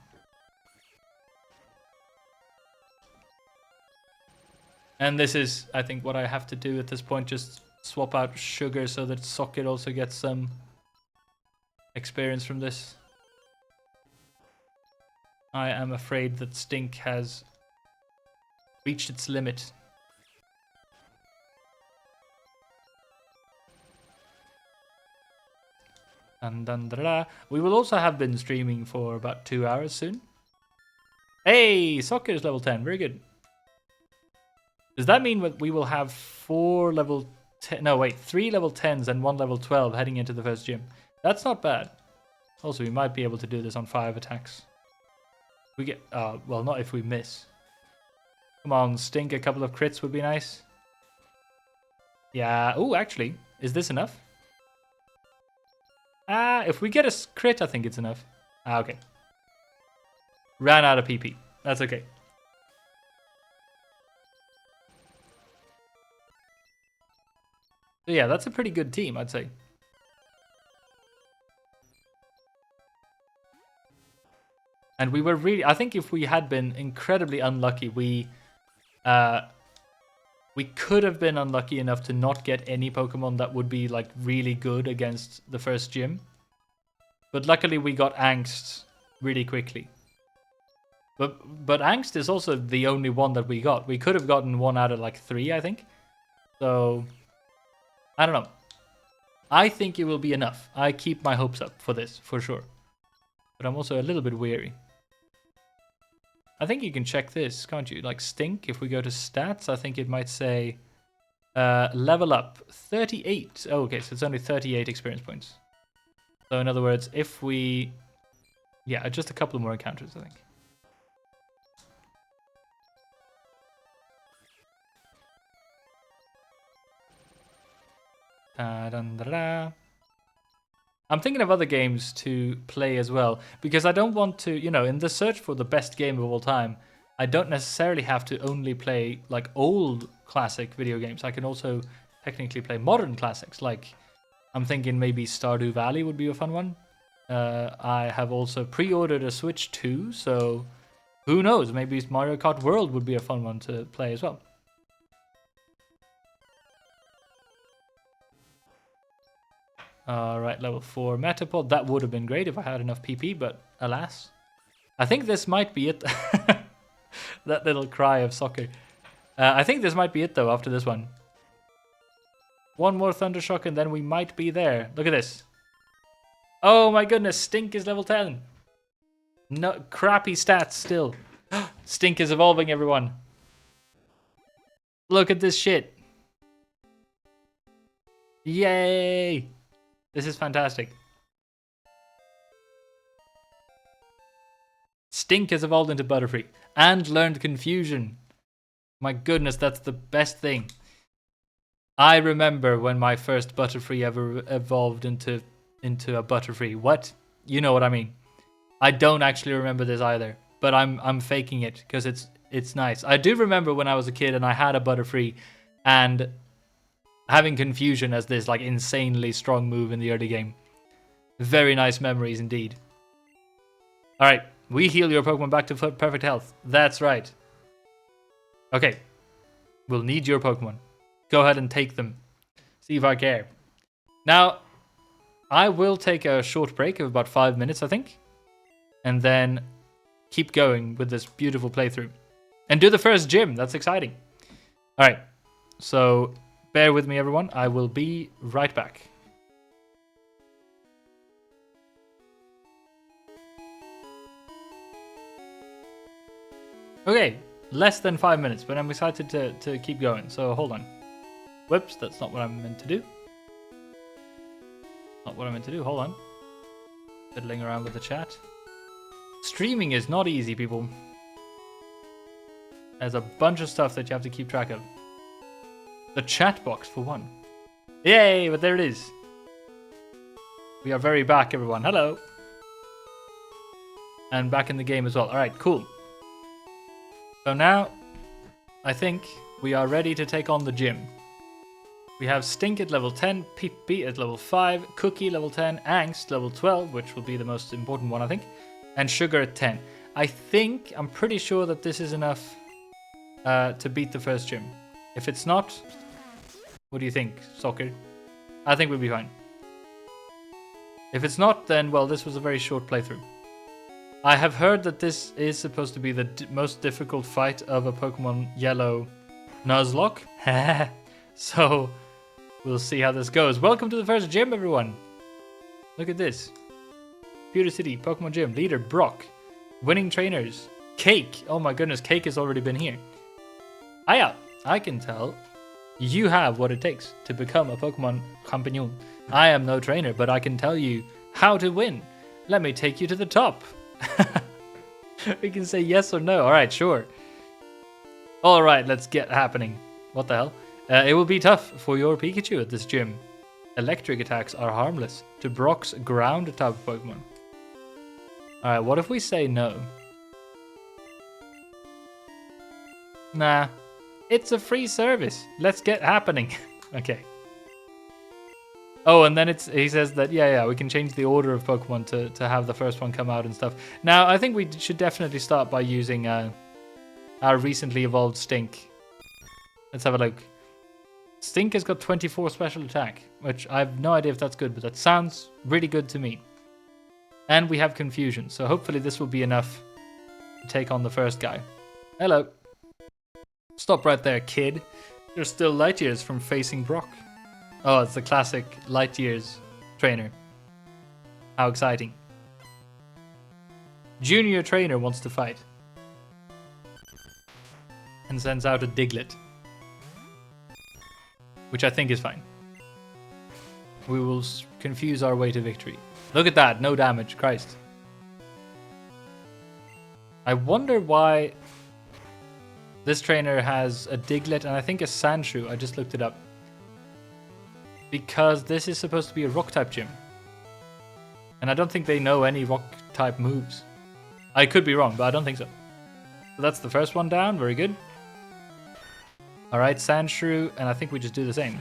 And this is, I think, what I have to do at this point. Just swap out Sugar so that Socket also gets some experience from this. I am afraid that Stink has reached its limit. We will also have been streaming for about 2 hours soon. Hey, Socket is level 10. Very good. Does that mean that we will have 4 level 10? No, wait, 3 level 10s and 1 level 12 heading into the first gym. That's not bad. Also, we might be able to do this on 5 attacks. We get, well, not if we miss. Come on, Stink, a couple of crits would be nice. Yeah, oh, actually, is this enough? If we get a crit, I think it's enough. Okay. Ran out of PP. That's okay. So yeah, that's a pretty good team, I'd say. And we were really, I think if we had been incredibly unlucky, we could have been unlucky enough to not get any Pokemon that would be like really good against the first gym. But luckily we got Angst really quickly. But Angst is also the only one that we got. We could have gotten 1 out of like 3, I think. So I don't know. I think it will be enough. I keep my hopes up for this, for sure. But I'm also a little bit weary. I think you can check this, can't you? Like Stink, if we go to stats, I think it might say level up 38. Oh, okay, so it's only 38 experience points. So in other words, if we... Yeah, just a couple more encounters, I think. I'm thinking of other games to play as well, because I don't want to, you know, in the search for the best game of all time, I don't necessarily have to only play like old classic video games. I can also technically play modern classics. Like, I'm thinking maybe Stardew Valley would be a fun one. I have also pre-ordered a Switch 2, so who knows? Maybe Mario Kart World would be a fun one to play as well. Alright, level 4 Metapod. That would have been great if I had enough PP, but alas. I think this might be it. That little cry of soccer. I think this might be it, though, after this one. One more Thundershock, and then we might be there. Look at this. Oh my goodness, Stink is level 10. No, crappy stats still. Stink is evolving, everyone. Look at this shit. Yay! This is fantastic. Stink has evolved into Butterfree and learned Confusion. My goodness, that's the best thing. I remember when my first Butterfree ever evolved into a Butterfree. What? You know what I mean. I don't actually remember this either, but I'm faking it because it's nice. I do remember when I was a kid and I had a Butterfree and having Confusion as this like insanely strong move in the early game. Very nice memories indeed. All right, we heal your Pokemon back to perfect health. That's right. Okay, we'll need your Pokemon. Go ahead and take them. See if I care. Now, I will take a short break of about 5 minutes, I think. And then keep going with this beautiful playthrough. And do the first gym. That's exciting. Alright. So, bear with me, everyone. I will be right back. Okay. Less than 5 minutes, but I'm excited to keep going. So, hold on. Whoops, that's not what I'm meant to do. Not what I meant to do. Hold on. Fiddling around with the chat. Streaming is not easy, people. There's a bunch of stuff that you have to keep track of. The chat box, for one. Yay, but there it is. We are very back, everyone. Hello. And back in the game as well. Alright, cool. So now, I think we are ready to take on the gym. We have Stink at level 10, Pip at level 5, Cookie level 10, Angst level 12, which will be the most important one, I think, and Sugar at 10. I'm pretty sure that this is enough to beat the first gym. If it's not, what do you think, Soccer? I think we'll be fine. If it's not, then, well, this was a very short playthrough. I have heard that this is supposed to be the most difficult fight of a Pokemon Yellow Nuzlocke. So, we'll see how this goes. Welcome to the first gym, everyone. Look at this. Pewter City, Pokemon Gym, leader Brock. Winning trainers, Cake. Oh my goodness, Cake has already been here. Hiya, I can tell you have what it takes to become a Pokemon Companion. I am no trainer, but I can tell you how to win. Let me take you to the top. We can say yes or no. All right, sure. All right, let's get happening. What the hell? It will be tough for your Pikachu at this gym. Electric attacks are harmless to Brock's ground type Pokemon. Alright, what if we say no? Nah, it's a free service. Let's get happening. Okay. Oh, and then he says that, yeah, we can change the order of Pokemon to have the first one come out and stuff. Now, I think we should definitely start by using our recently evolved Stink. Let's have a look. Stink has got 24 special attack, which I have no idea if that's good, but that sounds really good to me. And we have Confusion, so hopefully this will be enough to take on the first guy. Hello. Stop right there, kid. You're still light years from facing Brock. Oh, it's the classic light years trainer. How exciting. Junior trainer wants to fight. And sends out a Diglett. Which I think is fine. We will confuse our way to victory. Look at that, no damage, Christ. I wonder why this trainer has a Diglett and I think a Sandshrew. I just looked it up. Because this is supposed to be a rock type gym. And I don't think they know any rock type moves. I could be wrong, but I don't think so. So that's the first one down, very good. Alright, Sandshrew, and I think we just do the same.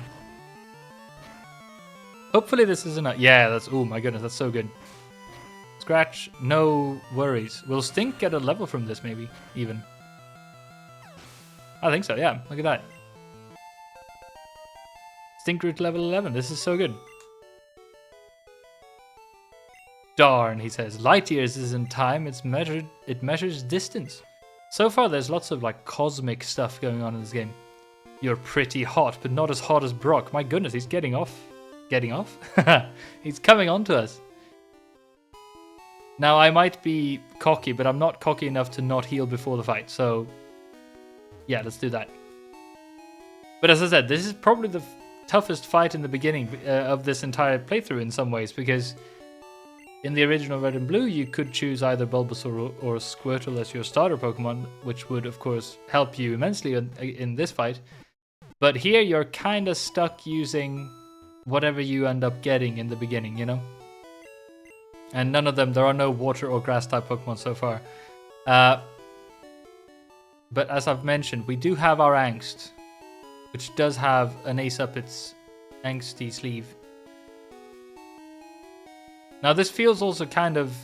Hopefully this is enough. Yeah, that's, oh my goodness, that's so good. Scratch, no worries. Will Stink get a level from this maybe, even? I think so, yeah, look at that. Stink Root level 11, this is so good. Darn, he says. Light years isn't time, it measures distance. So far there's lots of like cosmic stuff going on in this game. You're pretty hot, but not as hot as Brock. My goodness, he's getting off. Getting off? He's coming on to us. Now, I might be cocky, but I'm not cocky enough to not heal before the fight. So, yeah, let's do that. But as I said, this is probably the toughest fight in the beginning of this entire playthrough in some ways, because in the original Red and Blue, you could choose either Bulbasaur or Squirtle as your starter Pokemon, which would, of course, help you immensely in this fight. But here, you're kind of stuck using whatever you end up getting in the beginning, you know? And none of them, there are no water or grass type Pokemon so far. But as I've mentioned, we do have our Angst, which does have an ace up its angsty sleeve. Now this feels also kind of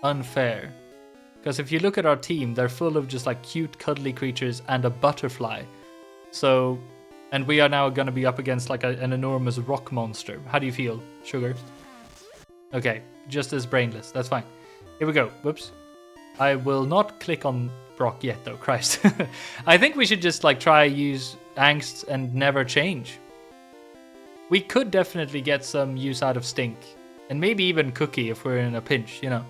unfair, because if you look at our team, they're full of just like cute cuddly creatures and a butterfly. So, and we are now going to be up against like an enormous rock monster. How do you feel, Sugar? Okay, just as brainless, that's fine. Here we go, whoops. I will not click on Brock yet though, Christ. I think we should just like try use Angst and never change. We could definitely get some use out of Stink. And maybe even Cookie if we're in a pinch, you know.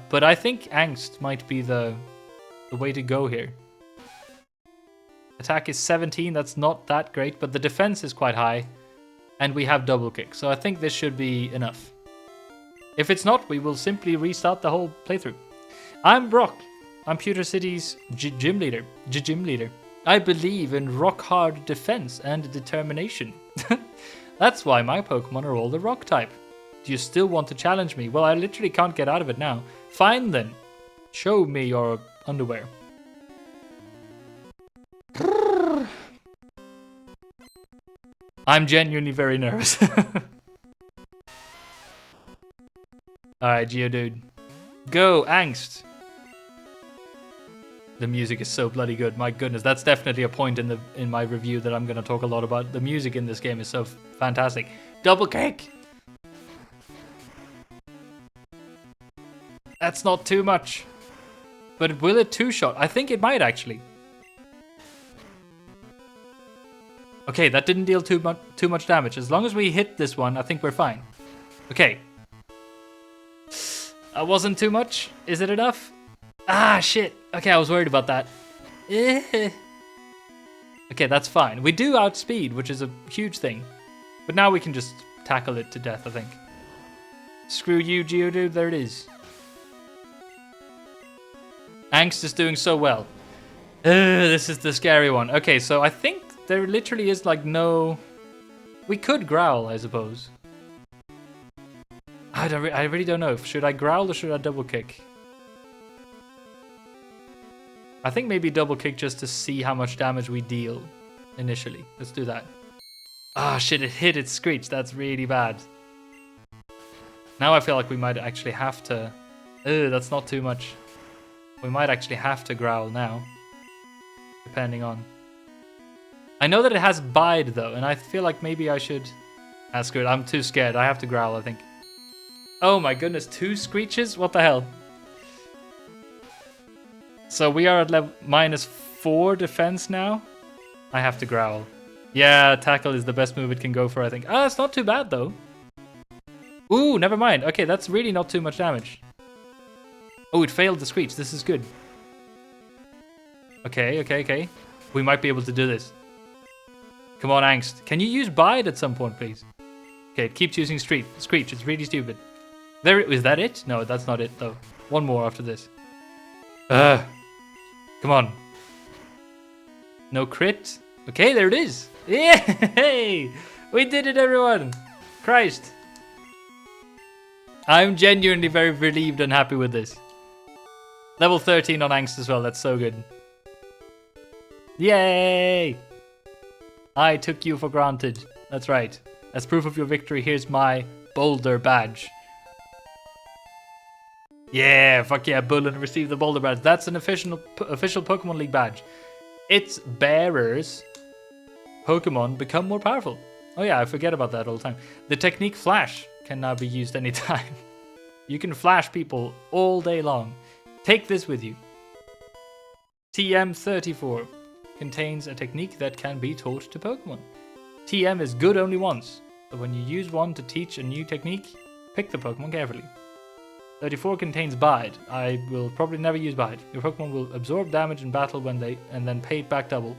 But I think Angst might be the way to go here. Attack is 17, that's not that great, but the defense is quite high. And we have double kick, so I think this should be enough. If it's not, we will simply restart the whole playthrough. I'm Brock. I'm Pewter City's gym leader. I believe in rock-hard defense and determination. That's why my Pokemon are all the rock type. Do you still want to challenge me? Well, I literally can't get out of it now. Fine then. Show me your underwear. I'm genuinely very nervous. Alright, Geodude. Go, Angst. The music is so bloody good. My goodness, that's definitely a point in my review that I'm going to talk a lot about. The music in this game is so fantastic. Double kick! That's not too much. But will it two-shot? I think it might actually. Okay, that didn't deal too much damage. As long as we hit this one, I think we're fine. Okay. That wasn't too much. Is it enough? Ah, shit. Okay, I was worried about that. Okay, that's fine. We do outspeed, which is a huge thing. But now we can just tackle it to death, I think. Screw you, Geodude. There it is. Angst is doing so well. This is the scary one. Okay, so I think there literally is like no... We could growl, I suppose. I really don't know. Should I growl or should I double kick? I think maybe double kick just to see how much damage we deal initially. Let's do that. Ah, shit, it hit its screech. That's really bad. Now I feel like we might actually have to... that's not too much. We might actually have to growl now. Depending on... I know that it has bide though, and I feel like maybe I should... Ah, screw it. I'm too scared. I have to growl, I think. Oh my goodness, 2 screeches? What the hell? So we are at level -4 defense now. I have to growl. Yeah, tackle is the best move it can go for, I think. Ah, it's not too bad though. Ooh, never mind. Okay, that's really not too much damage. Oh, it failed the screech. This is good. Okay. We might be able to do this. Come on, Angst. Can you use bide at some point, please? Okay, it keeps using screech. It's really stupid. Is that it? No, that's not it though. One more after this. Come on. No crit. Okay, there it is. Yay! We did it, everyone. Christ. I'm genuinely very relieved and happy with this. Level 13 on Angst as well. That's so good. Yay! I took you for granted. That's right. As proof of your victory, here's my Boulder badge. Yeah, fuck yeah, Bullen received the Boulder badge. That's an official Pokemon League badge. Its bearers, Pokemon, become more powerful. Oh yeah, I forget about that all the time. The technique Flash can now be used anytime. You can flash people all day long. Take this with you. TM34 contains a technique that can be taught to Pokemon. TM is good only once, but when you use one to teach a new technique, pick the Pokemon carefully. 34 contains Bide. I will probably never use Bide. Your Pokemon will absorb damage in battle and then pay it back double.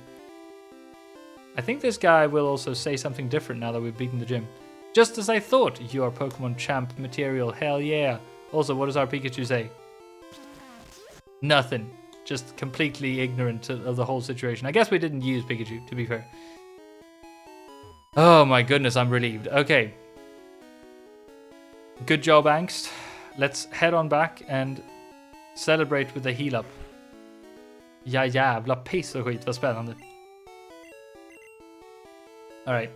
I think this guy will also say something different now that we've beaten the gym. Just as I thought, you are Pokemon champ material. Hell yeah. Also, what does our Pikachu say? Nothing. Just completely ignorant of the whole situation. I guess we didn't use Pikachu, to be fair. Oh my goodness, I'm relieved. Okay. Good job, Angst. Let's head on back and celebrate with a heal up. Ja jävla piss och skit, vad spännande. Alright.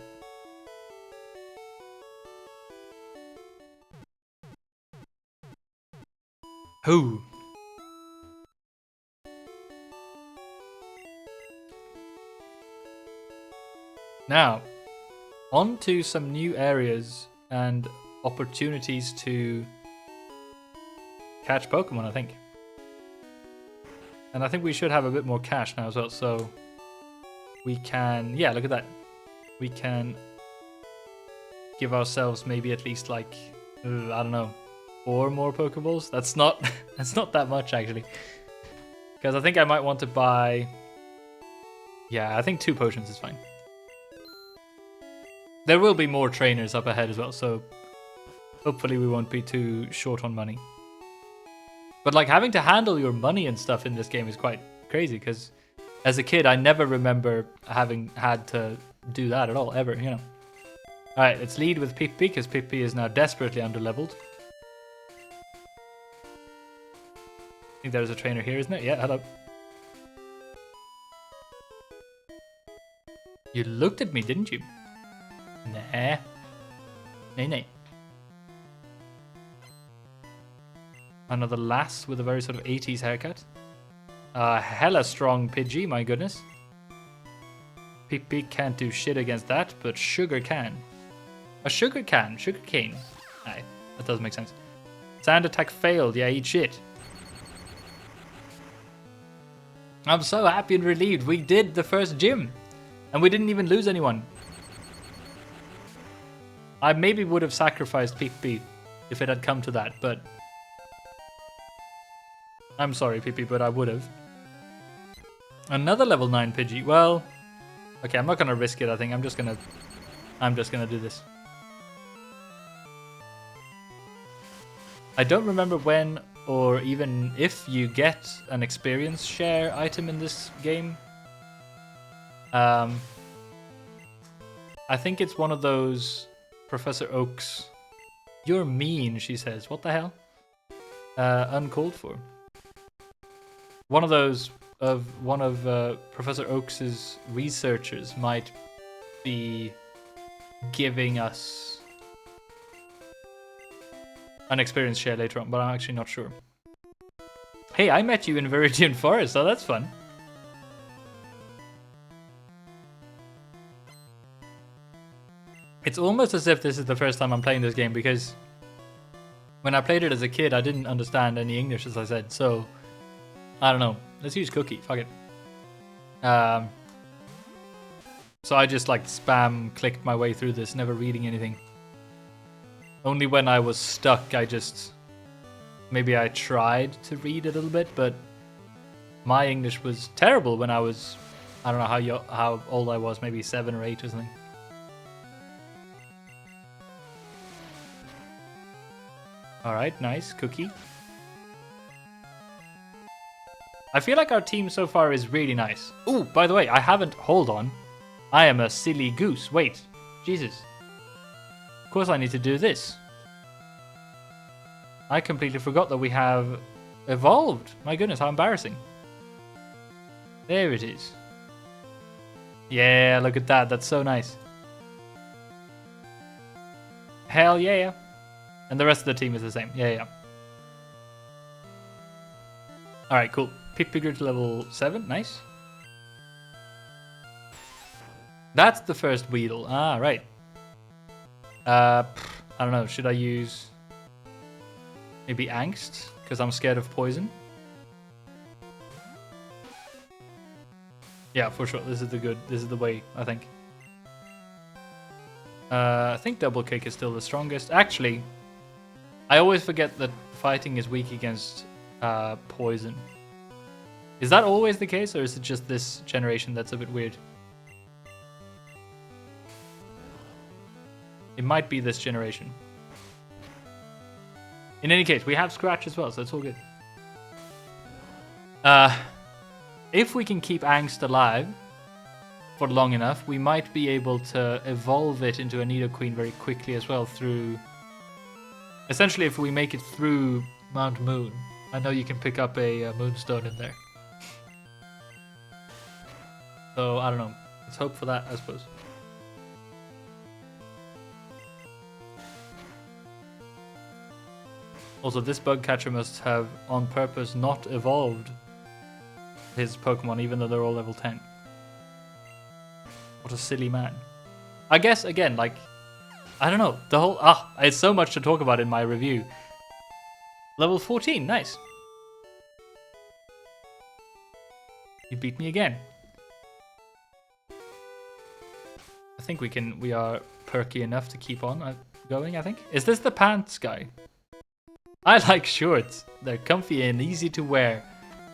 Who? Now, on to some new areas and opportunities to catch Pokemon, I think. And I think we should have a bit more cash now as well, so we can, yeah, look at that. We can give ourselves maybe at least like, I don't know, 4 more Pokeballs. That's not that much actually. Because I think I might want to buy, yeah, I think 2 potions is fine. There will be more trainers up ahead as well, so hopefully we won't be too short on money. But like having to handle your money and stuff in this game is quite crazy, because as a kid I never remember having had to do that at all, ever, you know. Alright, let's lead with Pippi, because Pippi is now desperately underleveled. I think there's a trainer here, isn't it? Yeah, hello. You looked at me, didn't you? Nah. Nay. Another lass with a very sort of 80s haircut. Hella strong Pidgey, my goodness. Pippi can't do shit against that, but Sugar can. A Sugar can? Sugar cane? Aye, that does make sense. Sand attack failed, yeah, eat shit. I'm so happy and relieved. We did the first gym. And we didn't even lose anyone. I maybe would have sacrificed Pippi if it had come to that, but I'm sorry, Pippi, but I would have. Another level 9 Pidgey. Well, okay, I'm not gonna risk it. I think I'm just gonna do this. I don't remember when or even if you get an experience share item in this game. I think it's one of those Professor Oak's. You're mean, she says. What the hell? Uncalled for. One of those one of Professor Oak's researchers might be giving us an experience share later on, but I'm actually not sure. Hey, I met you in Viridian Forest, so that's fun. It's almost as if this is the first time I'm playing this game, because when I played it as a kid, I didn't understand any English, as I said, so I don't know. Let's use Cookie. Fuck it. So I just like spam clicked my way through this, never reading anything. Only when I was stuck, maybe I tried to read a little bit, but my English was terrible when I was, I don't know how old I was, maybe 7 or 8 or something. Alright, nice. Cookie. I feel like our team so far is really nice. Ooh, by the way, hold on. I am a silly goose. Wait, Jesus. Of course I need to do this. I completely forgot that we have evolved. My goodness, how embarrassing. There it is. Yeah, look at that. That's so nice. Hell yeah. And the rest of the team is the same. Yeah. Alright, cool. Pippi grew to level 7. Nice. That's the first Weedle. Ah, right. I don't know. Should I use maybe Angst? Because I'm scared of poison. Yeah, for sure. This is the way, I think. I think Double Kick is still the strongest. Actually, I always forget that fighting is weak against poison. Is that always the case, or is it just this generation that's a bit weird? It might be this generation. In any case, we have Scratch as well, so it's all good. If we can keep Angst alive for long enough, we might be able to evolve it into a Nidoqueen very quickly as well through... Essentially, if we make it through Mount Moon, I know you can pick up a Moonstone in there. So, I don't know. Let's hope for that, I suppose. Also, this bug catcher must have, on purpose, not evolved his Pokemon, even though they're all level 10. What a silly man. I guess, again, like... I don't know. The whole... it's so much to talk about in my review. Level 14, nice. You beat me again. I think we are perky enough to keep on going, I think. Is this the pants guy? I like shorts. They're comfy and easy to wear.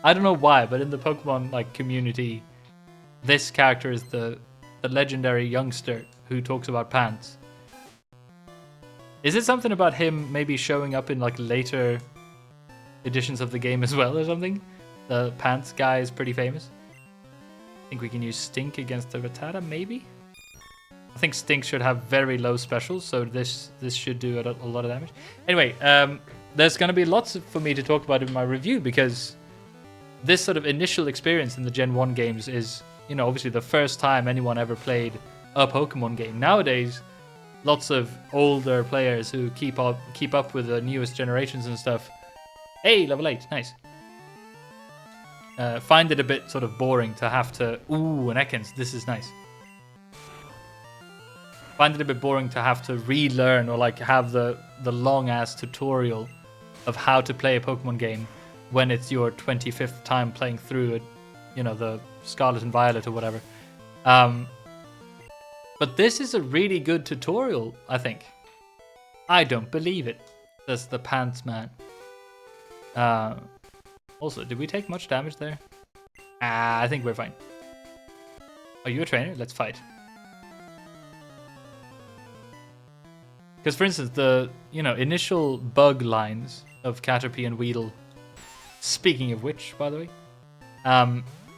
I don't know why, but in the Pokemon like community, this character is the legendary youngster who talks about pants. Is it something about him maybe showing up in like later editions of the game as well or something? The pants guy is pretty famous. I think we can use Stink against the Rattata, maybe? I think Stink should have very low specials, so this should do a lot of damage. Anyway, there's going to be lots for me to talk about in my review, because this sort of initial experience in the Gen 1 games is, you know, obviously the first time anyone ever played a Pokemon game. Nowadays, lots of older players who keep up with the newest generations and stuff. Hey, level 8, nice. Find it a bit sort of boring to have to... Ooh, an Ekans, this is nice. Find it a bit boring to have to relearn or like have the long-ass tutorial of how to play a Pokemon game when it's your 25th time playing through it, you know, the Scarlet and Violet or whatever. But this is a really good tutorial, I think. I don't believe it, says the Pants Man. Also, did we take much damage there? I think we're fine. Are you a trainer? Let's fight. Because, for instance, the initial bug lines of Caterpie and Weedle. Speaking of which, by the way,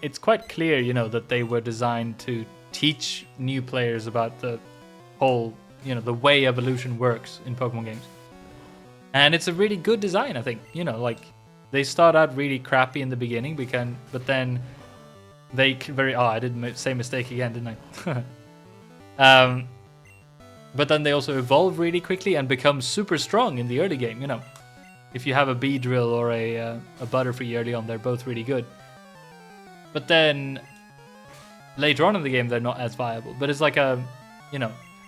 it's quite clear, that they were designed to teach new players about the whole, the way evolution works in Pokemon games. And it's a really good design, I think. Like they start out really crappy in the beginning, but then they I did the same mistake again, didn't I? But then they also evolve really quickly and become super strong in the early game, If you have a Beedrill or a Butterfree early on, they're both really good. But then later on in the game, they're not as viable. But it's like and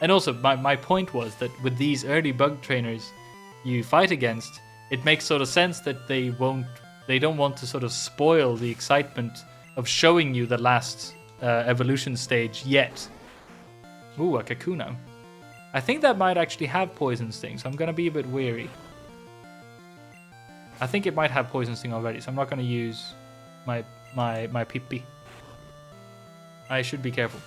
also my point was that with these early bug trainers you fight against, it makes sort of sense that they don't want to sort of spoil the excitement of showing you the last evolution stage yet. Ooh, a Kakuna. I think that might actually have Poison Sting, so I'm going to be a bit wary. I think it might have Poison Sting already, so I'm not going to use my Pippi. I should be careful.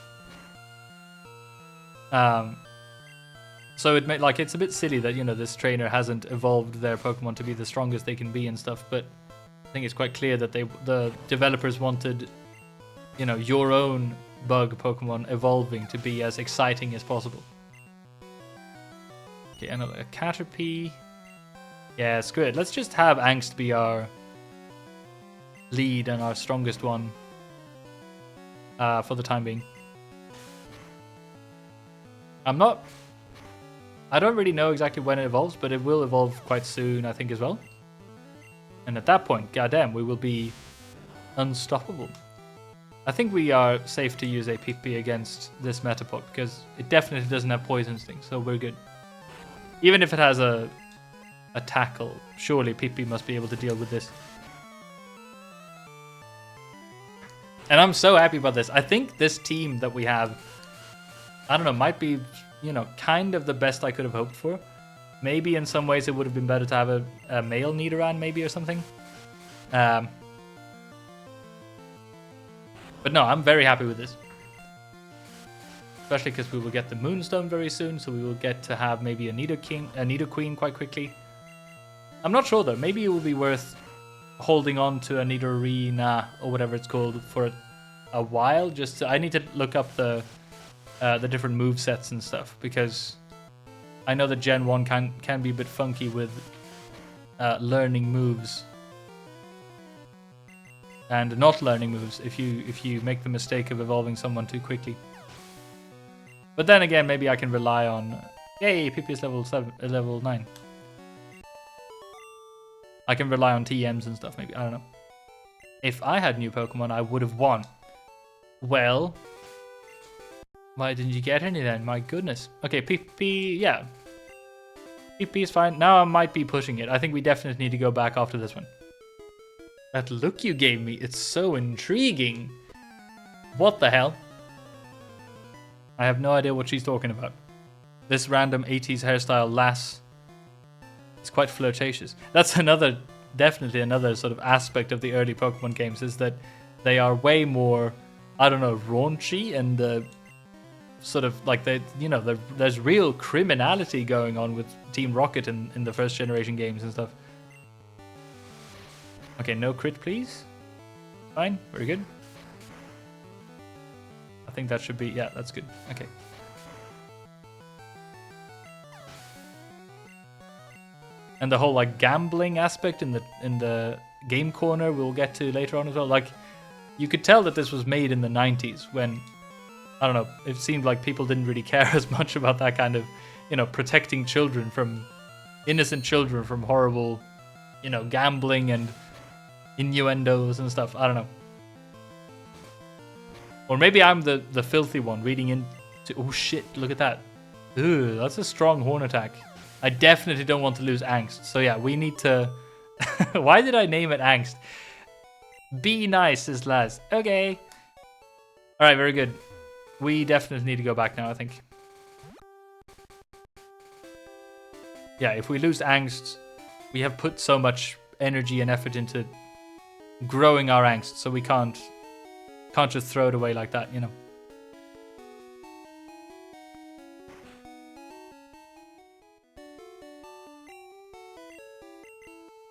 So it's a bit silly that this trainer hasn't evolved their Pokemon to be the strongest they can be and stuff, but I think it's quite clear that the developers wanted your own bug Pokemon evolving to be as exciting as possible. Okay, another Caterpie. Yeah, screw it. Let's just have Angst be our lead and our strongest one for the time being. I don't really know exactly when it evolves, but it will evolve quite soon, I think, as well. And at that point, goddamn, we will be unstoppable. I think we are safe to use a Pippi against this Metapod, because it definitely doesn't have Poison Sting, so we're good. Even if it has a tackle, surely Pippi must be able to deal with this. And I'm so happy about this. I think this team that we have, I don't know, might be, kind of the best I could have hoped for. Maybe in some ways it would have been better to have a male Nidoran maybe or something. But no, I'm very happy with this. Especially because we will get the Moonstone very soon, so we will get to have maybe a Nidoqueen quite quickly. I'm not sure though, maybe it will be worth holding on to a Nidorina or whatever it's called for a while. I need to look up the different move sets and stuff, because I know that Gen 1 can be a bit funky with learning moves and not learning moves if you make the mistake of evolving someone too quickly. But then again, maybe I can rely on... Yay, PP is level 9. I can rely on TMs and stuff, maybe. I don't know. If I had new Pokemon, I would have won. Well... Why didn't you get any then? My goodness. Okay, PP, yeah. PP is fine. Now I might be pushing it. I think we definitely need to go back after this one. That look you gave me, it's so intriguing. What the hell? I have no idea what she's talking about. This random 80s hairstyle lass is quite flirtatious. That's definitely another sort of aspect of the early Pokemon games, is that they are way more, I don't know, raunchy and sort of like there's real criminality going on with Team Rocket in the first generation games and stuff. Okay, no crit please. Fine, very good. I think that should be, yeah, that's good. Okay. And the whole like gambling aspect in the game corner we'll get to later on as well. Like, you could tell that this was made in the 90s when, I don't know, it seemed like people didn't really care as much about that kind of, protecting innocent children from horrible, gambling and innuendos and stuff. I don't know. Or maybe I'm the filthy one reading into... Oh shit, look at that. Ooh, that's a strong horn attack. I definitely don't want to lose Angst. So yeah, we need to... Why did I name it Angst? Be nice, says Laz. Okay. Alright, very good. We definitely need to go back now, I think. Yeah, if we lose Angst, we have put so much energy and effort into growing our Angst, so we can't just throw it away like that,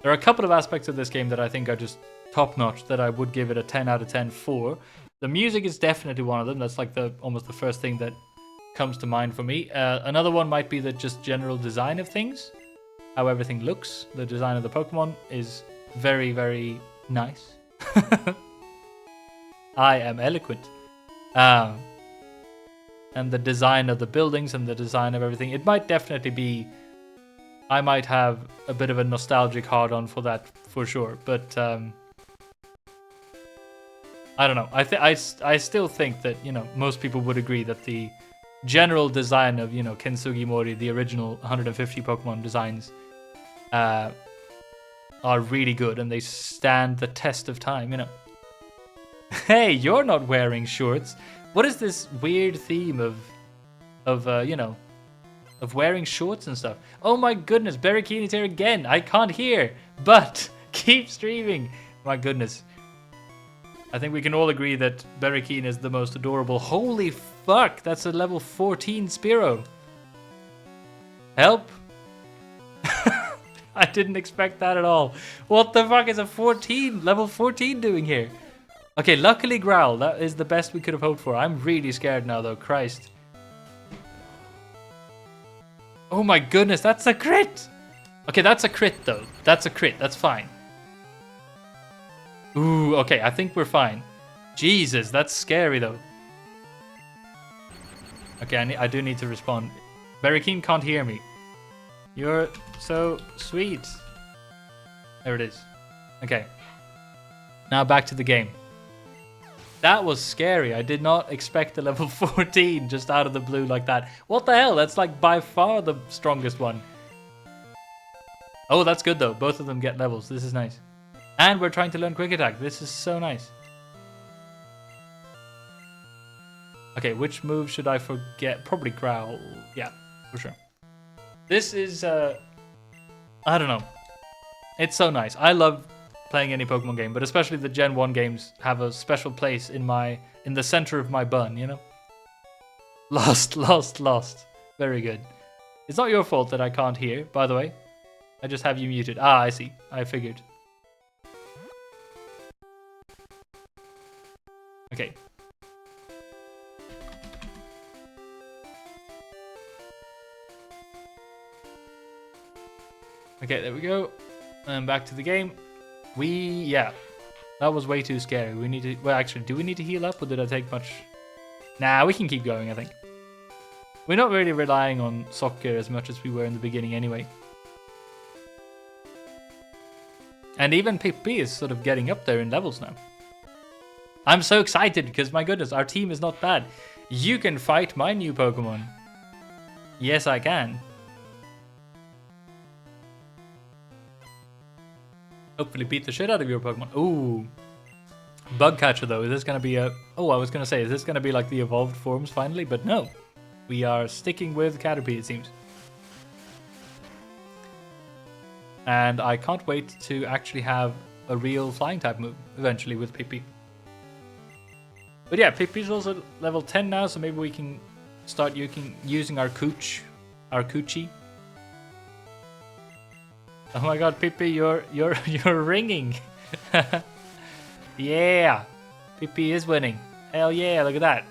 There are a couple of aspects of this game that I think are just top-notch, that I would give it a 10 out of 10 for. The music is definitely one of them. That's like almost the first thing that comes to mind for me. Another one might be the just general design of things. How everything looks. The design of the Pokemon is very, very nice. I am eloquent. And the design of the buildings and the design of everything. It might definitely be... I might have a bit of a nostalgic hard-on for that, for sure. But I don't know. I still think that, most people would agree that the general design of, Ken Sugimori, the original 150 Pokemon designs, are really good. And they stand the test of time, Hey, you're not wearing shorts. What is this weird theme of wearing shorts and stuff? Oh my goodness, Barry Keane is here again. I can't hear, but keep streaming. My goodness. I think we can all agree that Barry Keane is the most adorable. Holy fuck, that's a level 14 Spearow. Help. I didn't expect that at all. What the fuck is a level 14 doing here? Okay, luckily Growl. That is the best we could have hoped for. I'm really scared now though, Christ. Oh my goodness, that's a crit! Okay, that's a crit though. That's a crit, that's fine. Ooh, okay, I think we're fine. Jesus, that's scary though. Okay, I do need to respond. Barry Keane can't hear me. You're so sweet. There it is. Okay. Now back to the game. That was scary. I did not expect a level 14 just out of the blue like that. What the hell? That's like by far the strongest one. Oh, that's good though. Both of them get levels. This is nice. And we're trying to learn Quick Attack. This is so nice. Okay, which move should I forget? Probably Growl. Yeah, for sure. This is, I don't know. It's so nice. I love playing any Pokemon game, but especially the Gen 1 games have a special place in the center of my bun, you know? Lost. Very good. It's not your fault that I can't hear, by the way. I just have you muted. Ah, I see. I figured. Okay. Okay, there we go. And back to the game. Yeah. That was way too scary. We need to, well, actually, do we need to heal up or did I take much? Nah, we can keep going, I think. We're not really relying on soccer as much as we were in the beginning anyway. And even PP is sort of getting up there in levels now. I'm so excited because, my goodness, our team is not bad. You can fight my new Pokemon. Yes, I can. Hopefully beat the shit out of your Pokemon. Ooh. Bug catcher though. Is this going to be a... Oh, I was going to say, is this going to be like the evolved forms finally? But no. We are sticking with Caterpie, it seems. And I can't wait to actually have a real flying type move eventually with Pippi. But yeah, Pippi's also level 10 now, so maybe we can start using our Coochie. Oh my god, Pippi, you're ringing. Yeah, Pippi is winning. Hell yeah, look at that.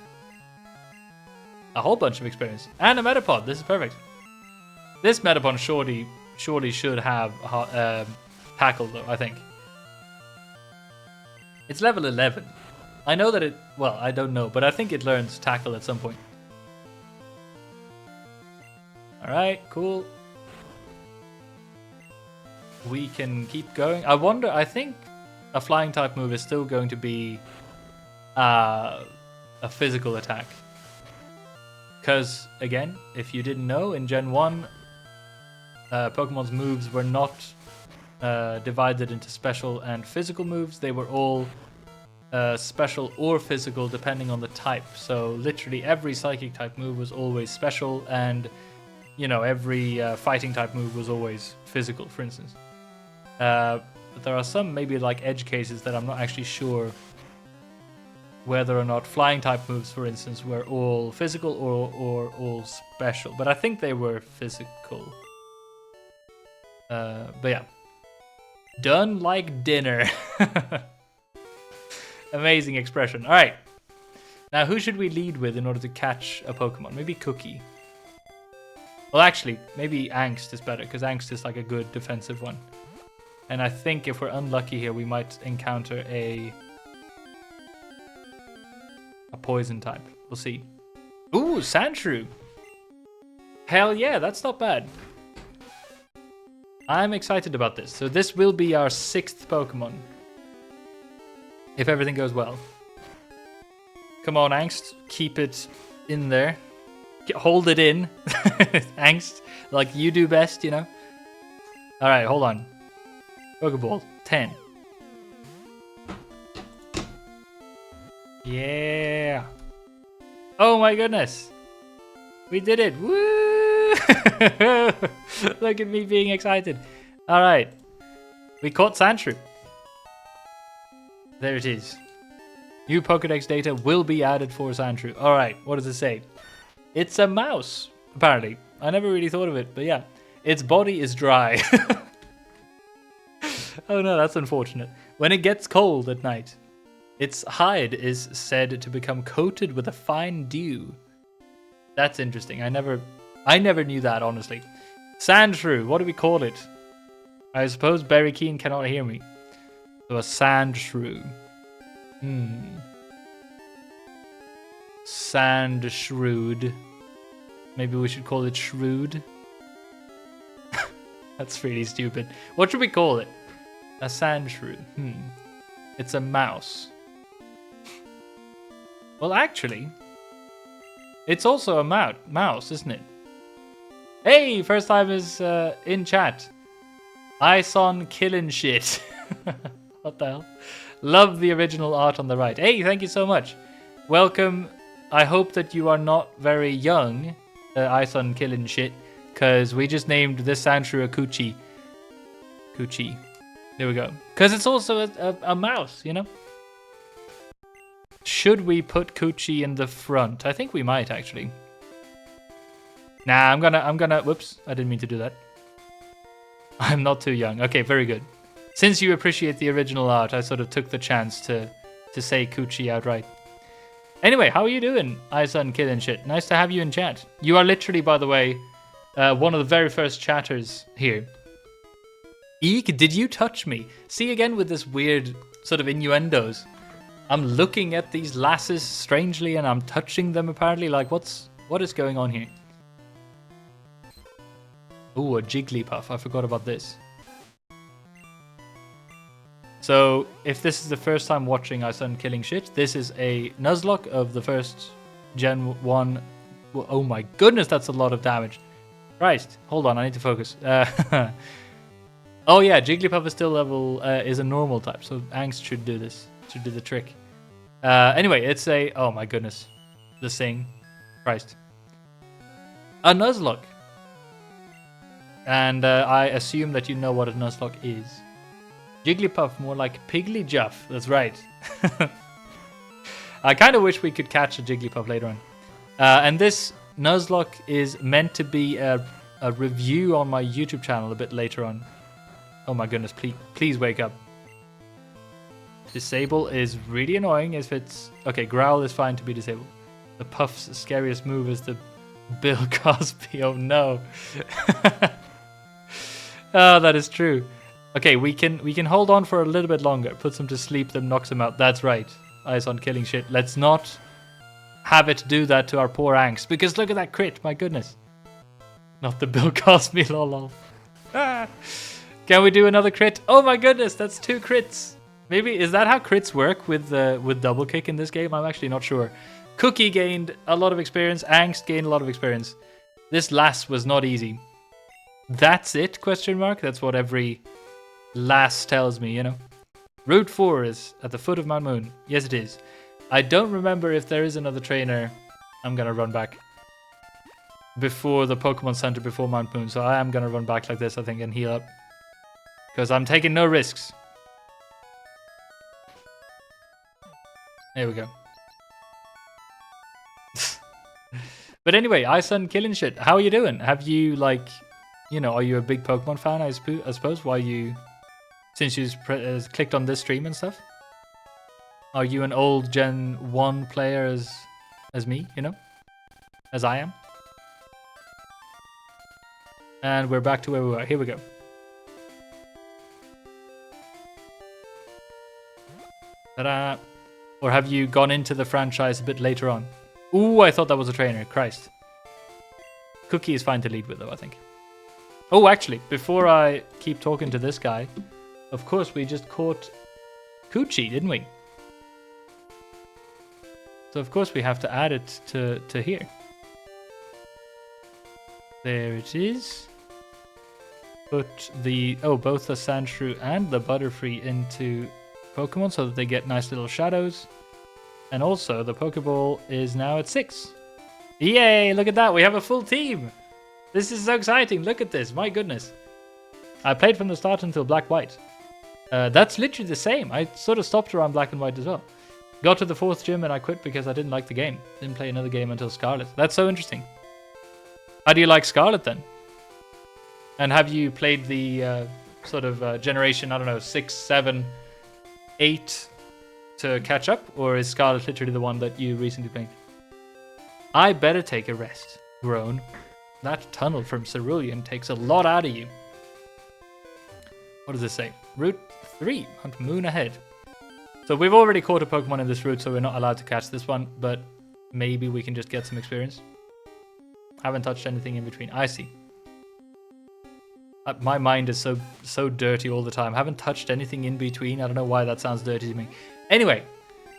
A whole bunch of experience. And a Metapod, this is perfect. This Metapod surely should have tackle though, I think. It's level 11. I know that well, I don't know, but I think it learns tackle at some point. Alright, cool. We can keep going. I think a flying type move is still going to be a physical attack. Because, again, if you didn't know, in Gen 1, Pokemon's moves were not divided into special and physical moves. They were all special or physical depending on the type. So literally every psychic type move was always special, and you know, every fighting type move was always physical, for instance. But there are some maybe like edge cases that I'm not actually sure whether or not flying type moves, for instance, were all physical or all special. But I think they were physical. But yeah. Done like dinner. Amazing expression. Alright. Now who should we lead with in order to catch a Pokemon? Maybe Cookie. Well, actually, maybe Angst is better, because Angst is like a good defensive one. And I think if we're unlucky here, we might encounter a poison type. We'll see. Ooh, Sandshrew. Hell yeah, that's not bad. I'm excited about this. So this will be our 6th Pokemon. If everything goes well. Come on, Angst. Keep it in there. Hold it in. Angst. Like you do best, you know? Alright, hold on. Pokeball. 10. Yeah. Oh my goodness. We did it. Woo! Look at me being excited. Alright. We caught Sandshrew. There it is. New Pokedex data will be added for Sandshrew. Alright, what does it say? It's a mouse, apparently. I never really thought of it, but yeah. Its body is dry. Oh no, that's unfortunate. When it gets cold at night, its hide is said to become coated with a fine dew. That's interesting. I never knew that, honestly. Sandshrew, what do we call it? I suppose Berry Keen cannot hear me. So a Sandshrew. Sandshrew. Maybe we should call it Shrewd. That's really stupid. What should we call it? A Sandshrew. It's a mouse. Well, actually, it's also a mouse, isn't it? Hey, first time is in chat. Ison killin' shit. What the hell? Love the original art on the right. Hey, thank you so much. Welcome. I hope that you are not very young, Ison killin' shit, because we just named this Sandshrew a Coochie. Coochie. There we go. Because it's also a mouse, you know? Should we put Coochie in the front? I think we might, actually. Nah, I'm gonna, whoops, I didn't mean to do that. I'm not too young. Okay, very good. Since you appreciate the original art, I sort of took the chance to say Coochie outright. Anyway, how are you doing, iSun Kid and shit? Nice to have you in chat. You are literally, by the way, one of the very first chatters here. Eek, did you touch me? See, again with this weird sort of innuendos. I'm looking at these lasses strangely and I'm touching them apparently. Like, what is going on here? Ooh, a Jigglypuff. I forgot about this. So, if this is the first time watching iSun Killing Shit, this is a Nuzlocke of the first Gen 1. Oh my goodness, that's a lot of damage. Christ, hold on, I need to focus. Oh yeah, Jigglypuff is still level, is a normal type, so Angst should do this, should do the trick. Anyway, it's a, oh my goodness, the thing, Christ. A Nuzlocke. And I assume that you know what a Nuzlocke is. Jigglypuff, more like Pigglyjuff, that's right. I kind of wish we could catch a Jigglypuff later on. And this Nuzlocke is meant to be a review on my YouTube channel a bit later on. Oh my goodness, please wake up. Disable is really annoying if it's... Okay, Growl is fine to be disabled. The Puff's scariest move is the Bill Cosby. Oh no. Oh, that is true. Okay, we can hold on for a little bit longer. Puts them to sleep, then knocks them out. That's right. iSun Killing Shit. Let's not have it do that to our poor Angst. Because look at that crit, my goodness. Not the Bill Cosby, lol. Ah. Can we do another crit? Oh my goodness, that's 2 crits. Maybe, is that how crits work with double kick in this game? I'm actually not sure. Cookie gained a lot of experience. Angst gained a lot of experience. This lass was not easy. That's it, question mark? That's what every lass tells me, you know? Route 4 is at the foot of Mount Moon. Yes, it is. I don't remember if there is another trainer. I'm gonna run back before the Pokemon Center, before Mount Moon. So I am gonna run back like this, I think, and heal up. Because I'm taking no risks. There we go. But anyway, iSun Killing Shit. How are you doing? Have you, like, you know, are you a big Pokemon fan, I suppose? Why you... Since you clicked on this stream and stuff? Are you an old Gen 1 player as me, you know? As I am? And we're back to where we were. Here we go. Ta-da! Or have you gone into the franchise a bit later on? Ooh, I thought that was a trainer. Christ. Cookie is fine to lead with, though, I think. Oh, actually, before I keep talking to this guy, of course, we just caught Coochie, didn't we? So, of course, we have to add it to here. There it is. Put the... Oh, both the Sandshrew and the Butterfree into Pokemon so that they get nice little shadows. And also, the Pokeball is now at 6. Yay, look at that. We have a full team. This is so exciting. Look at this. My goodness. I played from the start until Black-White. That's literally the same. I sort of stopped around Black and White as well. Got to the 4th gym and I quit because I didn't like the game. Didn't play another game until Scarlet. That's so interesting. How do you like Scarlet then? And have you played the sort of generation, I don't know, 6, 7, 8 to catch up? Or is Scarlet literally the one that you recently played? I better take a rest. Groan. That tunnel from Cerulean takes a lot out of you. What does this say? Route 3. Hunt Moon ahead. So we've already caught a Pokemon in this route, so we're not allowed to catch this one. But maybe we can just get some experience. Haven't touched anything in between. I see. My mind is so dirty all the time. Haven't touched anything in between. I don't know why that sounds dirty to me. Anyway,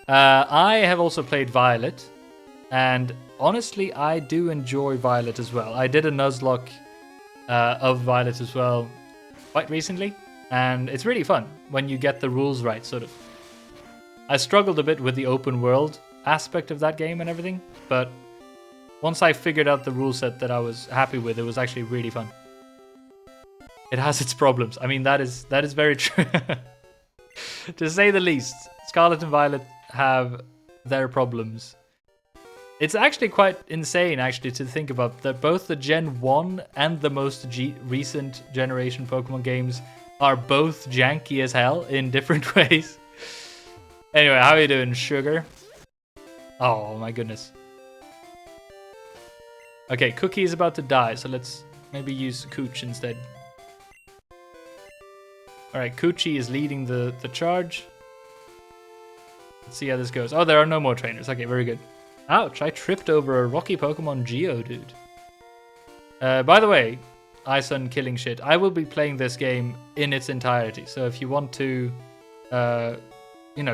I have also played Violet. And honestly, I do enjoy Violet as well. I did a Nuzlocke of Violet as well quite recently. And it's really fun when you get the rules right, sort of. I struggled a bit with the open world aspect of that game and everything. But Once I figured out the rule set that I was happy with, it was actually really fun. It has its problems. I mean, that is very true. To say the least, Scarlet and Violet have their problems. It's actually quite insane, actually, to think about that both the Gen 1 and the most recent generation Pokemon games are both janky as hell in different ways. Anyway, how are you doing, Sugar? Oh my goodness. Okay, Cookie is about to die, so let's maybe use Cooch instead. Alright, Coochie is leading the charge. Let's see how this goes. Oh, there are no more trainers. Okay, very good. Ouch, I tripped over a rocky Pokemon Geodude. By the way, Ison killing shit. I will be playing this game in its entirety. So if you want to,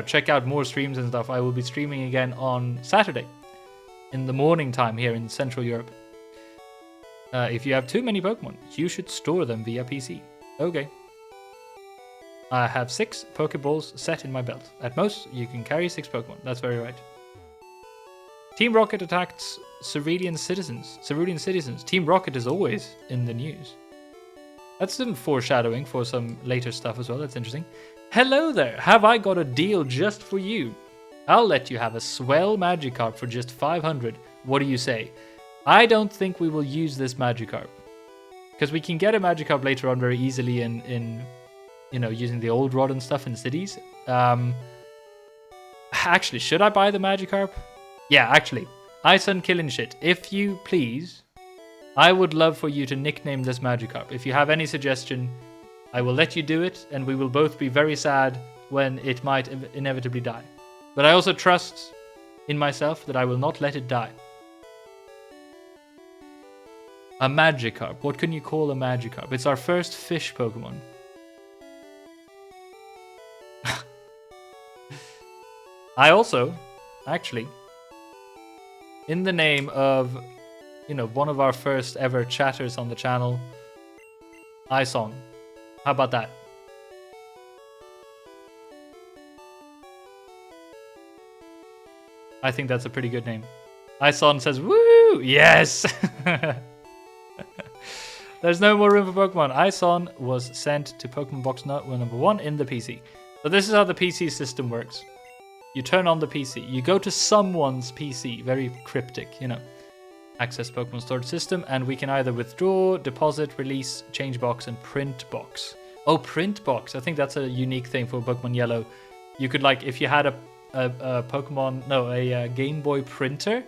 check out more streams and stuff, I will be streaming again on Saturday in the morning time here in Central Europe. If you have too many Pokemon, you should store them via PC. Okay. I have 6 Pokeballs set in my belt. At most, you can carry 6 Pokemon. That's very right. Team Rocket attacks Cerulean citizens. Cerulean citizens. Team Rocket is always in the news. That's some foreshadowing for some later stuff as well. That's interesting. Hello there. Have I got a deal just for you? I'll let you have a swell Magikarp for just 500. What do you say? I don't think we will use this Magikarp. Because we can get a Magikarp later on very easily in using the old rod and stuff in cities. Actually, should I buy the Magikarp? Yeah, actually. Ison killing shit. If you please, I would love for you to nickname this Magikarp. If you have any suggestion, I will let you do it, and we will both be very sad when it might inevitably die. But I also trust in myself that I will not let it die. A Magikarp. What can you call a Magikarp? It's our first fish Pokemon. I also, actually, in the name of, one of our first ever chatters on the channel, Ison. How about that? I think that's a pretty good name. Ison says, woo! Yes! There's no more room for Pokemon. Ison was sent to Pokemon Box number 1 in the PC. So this is how the PC system works. You turn on the PC. You go to someone's PC. Very cryptic, Access Pokemon storage system. And we can either withdraw, deposit, release, change box, and print box. Oh, print box. I think that's a unique thing for Pokemon Yellow. You could, if you had a Game Boy printer,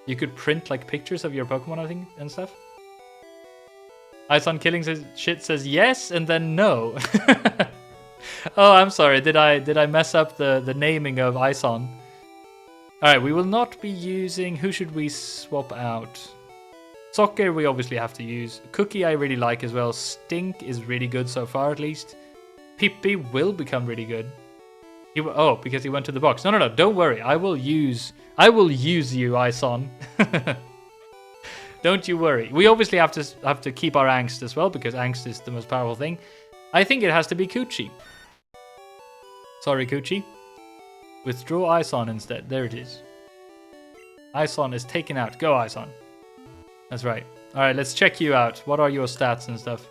you could print, pictures of your Pokemon, I think, and stuff. Ison Killing says yes, and then no. Oh, I'm sorry. Did I mess up the naming of Ison? Alright, we will not be using... Who should we swap out? Soccer we obviously have to use. Cookie I really like as well. Stink is really good so far at least. Pippi will become really good. Because he went to the box. No, don't worry. I will use you, Ison. Don't you worry. We obviously have to keep our angst as well, because angst is the most powerful thing. I think it has to be Coochie. Sorry, Coochie. Withdraw Ison instead. There it is. Ison is taken out. Go, Ison. That's right. Alright, let's check you out. What are your stats and stuff?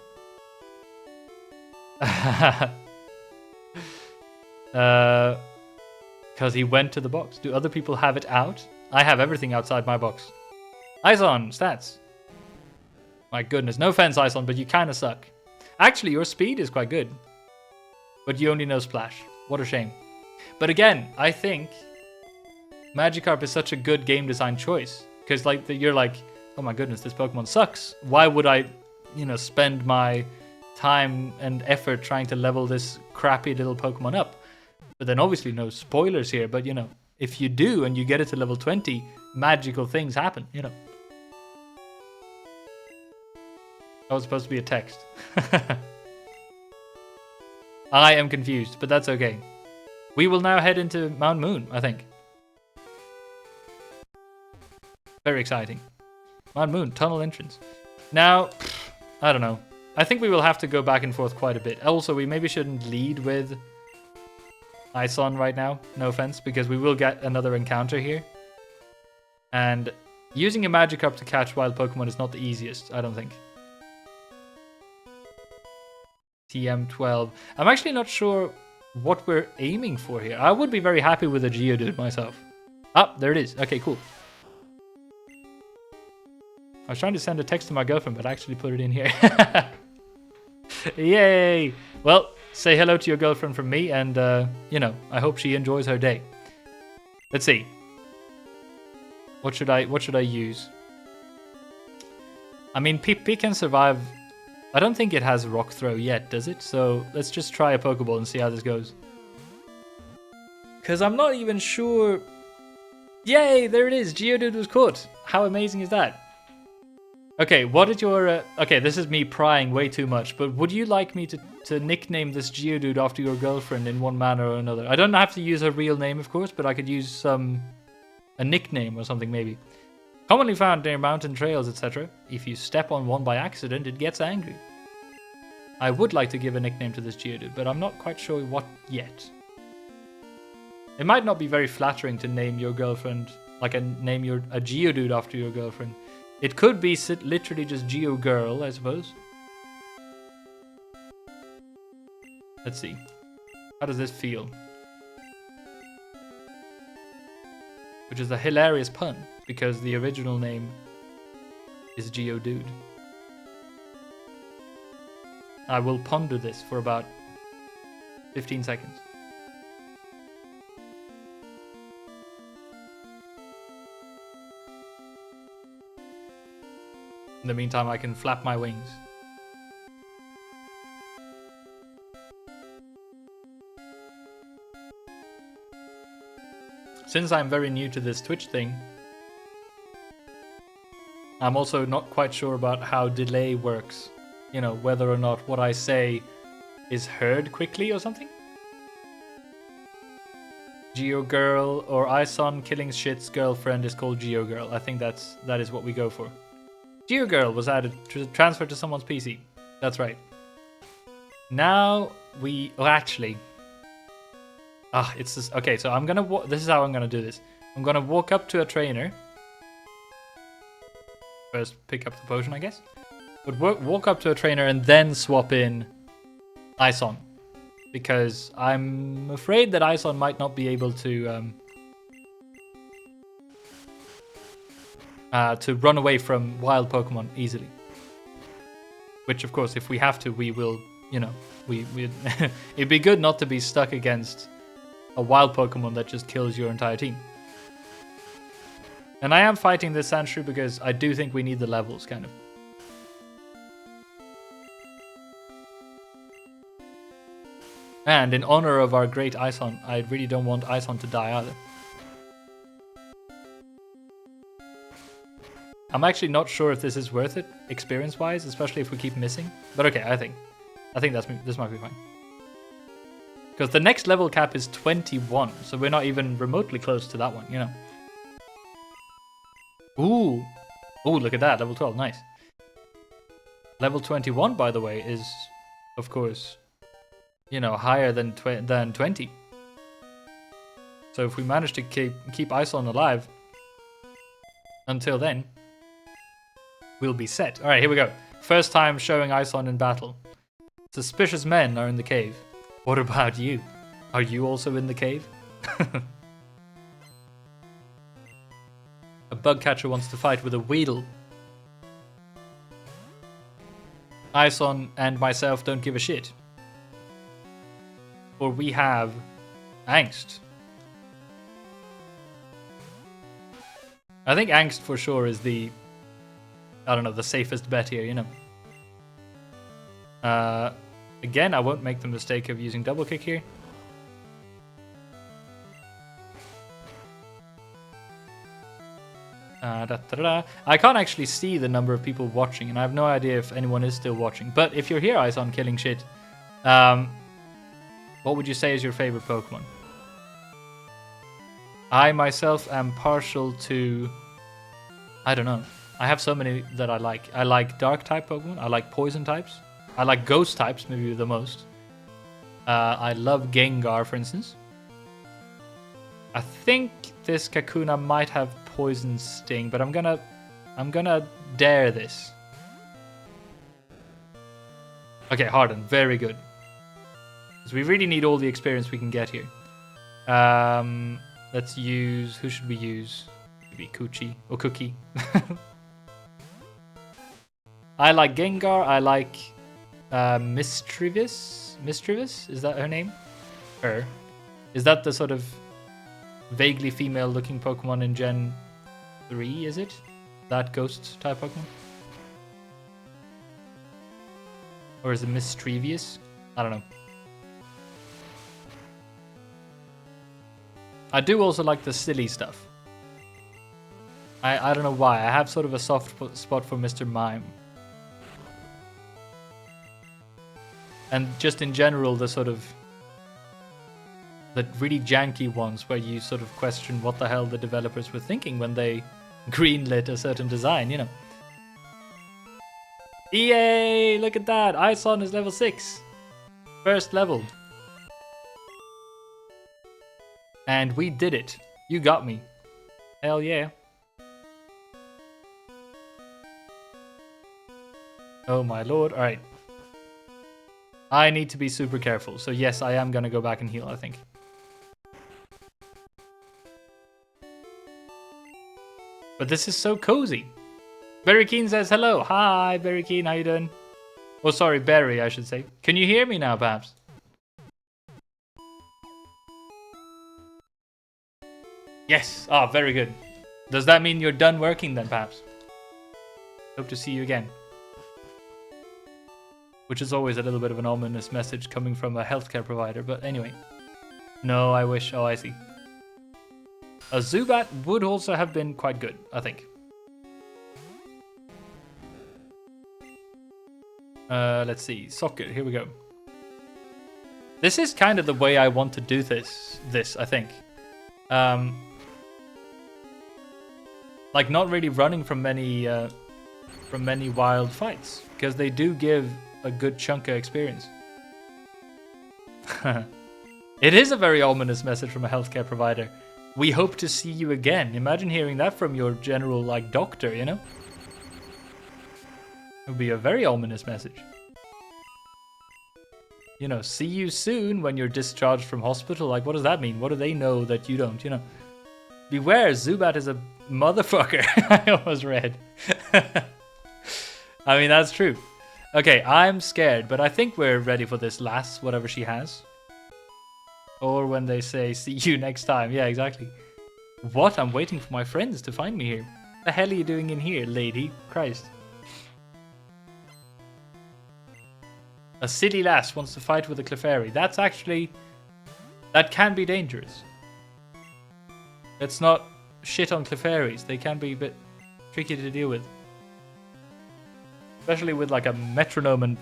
Because he went to the box. Do other people have it out? I have everything outside my box. Ison, stats. My goodness. No offense, Ison, but you kind of suck. Actually, your speed is quite good. But you only know Splash. What a shame. But again, I think Magikarp is such a good game design choice. Because you're like, oh my goodness, this Pokemon sucks. Why would I, spend my time and effort trying to level this crappy little Pokemon up? But then obviously no spoilers here. But, if you do and you get it to level 20, magical things happen, That was supposed to be a text. I am confused, but that's okay. We will now head into Mount Moon, I think. Very exciting. Mount Moon, tunnel entrance. Now, I don't know. I think we will have to go back and forth quite a bit. Also, we maybe shouldn't lead with Ison right now. No offense, because we will get another encounter here. And Using a Magikarp to catch wild Pokemon is not the easiest, I don't think. TM12. I'm actually not sure what we're aiming for here. I would be very happy with a Geodude myself. Ah, there it is. Okay, cool. I was trying to send a text to my girlfriend, but I actually put it in here. Yay! Well, say hello to your girlfriend from me, and, you know, I hope she enjoys her day. Let's see. What should I use? I mean, P can survive. I don't think it has Rock Throw yet, does it? So let's just try a Pokeball and see how this goes. Because I'm not even sure. Yay, there it is. Geodude was caught. How amazing is that? Okay, what did your... okay, this is me prying way too much, but would you like me to nickname this Geodude after your girlfriend in one manner or another? I don't have to use her real name, of course, but I could use a nickname or something, maybe. Commonly found near mountain trails, etc. If you step on one by accident, it gets angry. I would like to give a nickname to this Geodude, but I'm not quite sure what yet. It might not be very flattering to name your girlfriend, like name a Geodude after your girlfriend. It could be literally just Geo Girl, I suppose. Let's see. How does this feel? Which is a hilarious pun, because the original name is Geodude. I will ponder this for about 15 seconds. In the meantime, I can flap my wings. Since I'm very new to this Twitch thing, I'm also not quite sure about how delay works. You know, whether or not what I say is heard quickly or something. Geo Girl or Ison killing shit's girlfriend is called Geo Girl. I think that is what we go for. Geo Girl was added to transfer to someone's PC. That's right. Now we... oh, actually... it's just... okay, so I'm gonna... this is how I'm gonna do this. I'm gonna walk up to a trainer. First, pick up the potion, I guess. But walk up to a trainer and then swap in Ison. Because I'm afraid that Ison might not be able to run away from wild Pokemon easily. Which, of course, if we have to, we will, you know, it'd be good not to be stuck against a wild Pokemon that just kills your entire team. And I am fighting this Sandshrew because I do think we need the levels, kind of. And in honor of our great Ison, I really don't want Ison to die either. I'm actually not sure if this is worth it, experience-wise, especially if we keep missing. But okay, I think this might be fine. Because the next level cap is 21, so we're not even remotely close to that one, you know. Ooh, look at that, level 12, nice. Level 21, by the way, is, of course, you know, higher than 20. So if we manage to keep Ison alive until then, we'll be set. All right, here we go. First time showing Ison in battle. Suspicious men are in the cave. What about you? Are you also in the cave? A bug catcher wants to fight with a Weedle. Ison and myself don't give a shit. For we have Angst. I think Angst for sure is the, I don't know, the safest bet here, you know. Again, I won't make the mistake of using double kick here. I can't actually see the number of people watching, and I have no idea if anyone is still watching. But if you're here, Ison killing shit, what would you say is your favorite Pokemon? I myself am partial to... I don't know. I have so many that I like. I like dark type Pokemon. I like poison types. I like ghost types, maybe the most. I love Gengar, for instance. I think this Kakuna might have poison sting, but I'm gonna dare this. Okay, Harden, very good. Because we really need all the experience we can get here. Let's use, who should we use? Maybe Kuchi or Cookie. I like Gengar. I like Mischievous. Mischievous? Is that her name? Her. Is that the sort of vaguely female-looking Pokemon in Gen 3? Is it that ghost type Pokemon? Or is it Mischievous? I don't know. I do also like the silly stuff. I don't know why. I have sort of a soft spot for Mr. Mime. And just in general, the sort of... the really janky ones where you sort of question what the hell the developers were thinking when they greenlit a certain design, you know. EA! Look at that! Ison is level 6. First level. And we did it. You got me. Hell yeah. Oh my lord. Alright. I need to be super careful. So yes, I am going to go back and heal, I think. But this is so cozy. Berry Keen says hello. Hi, Berry Keen. How you doing? Oh, sorry, Berry, I should say. Can you hear me now, perhaps? Yes. Ah, very good. Does that mean you're done working then, perhaps? Hope to see you again. Which is always a little bit of an ominous message coming from a healthcare provider, but anyway. No, I wish. Oh, I see. A Zubat would also have been quite good, I think. Let's see. Soccer, here we go. This is kind of the way I want to do this, I think. Like not really running from many wild fights, because they do give a good chunk of experience. It is a very ominous message from a healthcare provider. We hope to see you again. Imagine hearing that from your general, like, doctor, you know? It would be a very ominous message. You know, see you soon when you're discharged from hospital. Like, what does that mean? What do they know that you don't, you know? Beware, Zubat is a motherfucker. I almost read. I mean, that's true. Okay, I'm scared, but I think we're ready for this lass, whatever she has. Or when they say, see you next time. Yeah, exactly. What? I'm waiting for my friends to find me here. The hell are you doing in here, lady? Christ. A silly lass wants to fight with a Clefairy. That's actually... that can be dangerous. Let's not shit on Clefairies. They can be a bit tricky to deal with. Especially with like a metronome and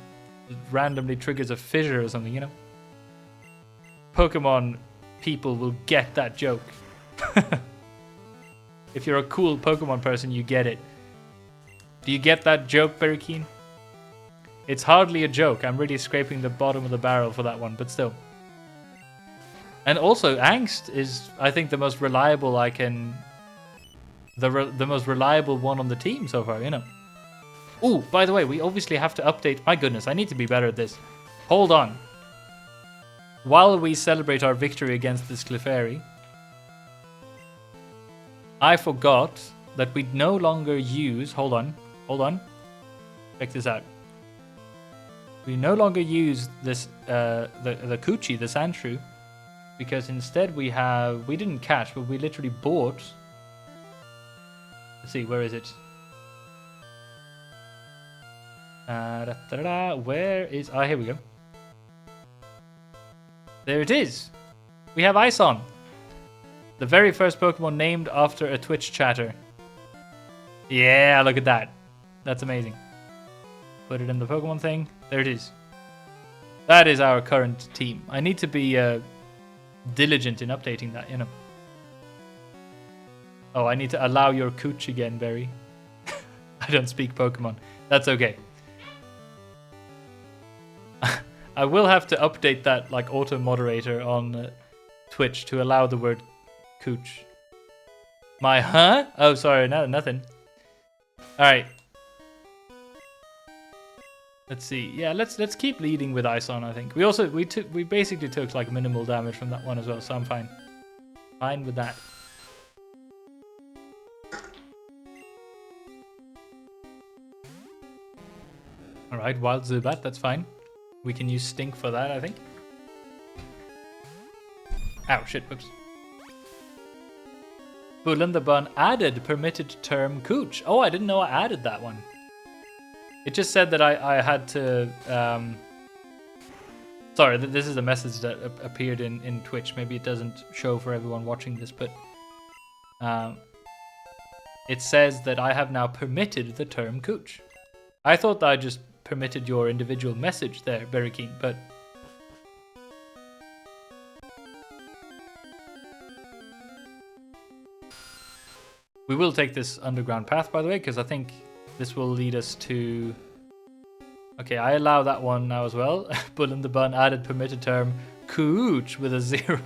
randomly triggers a fissure or something, you know? Pokemon people will get that joke. If you're a cool Pokemon person, you get it. Do you get that joke, Berry Keen? It's hardly a joke. I'm really scraping the bottom of the barrel for that one, but still. And also, Angst is, I think, the most reliable I can... the most reliable one on the team so far, you know? Ooh, by the way, we obviously have to update... my goodness, I need to be better at this. Hold on. While we celebrate our victory against this Clefairy, I forgot that we no longer use... hold on. Check this out. We no longer use this the Coochie, the Sandshrew, because instead we didn't catch, but we literally bought... let's see, where is it? Where is... ah, here we go. There it is. We have Ison. The very first Pokemon named after a Twitch chatter. Yeah, look at that. That's amazing. Put it in the Pokemon thing. There it is. That is our current team. I need to be diligent in updating that, you know. Oh, I need to allow your cooch again, Barry. I don't speak Pokemon. That's okay. I will have to update that like auto moderator on Twitch to allow the word cooch. My huh? Oh, sorry, no, nothing. All right. Let's see. Yeah, let's keep leading with ice on. I think we basically took like minimal damage from that one as well, so I'm fine. Fine with that. All right, wild Zubat, that's fine. We can use Stink for that, I think. Ow, shit, whoops. Bullen the Bun added permitted term cooch. Oh, I didn't know I added that one. It just said that I had to... Sorry, this is a message that appeared in Twitch. Maybe it doesn't show for everyone watching this, but... it says that I have now permitted the term cooch. I thought that I just permitted your individual message there, Very Keen, but... We will take this underground path, by the way, because I think this will lead us to... Okay, I allow that one now as well. Bullen the Bun added permitted term cooch with a 0.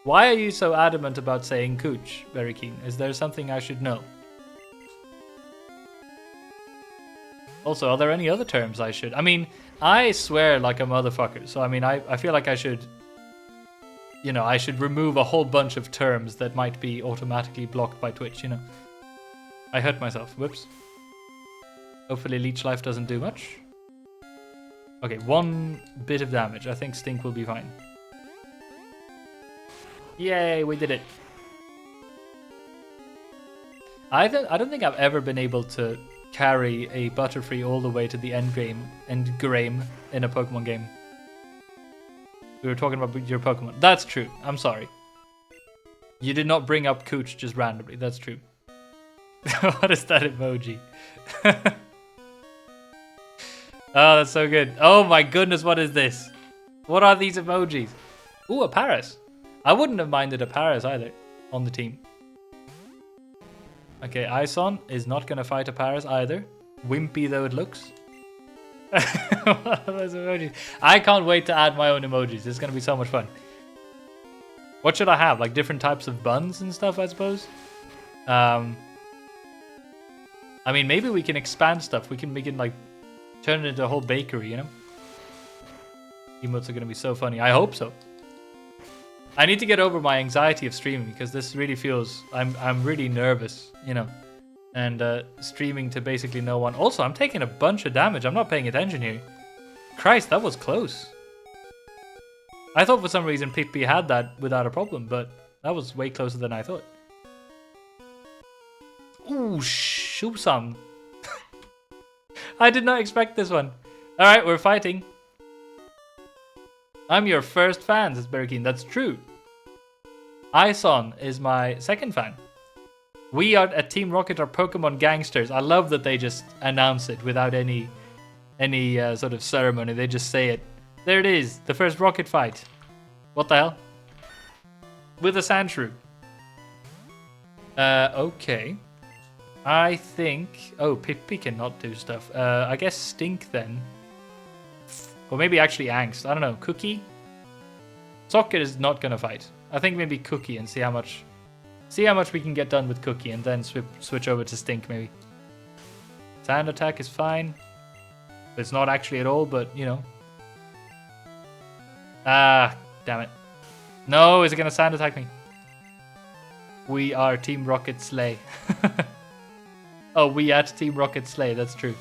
Why are you so adamant about saying cooch, Very Keen? Is there something I should know? Also, are there any other terms I should... I mean, I swear like a motherfucker, so I mean, I feel like I should... You know, I should remove a whole bunch of terms that might be automatically blocked by Twitch, you know. I hurt myself. Whoops. Hopefully Leech Life doesn't do much. Okay, 1 bit of damage. I think Stink will be fine. Yay, we did it. I don't think I've ever been able to carry a Butterfree all the way to the end game in a Pokemon game. We were talking about your Pokemon. That's true. I'm sorry. You did not bring up Cooch just randomly. That's true. What is that emoji? Oh, that's so good. Oh my goodness, what is this? What are these emojis? Ooh, a Paris. I wouldn't have minded a Paris either on the team. Okay, Ison is not going to fight a Paris either. Wimpy though it looks. What are those emojis? I can't wait to add my own emojis. This is going to be so much fun. What should I have? Like different types of buns and stuff, I suppose? I mean, maybe we can expand stuff. We can like turn it into a whole bakery, you know? Emotes are going to be so funny. I hope so. I need to get over my anxiety of streaming because this really feels... I'm really nervous, you know? And streaming to basically no one. Also, I'm taking a bunch of damage. I'm not paying attention here. Christ, that was close. I thought for some reason Pippi had that without a problem, but that was way closer than I thought. Ooh, Shubsam. I did not expect this one. Alright, we're fighting. I'm your first fan, says Very Keen. That's true. Ison is my second fan. We are at Team Rocket are Pokemon gangsters. I love that they just announce it without any sort of ceremony. They just say it. There it is, the first Rocket fight. What the hell? With a Sandshrew. Okay. I think... Oh, Pippi cannot do stuff. I guess Stink then. Or maybe actually Angst. I don't know. Cookie? Socket is not going to fight. I think maybe Cookie and see how much we can get done with Cookie and then switch over to Stink maybe. Sand attack is fine. It's not actually at all, but you know. Ah, damn it. No, is it going to sand attack me? We are Team Rocket Slay. Oh, we at Team Rocket Slay, that's true.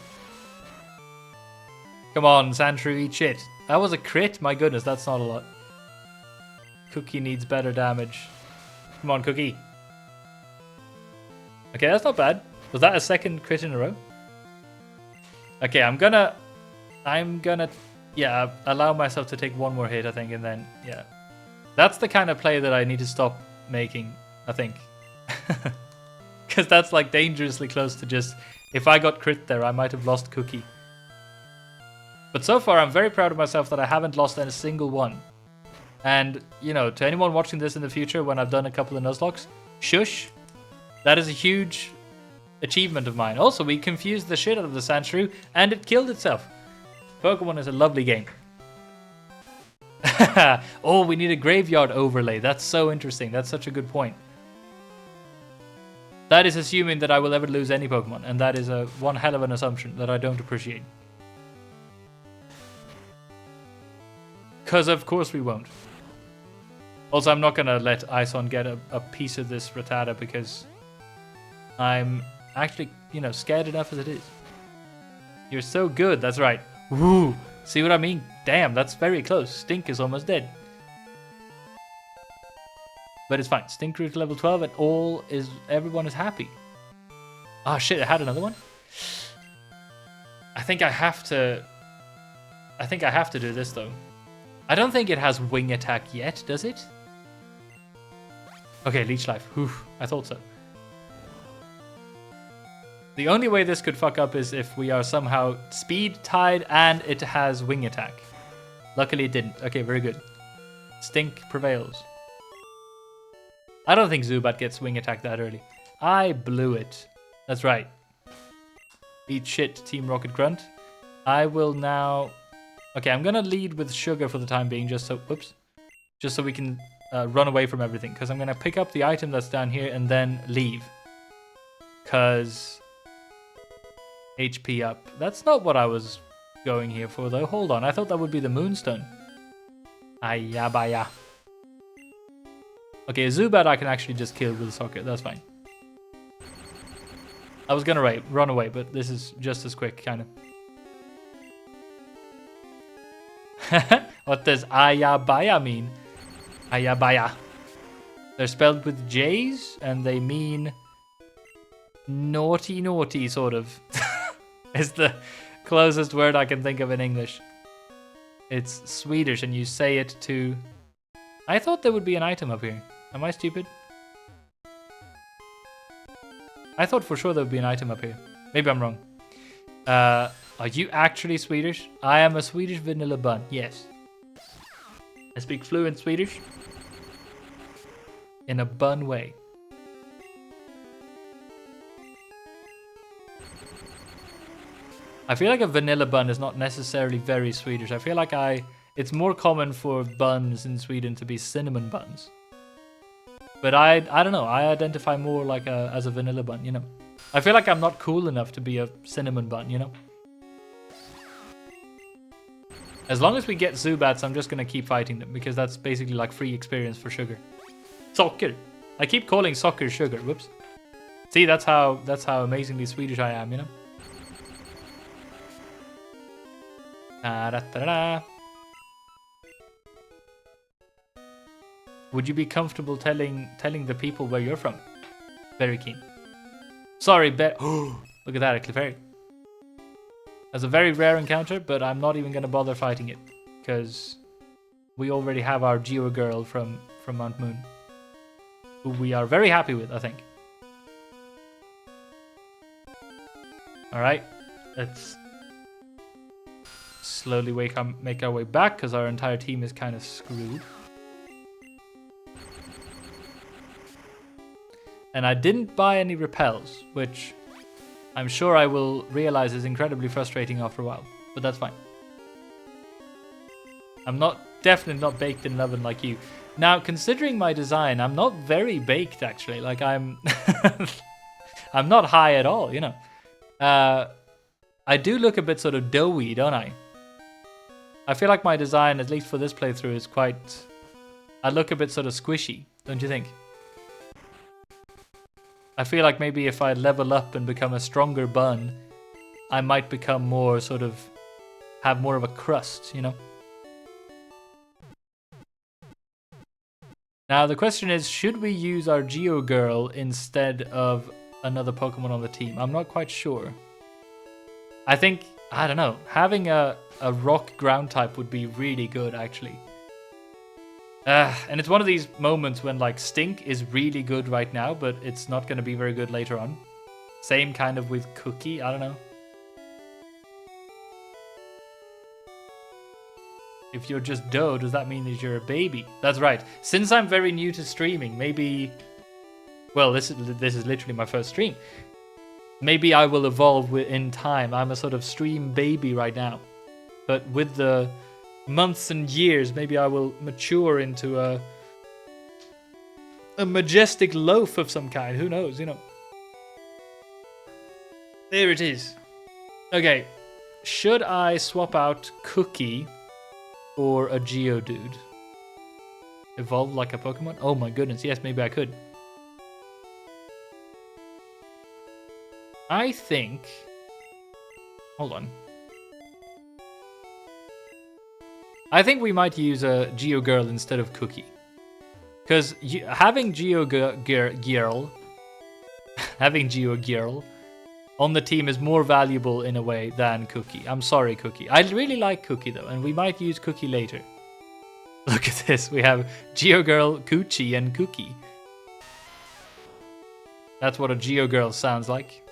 Come on, Sandshrew, eat shit. That was a crit? My goodness, that's not a lot. Cookie needs better damage. Come on, Cookie. Okay, that's not bad. Was that a second crit in a row? Okay, I'm gonna, yeah, allow myself to take one more hit, I think, and then, yeah. That's the kind of play that I need to stop making, I think. Because that's like dangerously close to just, if I got crit there, I might have lost Cookie. But so far, I'm very proud of myself that I haven't lost a single one. And, you know, to anyone watching this in the future when I've done a couple of Nuzlocks, shush. That is a huge achievement of mine. Also, we confused the shit out of the Sandshrew, and it killed itself. Pokemon is a lovely game. Oh, we need a graveyard overlay. That's so interesting. That's such a good point. That is assuming that I will ever lose any Pokemon, and that is one hell of an assumption that I don't appreciate. Because of course we won't. Also, I'm not going to let Ison get a piece of this Rattata because I'm actually, scared enough as it is. You're so good, that's right. Woo! See what I mean? Damn, that's very close. Stink is almost dead. But it's fine. Stink grew to level 12 and everyone is happy. Oh shit, I had another one? I think I have to do this though. I don't think it has wing attack yet, does it? Okay, leech life. Whew, I thought so. The only way this could fuck up is if we are somehow speed tied and it has wing attack. Luckily it didn't. Okay, very good. Stink prevails. I don't think Zubat gets wing attack that early. I blew it. That's right. Eat shit, Team Rocket Grunt. I will now... Okay, I'm gonna lead with Sugar for the time being, just so we can run away from everything. Because I'm gonna pick up the item that's down here and then leave. Because... HP up. That's not what I was going here for, though. Hold on, I thought that would be the Moonstone. Ayabaya. Okay, Zubat I can actually just kill with a socket. That's fine. I was gonna run away, but this is just as quick, kind of. What does Ayabaya mean? Ayabaya. They're spelled with J's, and they mean naughty, naughty, sort of. Is the closest word I can think of in English. It's Swedish, and you say it to... I thought there would be an item up here. Am I stupid? I thought for sure there would be an item up here. Maybe I'm wrong. Are you actually Swedish? I am a Swedish vanilla bun, yes. I speak fluent Swedish. In a bun way. I feel like a vanilla bun is not necessarily very Swedish. I feel like it's more common for buns in Sweden to be cinnamon buns. But I don't know. I identify more like as a vanilla bun, I feel like I'm not cool enough to be a cinnamon bun, As long as we get Zubats, I'm just going to keep fighting them because that's basically like free experience for Sugar. Soccer. I keep calling soccer Sugar. Whoops. See, that's how amazingly Swedish I am, Da-da-da-da. Would you be comfortable telling the people where you're from? Very keen. Sorry, look at that, a Clefairy. That's a very rare encounter, but I'm not even going to bother fighting it. Because we already have our Geo Girl from Mount Moon. Who we are very happy with, I think. Alright, let's slowly make our way back, because our entire team is kind of screwed. And I didn't buy any repels, which I'm sure I will realize is incredibly frustrating after a while, but that's fine. I'm definitely not baked in an oven like you. Now, considering my design, I'm not very baked actually. Like I'm not high at all, I do look a bit sort of doughy, don't I? I feel like my design, at least for this playthrough, is I look a bit sort of squishy, don't you think? I feel like maybe if I level up and become a stronger bun, I might become more sort of, have more of a crust, Now the question is, should we use our Geo Girl instead of another Pokemon on the team? I'm not quite sure. I think, I don't know, having a rock ground type would be really good actually. And it's one of these moments when like Stink is really good right now, but it's not going to be very good later on. Same kind of with Cookie, I don't know. If you're just dough, does that mean that you're a baby? That's right. Since I'm very new to streaming, maybe... Well, this is literally my first stream. Maybe I will evolve in time. I'm a sort of stream baby right now. But with the months and years, maybe I will mature into a majestic loaf of some kind. Who knows, There it is. Okay. Should I swap out Cookie for a Geodude? Evolve like a Pokemon? Oh my goodness, yes, maybe I could. I think... Hold on. I think we might use a Geogirl instead of Cookie. Because having Geogirl on the team is more valuable in a way than Cookie. I'm sorry, Cookie. I really like Cookie though, and we might use Cookie later. Look at this. We have Geogirl, Coochie, and Cookie. That's what a Geogirl sounds like.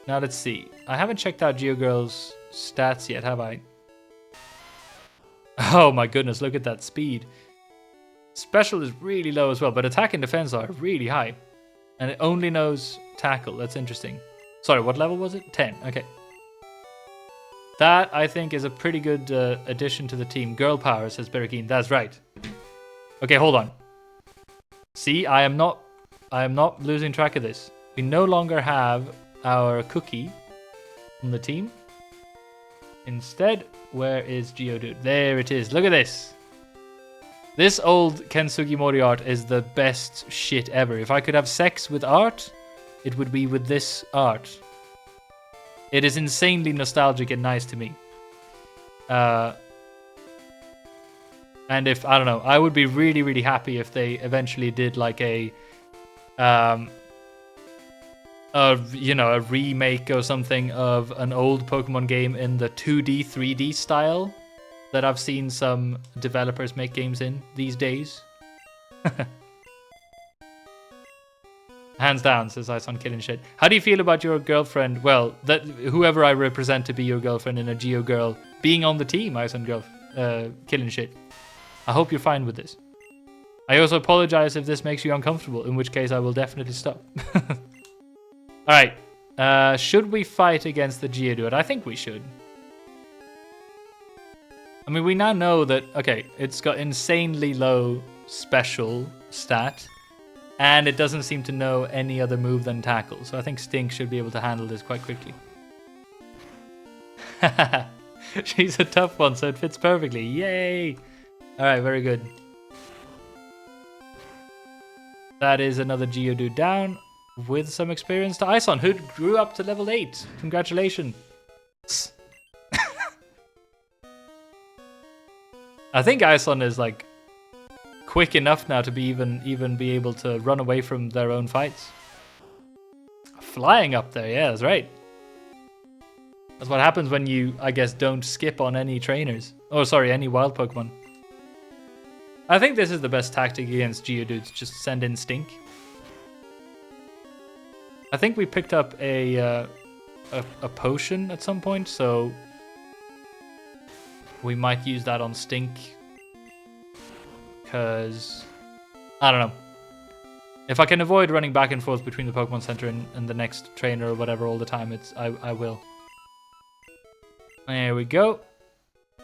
Now let's see. I haven't checked out Geogirl's stats yet, have I? Oh my goodness, look at that speed. Special is really low as well, but attack and defense are really high. And it only knows tackle. That's interesting. Sorry, what level was it? 10. Okay. That, I think, is a pretty good addition to the team. Girl power, says Beragine. That's right. Okay, hold on. See, I am not losing track of this. We no longer have our Cookie on the team. Instead, where is Geodude? There it is. Look at this. This old Ken Sugimori art is the best shit ever. If I could have sex with art, it would be with this art. It is insanely nostalgic and nice to me. And if, I don't know, I would be really, really happy if they eventually did like a remake or something of an old Pokemon game in the 2D, 3D style that I've seen some developers make games in these days. Hands down, says Ice on Killing Shit. How do you feel about your girlfriend? Well, that whoever I represent to be your girlfriend in a Geo Girl being on the team, Ice on Killing Shit. I hope you're fine with this. I also apologize if this makes you uncomfortable, in which case I will definitely stop. Alright. Should we fight against the Geodude? I think we should. I mean, we now know that, okay, it's got insanely low special stat, and it doesn't seem to know any other move than tackle, so I think Stink should be able to handle this quite quickly. She's a tough one, so it fits perfectly. Yay! Alright, very good. That is another Geodude down, with some experience to Ison, who grew up to level 8. Congratulations. I think Ison is like quick enough now to be even be able to run away from their own fights. Flying up there, yeah, that's right. That's what happens when you, I guess, don't skip on any trainers. Oh, sorry, any wild Pokemon. I think this is the best tactic against Geodudes, just send in Stink. I think we picked up a potion at some point, so we might use that on Stink. Because, I don't know. If I can avoid running back and forth between the Pokemon Center and the next trainer or whatever all the time, I will. There we go.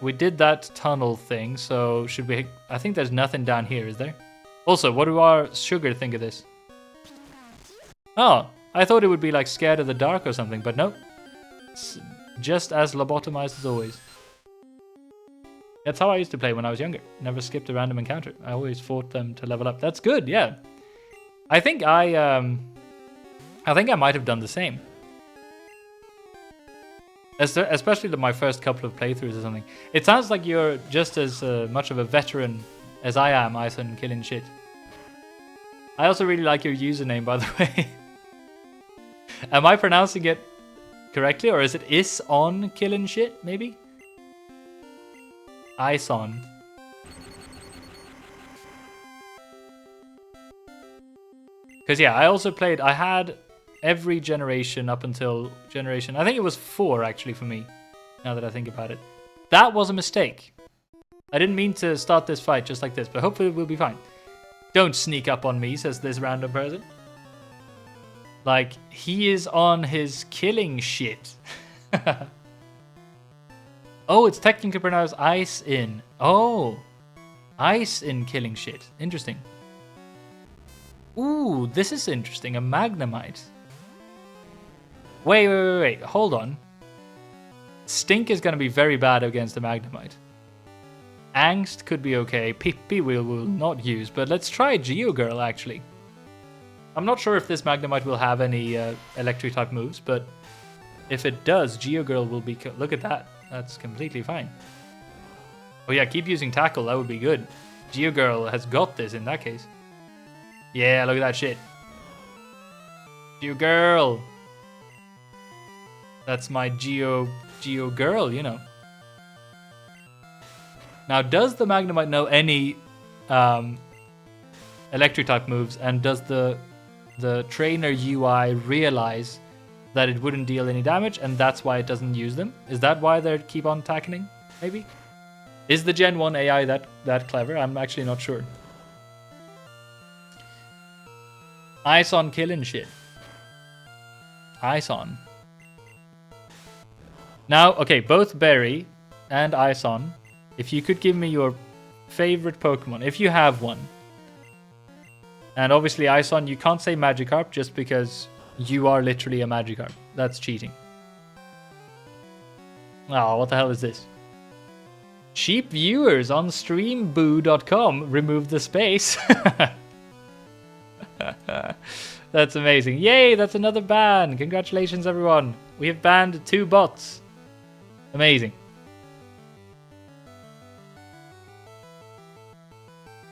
We did that tunnel thing, so should we... I think there's nothing down here, is there? Also, what do our Sugar think of this? Oh, I thought it would be like scared of the dark or something, but nope. It's just as lobotomized as always. That's how I used to play when I was younger. Never skipped a random encounter. I always fought them to level up. That's good, yeah. I think I might have done the same. Especially my first couple of playthroughs or something. It sounds like you're just as much of a veteran as I am, Ison Killing Shit. I also really like your username, by the way. Am I pronouncing it correctly, or is it on Killing Shit, maybe? Ison. Because yeah, I also played, I had every generation up until generation, I think it was 4 actually for me, now that I think about it. That was a mistake. I didn't mean to start this fight just like this, but hopefully we'll be fine. Don't sneak up on me, says this random person. Like, he is on his killing shit. Oh, it's technically pronounced ice in. Oh, ice in killing shit. Interesting. Ooh, this is interesting. A Magnemite. Wait. Hold on. Stink is going to be very bad against the Magnemite. Angst could be okay. Pippi we will not use, but let's try Geogirl actually. I'm not sure if this Magnemite will have any electric type moves, but if it does, Geogirl will be... Look at that. That's completely fine. Oh yeah, keep using Tackle. That would be good. Geogirl has got this in that case. Yeah, look at that shit. Geogirl. That's my Geogirl, you know. Now, does the Magnemite know any electric type moves, and does the trainer UI realize that it wouldn't deal any damage, and that's why it doesn't use them? Is that why they keep on tackling? Maybe? Is the Gen 1 AI that clever? I'm actually not sure. Ice on killing shit. Ice on. Now, okay, both Berry and Ison, if you could give me your favorite Pokemon, if you have one. And obviously, Ison, you can't say Magikarp just because you are literally a Magikarp. That's cheating. Oh, what the hell is this? Cheap viewers on streamboo.com remove the space. That's amazing. Yay, that's another ban. Congratulations, everyone. We have banned 2 bots. Amazing.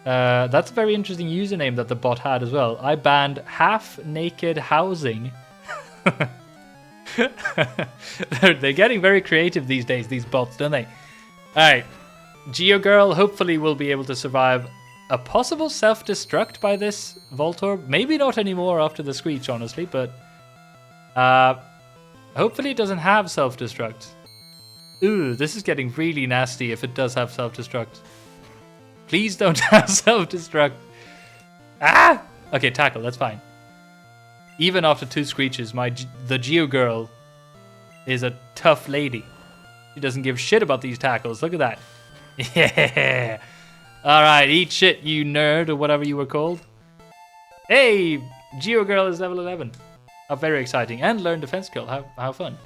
That's a very interesting username that the bot had as well. I banned half naked housing. They're getting very creative these days, these bots, don't they? Alright. Geogirl hopefully will be able to survive a possible self-destruct by this Voltorb. Maybe not anymore after the Screech, honestly, but hopefully it doesn't have self-destruct. Ooh, this is getting really nasty if it does have self-destruct. Please don't have self-destruct. Ah! Okay, Tackle, that's fine. Even after 2 Screeches, the Geogirl is a tough lady. She doesn't give shit about these tackles. Look at that. Yeah! Alright, eat shit, you nerd, or whatever you were called. Hey! Geogirl is level 11. How very exciting. And learn Defense Skill. How fun.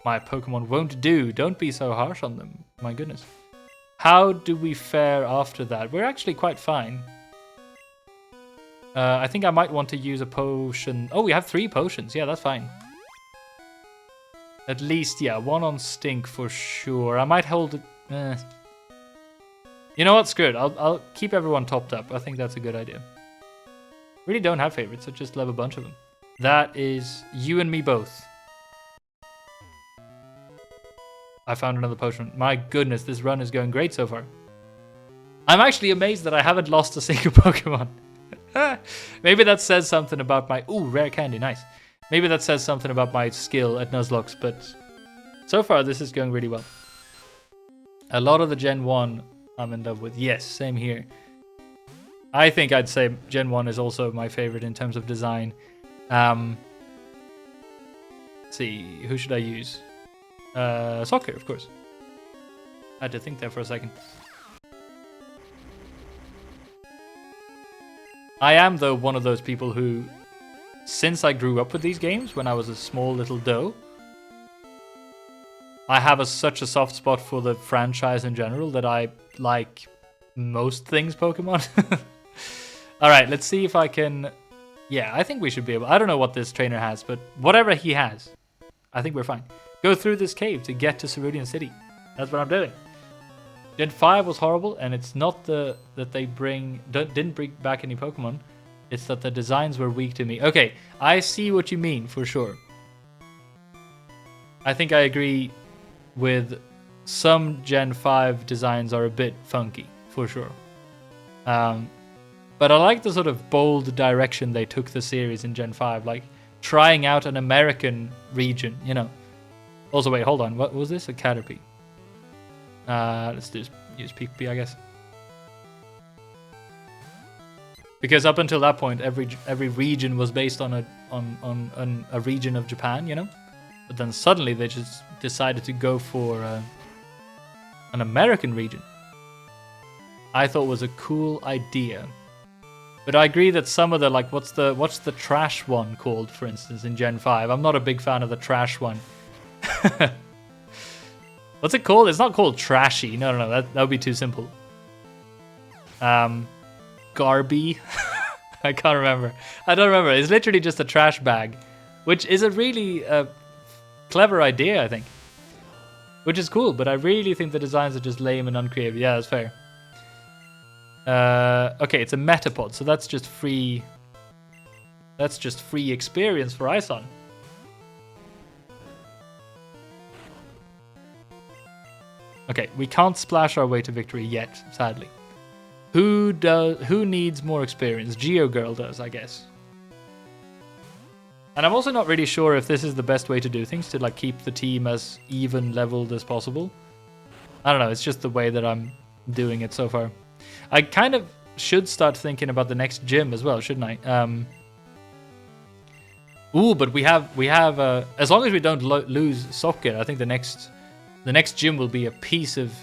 My Pokemon won't do. Don't be so harsh on them. My goodness. How do we fare after that? We're actually quite fine. I think I might want to use a potion. Oh, we have 3 potions. Yeah, that's fine. At least, yeah, 1 on Stink for sure. I might hold it. You know what? Screw it. I'll keep everyone topped up. I think that's a good idea. Really don't have favorites. I just love a bunch of them. That is you and me both. I found another potion. My goodness, this run is going great so far. I'm actually amazed that I haven't lost a single Pokemon. Maybe that says something about my... Ooh, rare candy, nice. Maybe that says something about my skill at Nuzlocke, but so far this is going really well. A lot of the Gen 1 I'm in love with. Yes, same here. I think I'd say Gen 1 is also my favorite in terms of design. Let's see, who should I use? Soccer, of course. I had to think there for a second. I am, though, one of those people who, since I grew up with these games when I was a small little doe, I have such a soft spot for the franchise in general that I like most things Pokemon. Alright, let's see if I can... Yeah, I think we should be able... I don't know what this trainer has, but whatever he has, I think we're fine. Go through this cave to get to Cerulean City. That's what I'm doing. Gen 5 was horrible, and it's not that they didn't bring back any Pokemon. It's that the designs were weak to me. Okay, I see what you mean, for sure. I think I agree with some Gen 5 designs are a bit funky, for sure. But I like the sort of bold direction they took the series in Gen 5, like trying out an American region, you know. Also, wait, hold on. What was this? A Caterpie. Let's just use Pippi, I guess. Because up until that point, every region was based on a region of Japan, you know. But then suddenly they just decided to go for an American region. I thought was a cool idea. But I agree that some of the, like, what's the trash one called, for instance, in Gen 5? I'm not a big fan of the trash one. What's it called? It's not called trashy. No, that would be too simple. Garby? I can't remember. I don't remember. It's literally just a trash bag, which is a really clever idea, I think. Which is cool, but I really think the designs are just lame and uncreative. Yeah, that's fair. Okay, it's a Metapod, so that's just free. That's just free experience for Ison. Okay, we can't splash our way to victory yet, sadly. Who needs more experience? GeoGirl does, I guess. And I'm also not really sure if this is the best way to do things, to like keep the team as even leveled as possible. I don't know, it's just the way that I'm doing it so far. I kind of should start thinking about the next gym as well, shouldn't I? Ooh, but we have as long as we don't lose Soccer, I think the next gym will be a piece of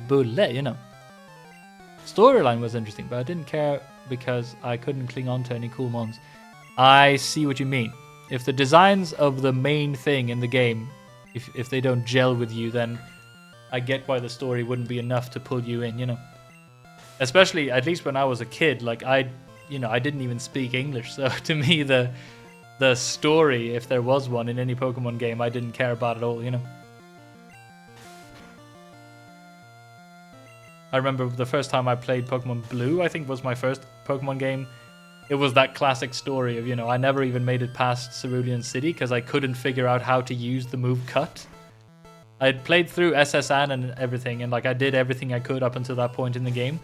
bulle, you know. Storyline was interesting, but I didn't care because I couldn't cling on to any cool mons. I see what you mean. If the designs of the main thing in the game, if they don't gel with you, then I get why the story wouldn't be enough to pull you in, you know. Especially, at least when I was a kid, like I didn't even speak English, so to me the story, if there was one in any Pokemon game, I didn't care about at all, you know. I remember the first time I played Pokemon Blue, I think was my first Pokemon game. It was that classic story of, you know, I never even made it past Cerulean City because I couldn't figure out how to use the move Cut. I'd played through SSN and everything, and like I did everything I could up until that point in the game.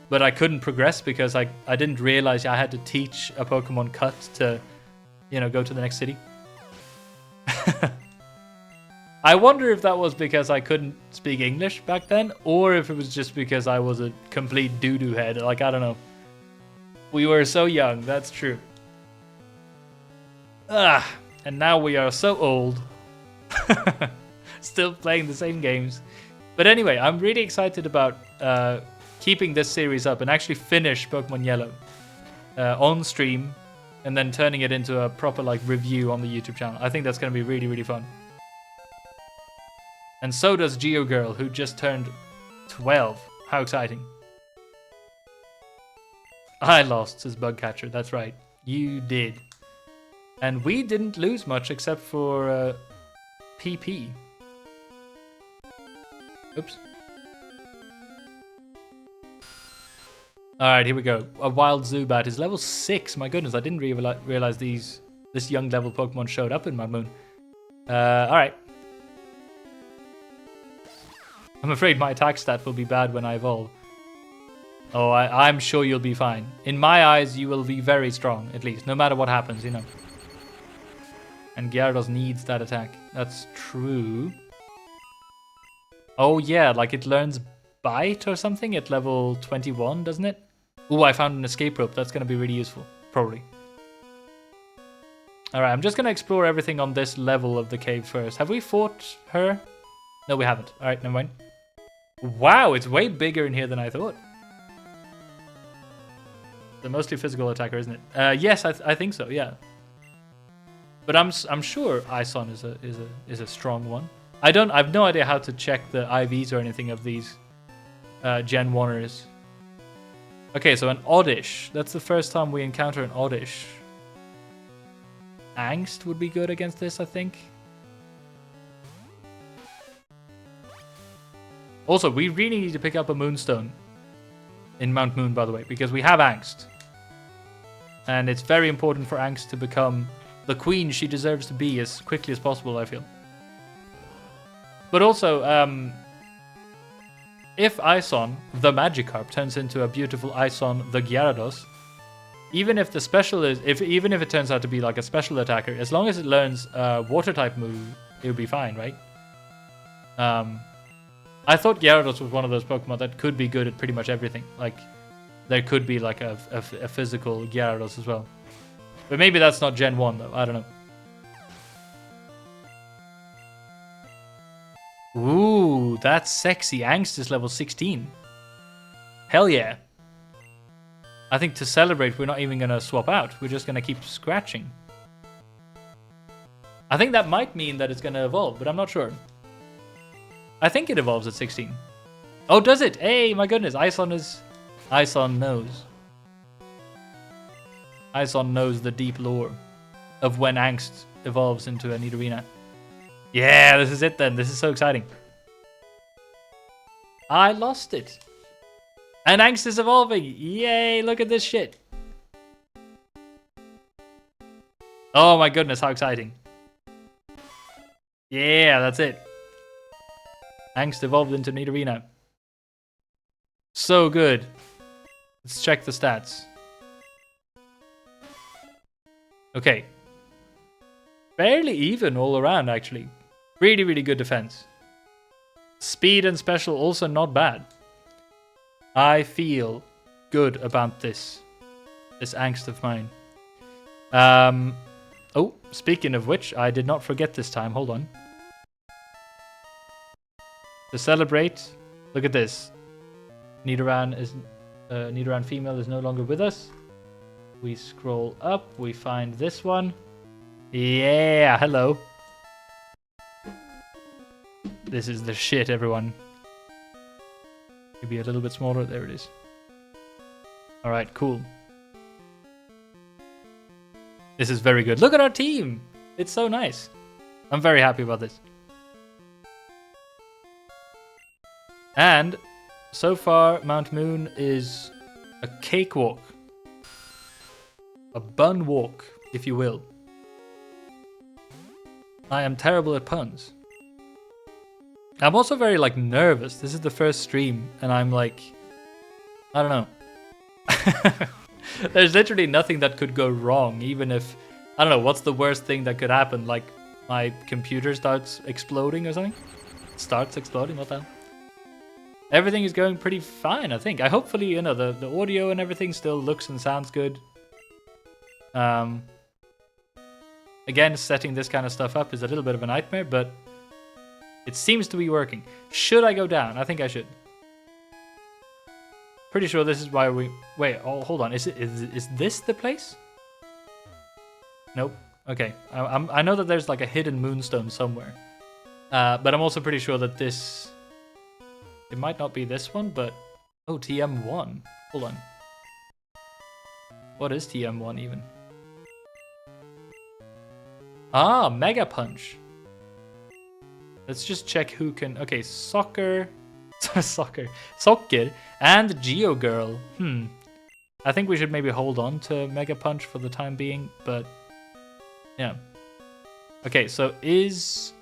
But I couldn't progress because I didn't realize I had to teach a Pokemon Cut to, you know, go to the next city. I wonder if that was because I couldn't speak English back then, or if it was just because I was a complete doo-doo head. Like, I don't know. We were so young, that's true. And now we are so old. Still playing the same games. But anyway, I'm really excited about keeping this series up and actually finish Pokemon Yellow on stream, and then turning it into a proper like review on the YouTube channel. I think that's going to be really, really fun. And so does GeoGirl, who just turned 12. How exciting. I lost, says Bugcatcher. That's right. You did. And we didn't lose much except for PP. Oops. Alright, here we go. A wild Zubat is level 6. My goodness, I didn't realize this young level Pokemon showed up in my moon. Alright. I'm afraid my attack stat will be bad when I evolve. Oh, I'm sure you'll be fine. In my eyes, you will be very strong, at least, no matter what happens, you know. And Gyarados needs that attack. That's true. Oh yeah, like it learns Bite or something at level 21, doesn't it? Ooh, I found an escape rope. That's going to be really useful, probably. Alright, I'm just going to explore everything on this level of the cave first. Have we fought her? No, we haven't. Alright, never mind. Wow, it's way bigger in here than I thought. The mostly physical attacker, isn't it? Yes, I think so, yeah. But I'm sure Ison is a strong one. I have no idea how to check the IVs or anything of these Gen 1ers. Okay, so an Oddish. That's the first time we encounter an Oddish. Angst would be good against this, I think. Also, we really need to pick up a Moonstone in Mount Moon, by the way, because we have Angst. And it's very important for Angst to become the queen she deserves to be as quickly as possible, I feel. But also, if Ison, the Magikarp, turns into a beautiful Ison, the Gyarados, even if the special is, even if it turns out to be like a special attacker, as long as it learns a water type move, it'll be fine, right? I thought Gyarados was one of those Pokemon that could be good at pretty much everything. Like, there could be like a physical Gyarados as well. But maybe that's not Gen 1 though, I don't know. Ooh, that's sexy. Angst is level 16. Hell yeah. I think to celebrate, we're not even going to swap out. We're just going to keep scratching. I think that might mean that it's going to evolve, but I'm not sure. I think it evolves at 16. Oh, does it? Hey, my goodness. Ison knows. Ison knows the deep lore of when Angst evolves into a Nidorina. Yeah, this is it then. This is so exciting. I lost it. And Angst is evolving. Yay, look at this shit. Oh my goodness, how exciting. Yeah, that's it. Angst evolved into Nidorina. So good. Let's check the stats. Okay. Fairly even all around, actually. Really, really good defense. Speed and special also not bad. I feel good about this. This Angst of mine. Oh, speaking of which, I did not forget this time. Hold on. To celebrate, look at this. Nidoran female is no longer with us. We scroll up, we find this one. Yeah, hello. This is the shit, everyone. Maybe a little bit smaller. There it is. Alright, cool. This is very good. Look at our team! It's so nice. I'm very happy about this. And so far, Mount Moon is a cakewalk. A bun walk, if you will. I am terrible at puns. I'm also very, like, nervous. This is the first stream, and I'm like... I don't know. There's literally nothing that could go wrong, even if... I don't know, what's the worst thing that could happen? Like, my computer starts exploding or something? Starts exploding? What the hell? Everything is going pretty fine, I think. Hopefully, you know, the audio and everything still looks and sounds good. Again, setting this kind of stuff up is a little bit of a nightmare, but it seems to be working. Should I go down? I think I should. Pretty sure this is why we... Wait, oh, hold on. Is this the place? Nope. Okay. I know that there's like a hidden moonstone somewhere. But I'm also pretty sure that this... It might not be this one, but... Oh, TM1. Hold on. What is TM1 even? Ah, Mega Punch. Let's just check who can... Okay, Soccer... Soccer and Geo Girl. I think we should maybe hold on to Mega Punch for the time being, but... Yeah. Okay, so is...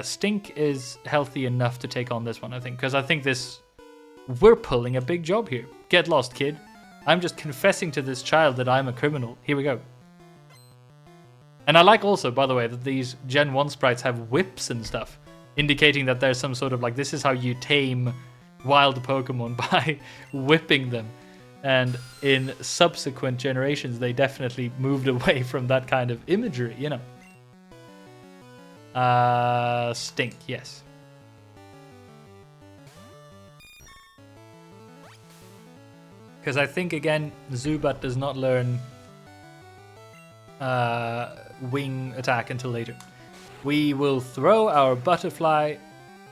Stink is healthy enough to take on this one, I think. Because I think this... We're pulling a big job here. Get lost, kid. I'm just confessing to this child that I'm a criminal. Here we go. And I like also, by the way, that these Gen 1 sprites have whips and stuff, indicating that there's some sort of, like, this is how you tame wild Pokemon, by whipping them. And in subsequent generations, they definitely moved away from that kind of imagery, you know. Stink, yes. Because I think, again, Zubat does not learn wing attack until later. We will throw our butterfly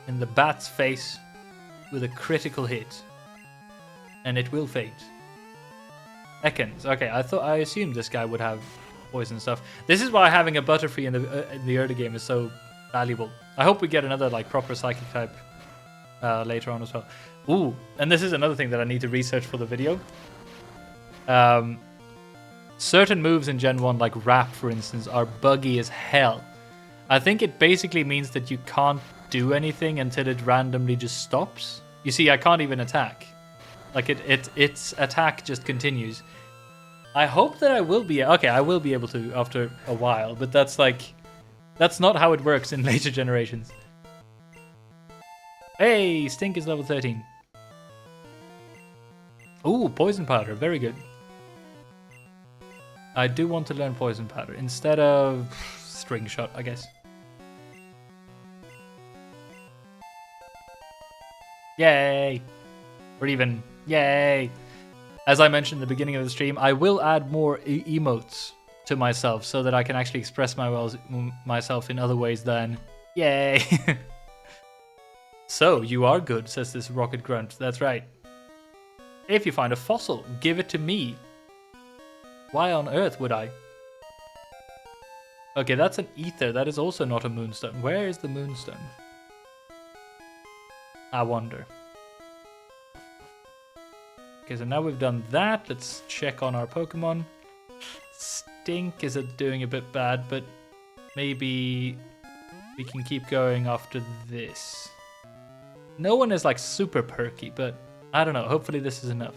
in the bat's face with a critical hit. And it will fade. Ekans. Okay, I assumed this guy would have poison stuff. This is why having a Butterfree in the early game is so valuable. I hope we get another like proper psychic type later on as well. Ooh, and this is another thing that I need to research for the video. Certain moves in Gen 1, like Wrap, for instance, are buggy as hell. I think it basically means that you can't do anything until it randomly just stops. You see, I can't even attack. Like, its attack just continues. I hope that I will be... Okay, I will be able to after a while, but that's like... That's not how it works in later generations. Hey, Stink is level 13. Ooh, Poison Powder, very good. I do want to learn Poison Powder instead of String Shot, I guess. Yay! Or even, yay! as I mentioned in the beginning of the stream, I will add more emotes to myself so that I can actually express myself in other ways than yay. So, you are good, says this rocket grunt. That's right. If you find a fossil, give it to me. Why on earth would I? Okay, that's an ether. That is also not a moonstone. Where is the moonstone? I wonder. Okay, so now we've done that. Let's check on our Pokemon. Stink is doing a bit bad, but maybe we can keep going after this. No one is like super perky, but I don't know. Hopefully this is enough.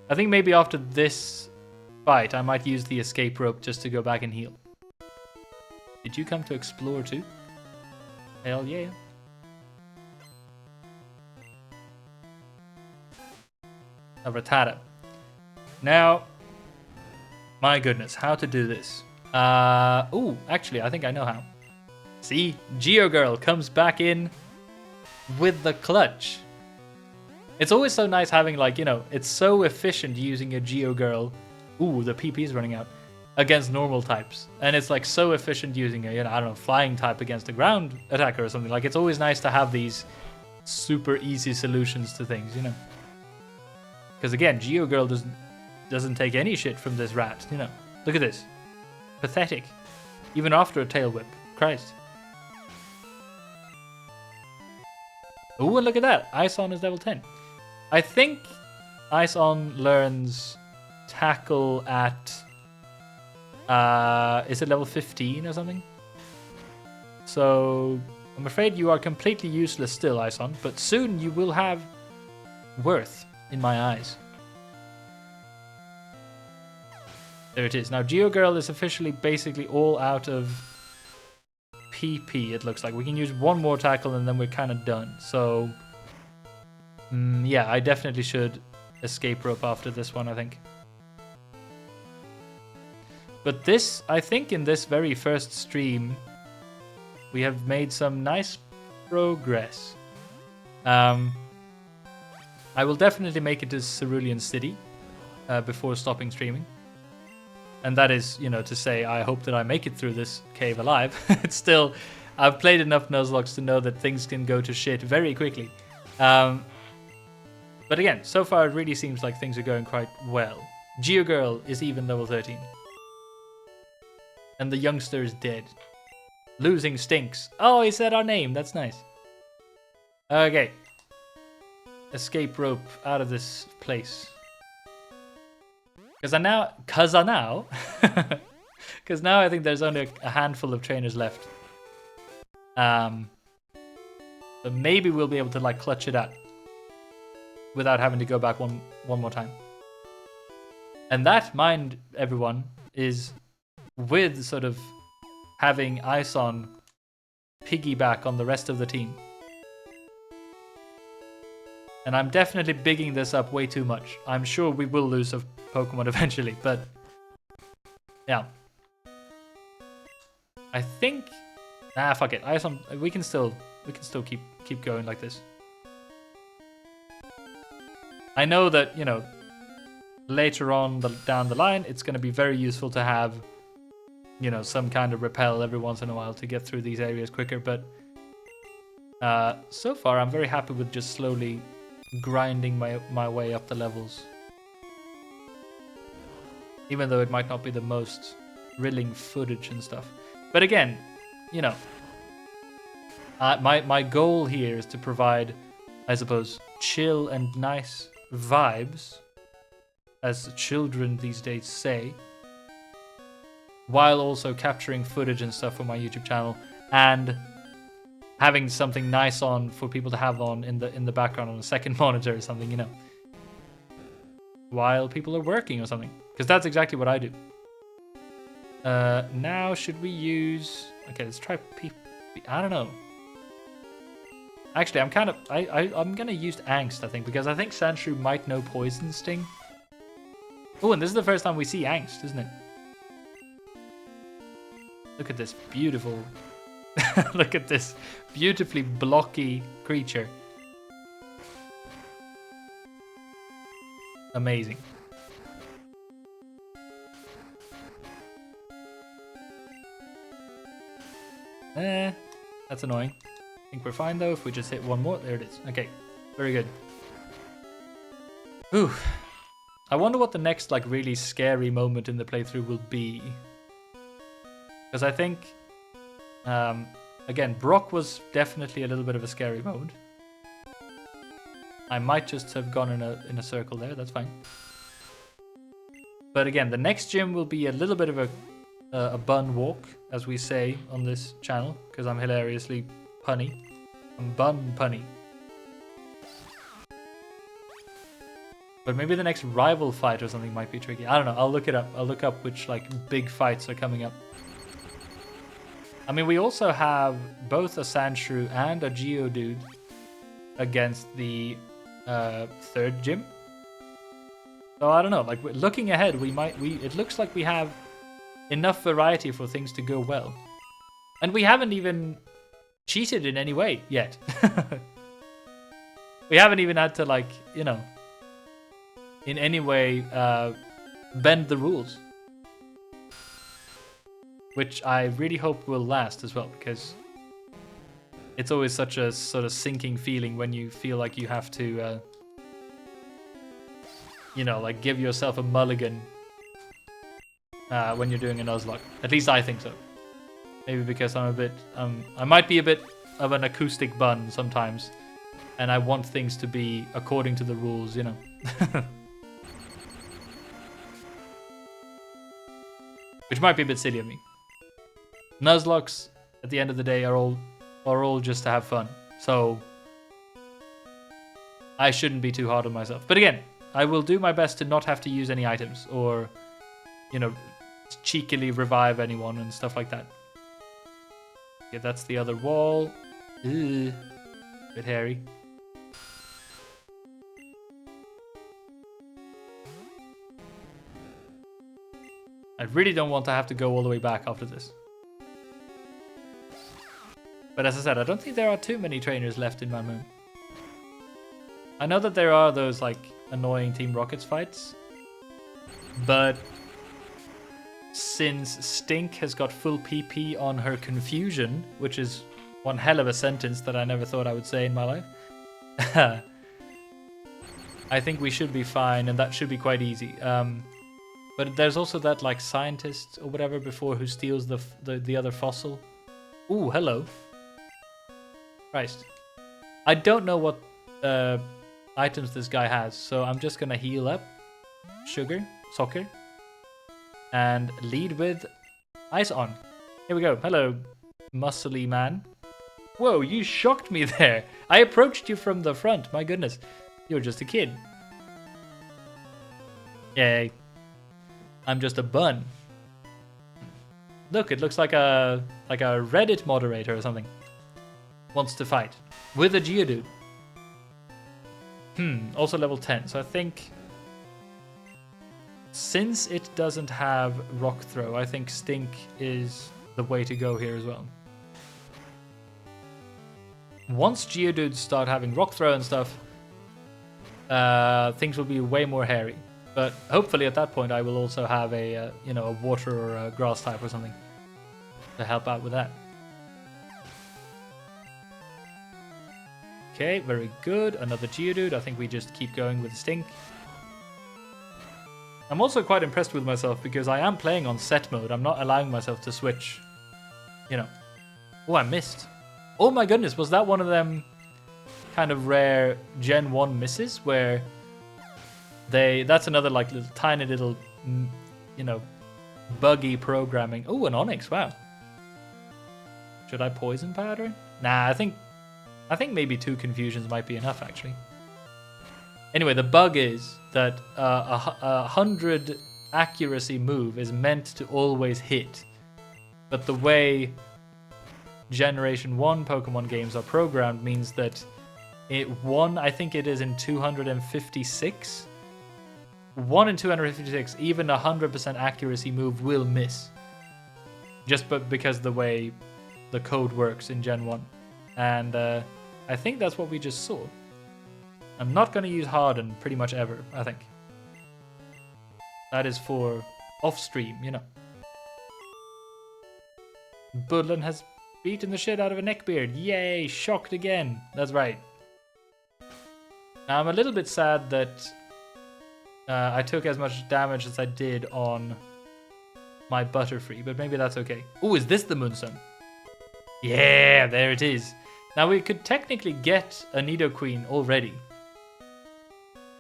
I think maybe after this fight, I might use the escape rope just to go back and heal. Did you come to explore too? Hell yeah. A Rattata. Now, my goodness, how to do this? Ooh, actually, I think I know how. See, GeoGirl comes back in with the clutch. It's always so nice having, like, you know, it's so efficient using a GeoGirl. Ooh, the PP is running out. Against normal types. And it's, like, so efficient using a, you know, I don't know, flying type against a ground attacker or something. Like, it's always nice to have these super easy solutions to things, you know. Because, again, GeoGirl doesn't take any shit from this rat, you know. Look at this. Pathetic. Even after a tail whip. Christ. Ooh, and look at that. Ison is level 10. I think Ison learns tackle at... is it level 15 or something? So, I'm afraid you are completely useless still, Ison. But soon you will have worth in my eyes. There it is. Now, GeoGirl is officially basically all out of PP, it looks like. We can use one more tackle and then we're kind of done. So, yeah, I definitely should escape rope after this one, I think. But this, I think in this very first stream, we have made some nice progress. I will definitely make it to Cerulean City before stopping streaming. And that is, you know, to say I hope that I make it through this cave alive. It's still, I've played enough Nuzlocke to know that things can go to shit very quickly. But again, so far it really seems like things are going quite well. GeoGirl is even level 13. And the youngster is dead. Losing stinks. Oh, he said our name. That's nice. Okay. Escape rope out of this place. Because now I think there's only a handful of trainers left. But maybe we'll be able to like clutch it out without having to go back one more time. And that, mind everyone, is with sort of having Ison piggyback on the rest of the team. And I'm definitely bigging this up way too much. I'm sure we will lose a Pokemon eventually, but yeah. I think fuck it. Ison, we can still keep going like this. I know that, you know, later on down the line, it's going to be very useful to have, you know, some kind of repel every once in a while to get through these areas quicker, but so far I'm very happy with just slowly grinding my way up the levels. Even though it might not be the most thrilling footage and stuff. But again, you know, my goal here is to provide, I suppose, chill and nice vibes, as children these days say, while also capturing footage and stuff for my YouTube channel and having something nice on for people to have on in the background on a second monitor or something, you know, while people are working or something, because that's exactly what I do. Now should we use? Okay, let's try PP. I don't know. Actually, I'm gonna use Angst, I think, because I think Sandshrew might know Poison Sting. Oh, and this is the first time we see Angst, isn't it? Look at this beautiful. Look at this beautifully blocky creature. amazing. That's annoying. I think we're fine though if we just hit one more. There it is. Okay, very good. Ooh. I wonder what the next like really scary moment in the playthrough will be. Because I think, again, Brock was definitely a little bit of a scary mode. I might just have gone in a circle there. That's fine. But again, the next gym will be a little bit of a bun walk, as we say on this channel, because I'm hilariously punny. I'm bun punny. But maybe the next rival fight or something might be tricky. I don't know. I'll look it up. I'll look up which like big fights are coming up. I mean, we also have both a Sandshrew and a Geodude against the third gym. So I don't know. Like looking ahead, it looks like we have enough variety for things to go well, and we haven't even cheated in any way yet. We haven't even had to like in any way bend the rules, which I really hope will last as well, because it's always such a sort of sinking feeling when you feel like you have to like give yourself a mulligan when you're doing a Nuzlocke. At least I think so. Maybe because I'm a bit I might be a bit of an acoustic bun sometimes, and I want things to be according to the rules, Which might be a bit silly of me. Nuzlocks, at the end of the day, are all just to have fun. So I shouldn't be too hard on myself. But again, I will do my best to not have to use any items or, cheekily revive anyone and stuff like that. Okay, that's the other wall. Ugh. Bit hairy. I really don't want to have to go all the way back after this. But as I said, I don't think there are too many trainers left in my moon. I know that there are those like annoying Team Rockets fights, but since Stink has got full PP on her confusion, which is one hell of a sentence that I never thought I would say in my life, I think we should be fine, and that should be quite easy. But there's also that like scientist or whatever before who steals the other fossil. Ooh, hello. Christ. I don't know what items this guy has, so I'm just gonna heal up. Soccer. And lead with Ice On. Here we go. Hello, muscly man. Whoa, you shocked me there. I approached you from the front. My goodness. You're just a kid. Yay. I'm just a bun. Look, it looks like a Reddit moderator or something. Wants to fight with a Geodude. Also level 10. So I think since it doesn't have Rock Throw, I think Stink is the way to go here as well. Once Geodudes start having Rock Throw and stuff, things will be way more hairy. But hopefully at that point I will also have a water or a grass type or something to help out with that. Okay, very good. Another Geodude. I think we just keep going with Stink. I'm also quite impressed with myself because I am playing on set mode. I'm not allowing myself to switch. Oh, I missed. Oh my goodness, was that one of them kind of rare Gen 1 misses where that's another like tiny little, buggy programming. Oh, an Onyx, wow. Should I poison powder? Nah, I think maybe 2 confusions might be enough actually. Anyway, the bug is that a 100 accuracy move is meant to always hit. But the way Generation 1 Pokemon games are programmed means that I think it is in 256. 1 in 256, even a 100% accuracy move will miss. Just because the way the code works in Gen 1. And I think that's what we just saw. I'm not going to use Harden pretty much ever, I think. That is for off-stream, you know. Budlin has beaten the shit out of a neckbeard. Yay, shocked again. That's right. Now, I'm a little bit sad that I took as much damage as I did on my Butterfree, but maybe that's okay. Oh, is this the Moonstone? Yeah, there it is. Now, we could technically get a Nidoqueen already,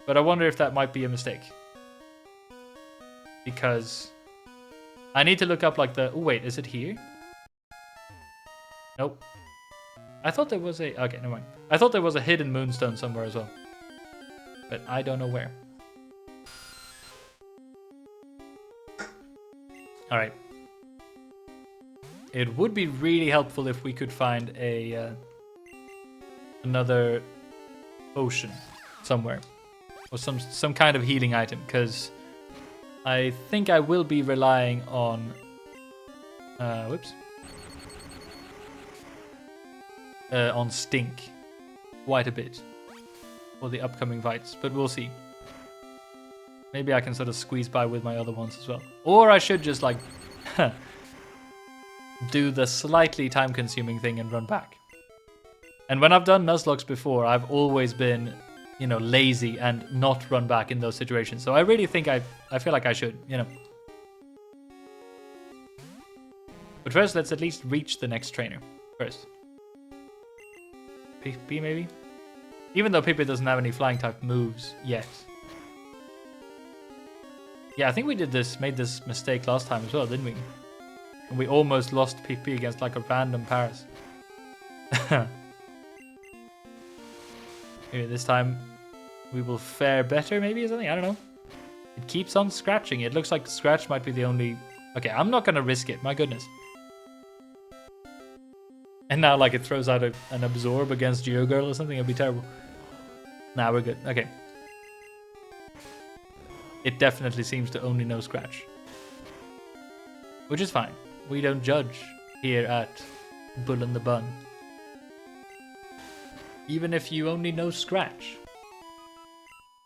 but I wonder if that might be a mistake. Because I need to look up like the... Oh, wait, is it here? Nope. I thought there was a... Okay, never mind. I thought there was a hidden Moonstone somewhere as well, but I don't know where. Alright. It would be really helpful if we could find a another potion somewhere. Or some kind of healing item, because I think I will be relying on... whoops. On Stink quite a bit for the upcoming fights, but we'll see. Maybe I can sort of squeeze by with my other ones as well. Or I should just, like, do the slightly time-consuming thing and run back. And when I've done Nuzlockes before, I've always been, you know, lazy and not run back in those situations. So I really think I feel like I should, you know. But first, let's at least reach the next trainer first. Pippi, maybe? Even though Pippi doesn't have any flying-type moves yet. Yeah, I think we made this mistake last time as well, didn't we? And we almost lost PP against like a random Paris. Maybe this time we will fare better, maybe, or something? I don't know. It keeps on scratching. It looks like Scratch might be the only... Okay, I'm not going to risk it, my goodness. And now, like, it throws out an Absorb against Geogirl or something. It'd be terrible. Nah, we're good. Okay. It definitely seems to only know Scratch. Which is fine. We don't judge here at Bull in the Bun. Even if you only know Scratch.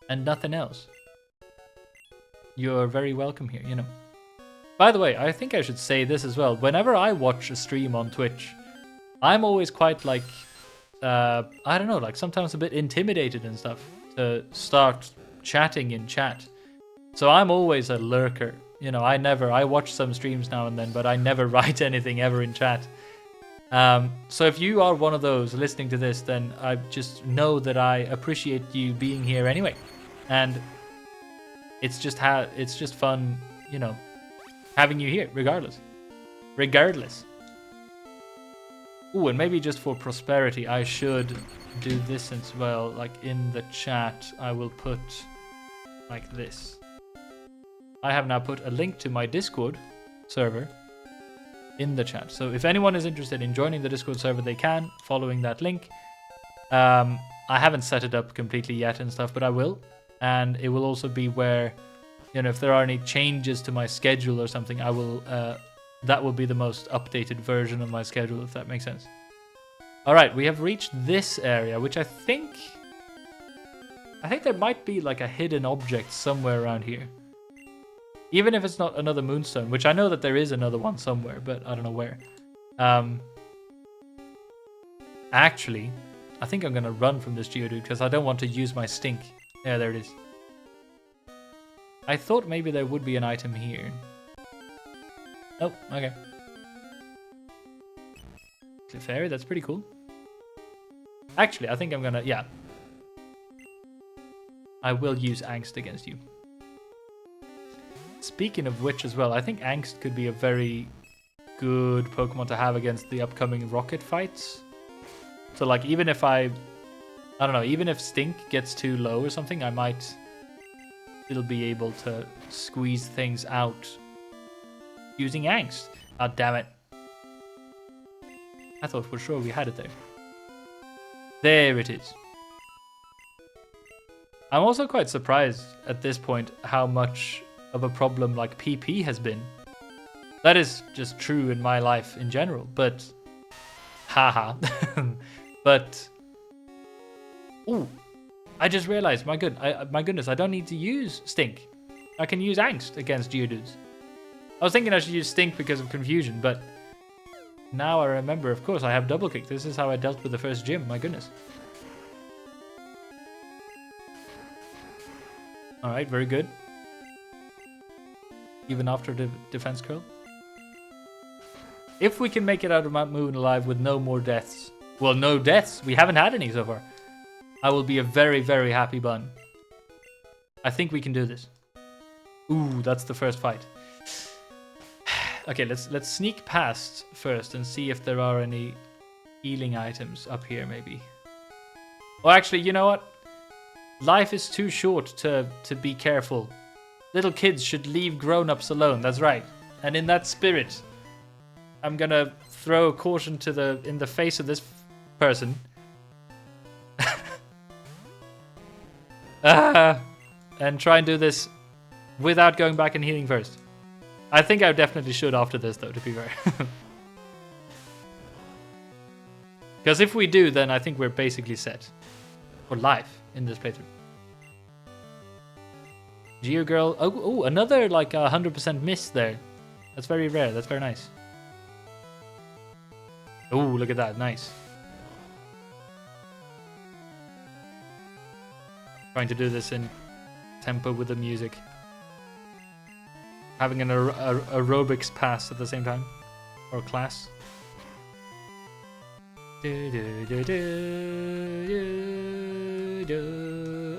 And nothing else. You're very welcome here, you know. By the way, I think I should say this as well. Whenever I watch a stream on Twitch, I'm always quite like, I don't know, like sometimes a bit intimidated and stuff to start chatting in chat. So I'm always a lurker. You know, I watch some streams now and then, but I never write anything ever in chat. So if you are one of those listening to this, then I just know that I appreciate you being here anyway. And it's just fun, you know, having you here, regardless. Ooh, and maybe just for prosperity, I should do this as well. Like in the chat, I will put like this. I have now put a link to my Discord server in the chat. So if anyone is interested in joining the Discord server, they can, following that link. I haven't set it up completely yet and stuff, but I will. And it will also be where, you know, if there are any changes to my schedule or something, I will, that will be the most updated version of my schedule, if that makes sense. All right, we have reached this area, which I think there might be like a hidden object somewhere around here. Even if it's not another Moonstone, which I know that there is another one somewhere, but I don't know where. Actually, I think I'm going to run from this Geodude because I don't want to use my Stink. Yeah, there it is. I thought maybe there would be an item here. Oh, okay. Clefairy, that's pretty cool. Actually, I think I'm going to... Yeah. I will use Angst against you. Speaking of which as well, I think Angst could be a very good Pokemon to have against the upcoming Rocket fights. So like even if I don't know, even if Stink gets too low or something, I might still be able to squeeze things out using Angst. Ah, damn it. I thought for sure we had it there. There it is. I'm also quite surprised at this point how much of a problem like PP has been. That is just true in my life in general, but haha. But ooh, I just realized, my goodness, I don't need to use Stink. I can use Angst against Geodudes. I was thinking I should use Stink because of confusion, but now I remember, of course, I have Double Kick. This is how I dealt with the first gym, my goodness. Alright, very good. Even after the defense curl. If we can make it out of Mount Moon alive with no more deaths. Well, no deaths. We haven't had any so far. I will be a very, very happy bun. I think we can do this. Ooh, that's the first fight. Okay, let's sneak past first and see if there are any healing items up here, maybe. Well, actually, you know what? Life is too short to be careful. Little kids should leave grown-ups alone, that's right. And in that spirit, I'm gonna throw caution in the face of this person. And try and do this without going back and healing first. I think I definitely should after this, though, to be fair. Because if we do, then I think we're basically set for life in this playthrough. Geogirl. Oh, another like 100% miss there. That's very rare. That's very nice. Oh, look at that. Nice. Trying to do this in tempo with the music. Having an aerobics pass at the same time. Or class.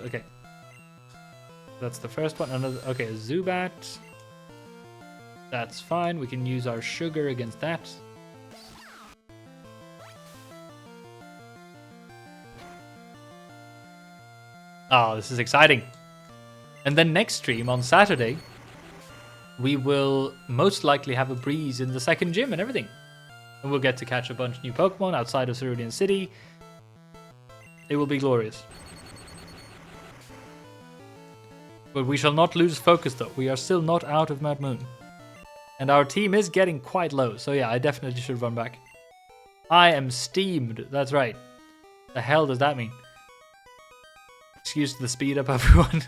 Okay. That's the first one. Another. Okay, Zubat. That's fine. We can use our sugar against that. Oh, this is exciting. And then next stream on Saturday, we will most likely have a breeze in the second gym and everything. And we'll get to catch a bunch of new Pokemon outside of Cerulean City. It will be glorious. But we shall not lose focus though. We are still not out of Mount Moon. And our team is getting quite low. So yeah, I definitely should run back. I am steamed. That's right. The hell does that mean? Excuse the speed up, everyone.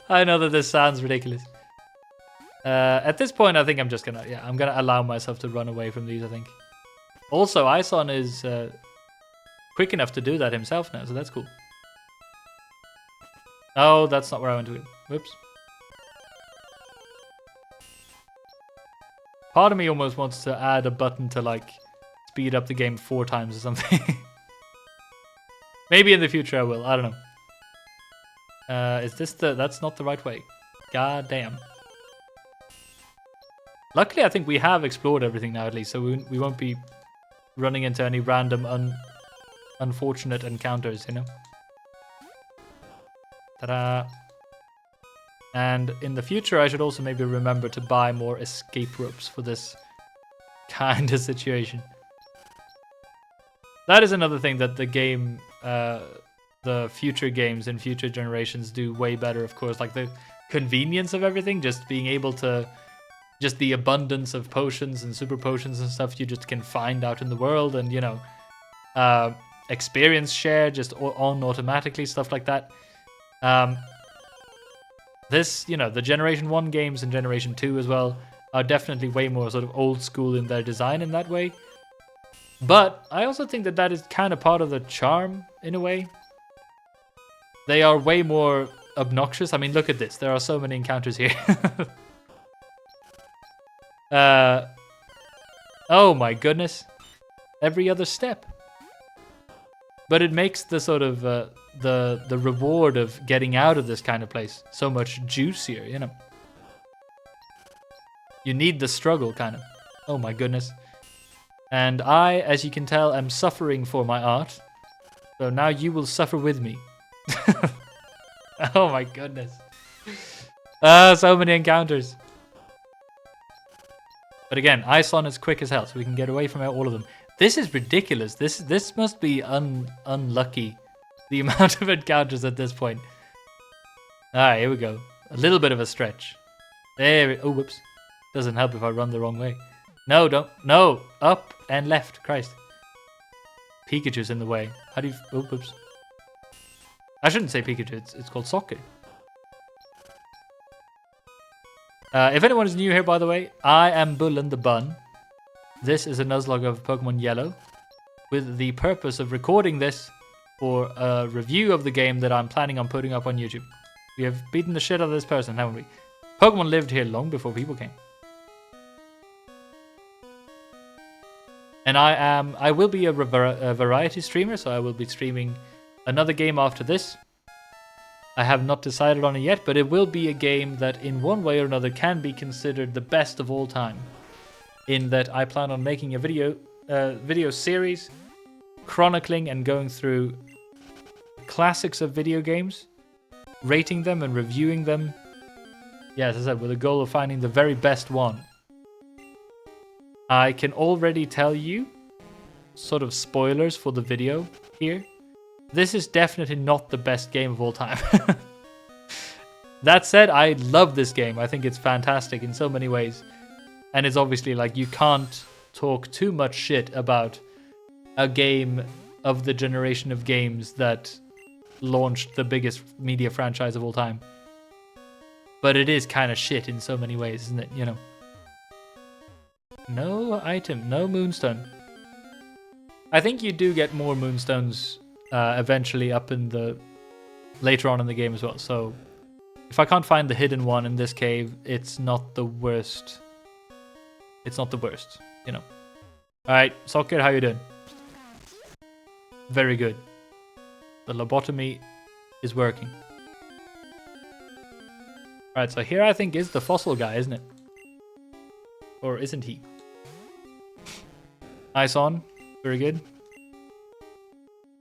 I know that this sounds ridiculous. At this point, I think I'm just gonna, I'm gonna allow myself to run away from these, I think. Also, Ison is quick enough to do that himself now, so that's cool. Oh, that's not where I went to go. Whoops. Part of me almost wants to add a button to, like, speed up the game 4 times or something. Maybe in the future I will. I don't know. Is this the... That's not the right way. God damn. Luckily, I think we have explored everything now, at least, so we won't be running into any random unfortunate encounters, you know? Ta-da! And in the future, I should also maybe remember to buy more escape ropes for this kind of situation. That is another thing that the game, the future games in future generations do way better, of course. Like the convenience of everything, just being able to, just the abundance of potions and super potions and stuff you just can find out in the world, and, you know, experience share just on automatically, stuff like that. This, you know, the Generation 1 games and Generation 2 as well are definitely way more sort of old school in their design in that way. But I also think that that is kind of part of the charm, in a way. They are way more obnoxious. I mean, look at this. There are so many encounters here. Oh my goodness. Every other step. But it makes the sort of the reward of getting out of this kind of place so much juicier, you know. You need the struggle, kind of. Oh my goodness. And I, as you can tell, am suffering for my art. So now you will suffer with me. Oh my goodness. So many encounters. But again, Ison is quick as hell, so we can get away from all of them. This is ridiculous. This must be unlucky, the amount of encounters at this point. Alright, here we go. A little bit of a stretch. There. Oh, whoops. Doesn't help if I run the wrong way. No, don't. No. Up and left. Christ. Pikachu's in the way. How do you... Oh, whoops. I shouldn't say Pikachu. It's called soccer. If anyone is new here, by the way, I am Bullen the Bun. This is a Nuzlocke of Pokemon Yellow, with the purpose of recording this for a review of the game that I'm planning on putting up on YouTube. We have beaten the shit out of this person, haven't we? Pokemon lived here long before people came. And I will be a variety streamer, so I will be streaming another game after this. I have not decided on it yet, but it will be a game that in one way or another can be considered the best of all time. In that I plan on making a video series chronicling and going through classics of video games, rating them and reviewing them. Yeah, as I said, with the goal of finding the very best one. I can already tell you, sort of spoilers for the video here, this is definitely not the best game of all time. That said, I love this game. I think it's fantastic in so many ways. And it's obviously like you can't talk too much shit about a game of the generation of games that launched the biggest media franchise of all time. But it is kind of shit in so many ways, isn't it? You know. No item, no moonstone. I think you do get more moonstones eventually up in the later on in the game as well. So if I can't find the hidden one in this cave, it's not the worst. It's not the worst, you know. All right, Socket, how you doing? Very good. The lobotomy is working. All right, so here I think is the fossil guy, isn't it? Or isn't he? Nice on. Very good.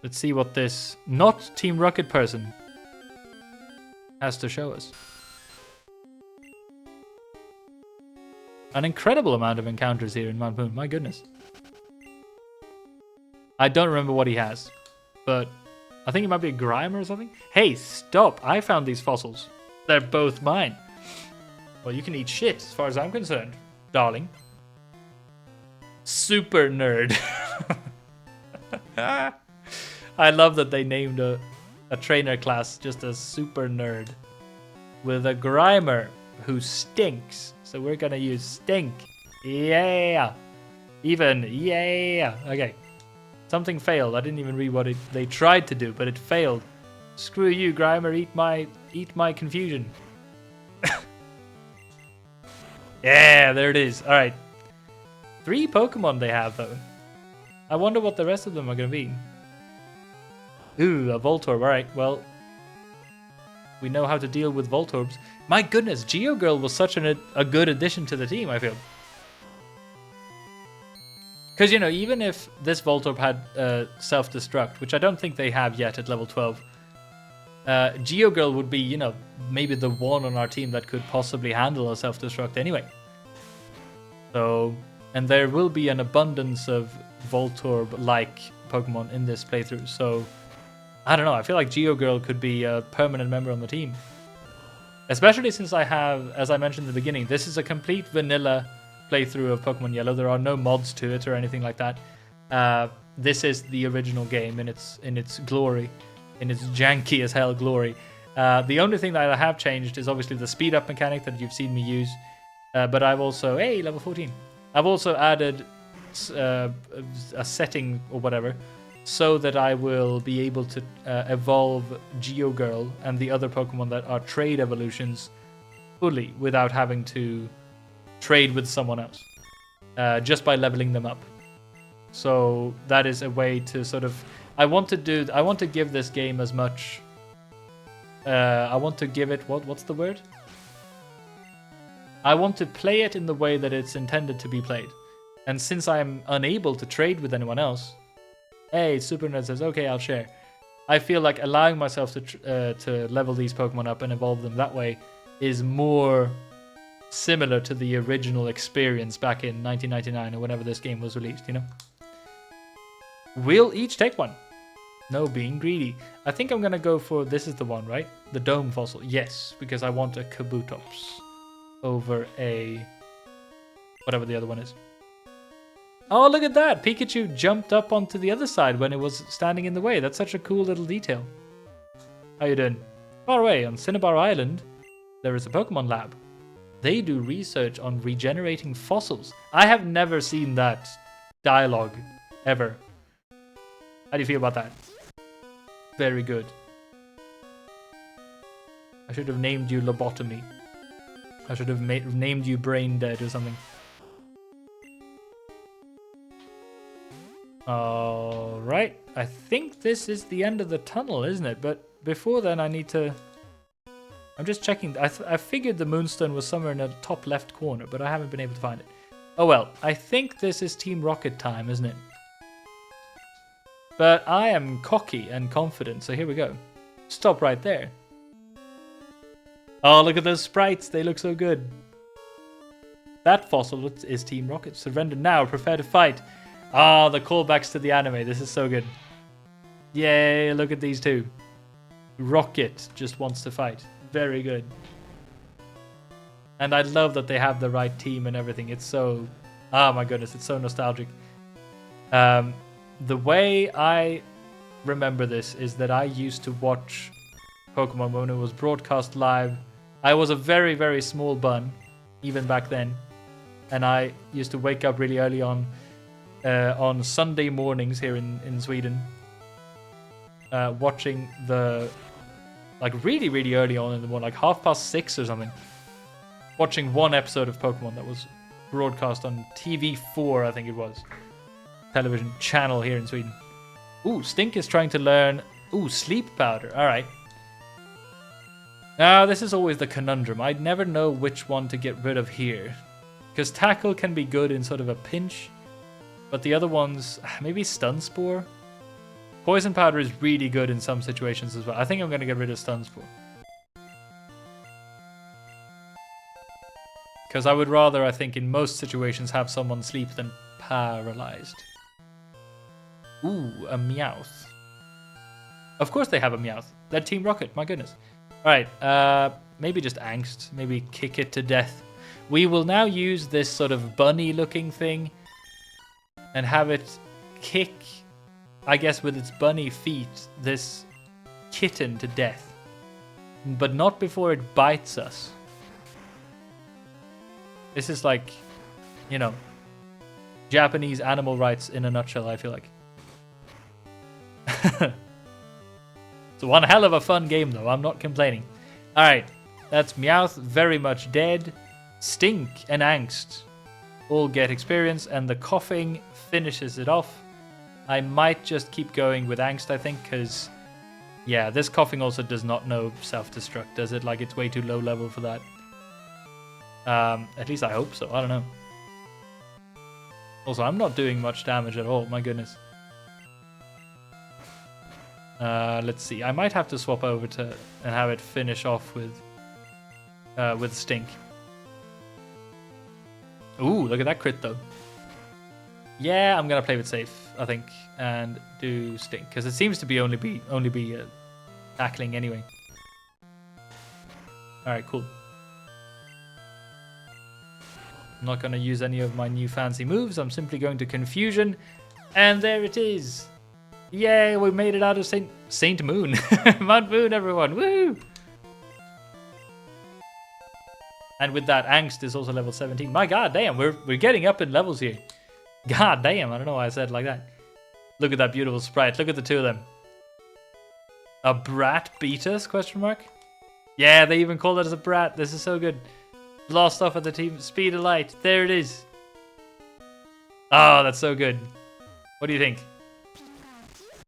Let's see what this not Team Rocket person has to show us. An incredible amount of encounters here in Mount Moon. My goodness. I don't remember what he has, but I think it might be a Grimer or something. Hey, stop. I found these fossils. They're both mine. Well, you can eat shit as far as I'm concerned, darling. Super nerd. I love that they named a trainer class just a super nerd. With a Grimer who stinks. So we're gonna use stink. Yeah. Even. Yeah. Okay. Something failed. I didn't even read what they tried to do, but it failed. Screw you, Grimer. Eat my confusion. Yeah, there it is. All right. 3 Pokemon they have, though. I wonder what the rest of them are going to be. Ooh, a Voltorb. All right, well, we know how to deal with Voltorbs. My goodness, Geogirl was such a good addition to the team, I feel. Because, you know, even if this Voltorb had self-destruct, which I don't think they have yet at level 12, Geogirl would be, you know, maybe the one on our team that could possibly handle a self-destruct anyway. So, and there will be an abundance of Voltorb-like Pokemon in this playthrough. So, I don't know. I feel like Geogirl could be a permanent member on the team. Especially since I have, as I mentioned in the beginning, this is a complete vanilla playthrough of Pokemon Yellow. There are no mods to it or anything like that. This is the original game in its glory. In its janky as hell glory. The only thing that I have changed is obviously the speed up mechanic that you've seen me use. But I've also, hey, level 14. I've also added a setting or whatever so that I will be able to evolve Geogirl and the other Pokemon that are trade evolutions fully without having to trade with someone else. Just by leveling them up. So that is a way to sort of... I want to give this game as much... I want to give it... What's the word? I want to play it in the way that it's intended to be played. And since I'm unable to trade with anyone else... Hey, Super Nerd says, okay, I'll share. I feel like allowing myself to level these Pokemon up and evolve them that way is more similar to the original experience back in 1999 or whenever this game was released, you know? We'll each take one. No being greedy. I think I'm gonna go for, this is the one, right? The Dome Fossil. Yes, because I want a Kabutops over a... whatever the other one is. Oh, look at that! Pikachu jumped up onto the other side when it was standing in the way. That's such a cool little detail. How you doing? Far away, on Cinnabar Island, there is a Pokemon lab. They do research on regenerating fossils. I have never seen that dialogue ever. How do you feel about that? Very good. I should have named you Lobotomy. I should have named you Brain Dead or something. Alright. I think this is the end of the tunnel, isn't it? But before then I need to... I'm just checking. I figured the moonstone was somewhere in the top left corner, but I haven't been able to find it. Oh well, I think this is Team Rocket time, isn't it? But I am cocky and confident, so here we go. Stop right there. Oh, look at those sprites. They look so good. That fossil is Team Rocket. Surrender now. Prepare to fight. Ah, the callbacks to the anime. This is so good. Yay, look at these two. Rocket just wants to fight. Very good. And I love that they have the right team and everything. It's so... Oh my goodness, it's so nostalgic. The way I remember this is that I used to watch Pokemon when it was broadcast live. I was a very, very small bun, even back then. And I used to wake up really early on Sunday mornings here in Sweden. Watching the... Like really, really early on in the morning, like 6:30 or something. Watching one episode of Pokemon that was broadcast on TV4, I think it was. Television channel here in Sweden. Ooh, Stink is trying to learn... Ooh, Sleep Powder. Alright. Now, this is always the conundrum. I never know which one to get rid of here. Because Tackle can be good in sort of a pinch. But the other ones... Maybe Stun Spore? Poison Powder is really good in some situations as well. I think I'm going to get rid of Stun Spore. Because I would rather, I think, in most situations have someone sleep than paralyzed. Ooh, a Meowth. Of course they have a Meowth. They're Team Rocket, my goodness. Alright, maybe just Angst. Maybe kick it to death. We will now use this sort of bunny-looking thing and have it kick... I guess with its bunny feet, this kitten to death. But not before it bites us. This is like, you know, Japanese animal rights in a nutshell, I feel like. It's one hell of a fun game, though. I'm not complaining. Alright, that's Meowth, very much dead. Stink and Angst all get experience, and the coughing finishes it off. I might just keep going with Angst, I think, because, yeah, this coughing also does not know self-destruct, does it? Like, it's way too low level for that. At least I hope so. I don't know. Also, I'm not doing much damage at all. My goodness. Let's see. I might have to swap over to and have it finish off with Stink. Ooh, look at that crit, though. Yeah, I'm gonna play it safe, I think, and do Stink, because it seems to be only be tackling anyway. All right, cool. I'm not gonna use any of my new fancy moves. I'm simply going to Confusion, and there it is. Yay, we made it out of Saint Moon, Mount Moon, everyone! Woo! And with that, Angst is also level 17. My god damn, we're getting up in levels here. God damn, I don't know why I said it like that. Look at that beautiful sprite. Look at the two of them. A brat beat us, question mark? Yeah, they even called it as a brat. This is so good. Lost off at the team. Speed of light. There it is. Oh, that's so good. What do you think?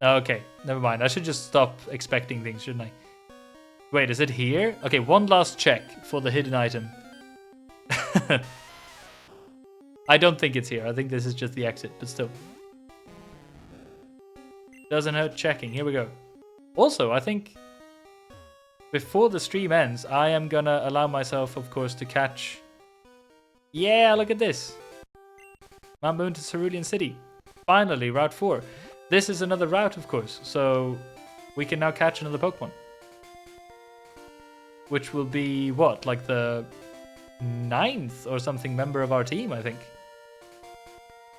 Okay, never mind. I should just stop expecting things, shouldn't I? Wait, is it here? Okay, one last check for the hidden item. I don't think it's here. I think this is just the exit, but still. Doesn't hurt checking. Here we go. Also, I think before the stream ends, I am gonna allow myself, of course, to catch... Yeah, look at this. Mount Moon to Cerulean City. Finally, Route 4. This is another route, of course, so we can now catch another Pokemon. Which will be, what, like the 9th or something member of our team, I think.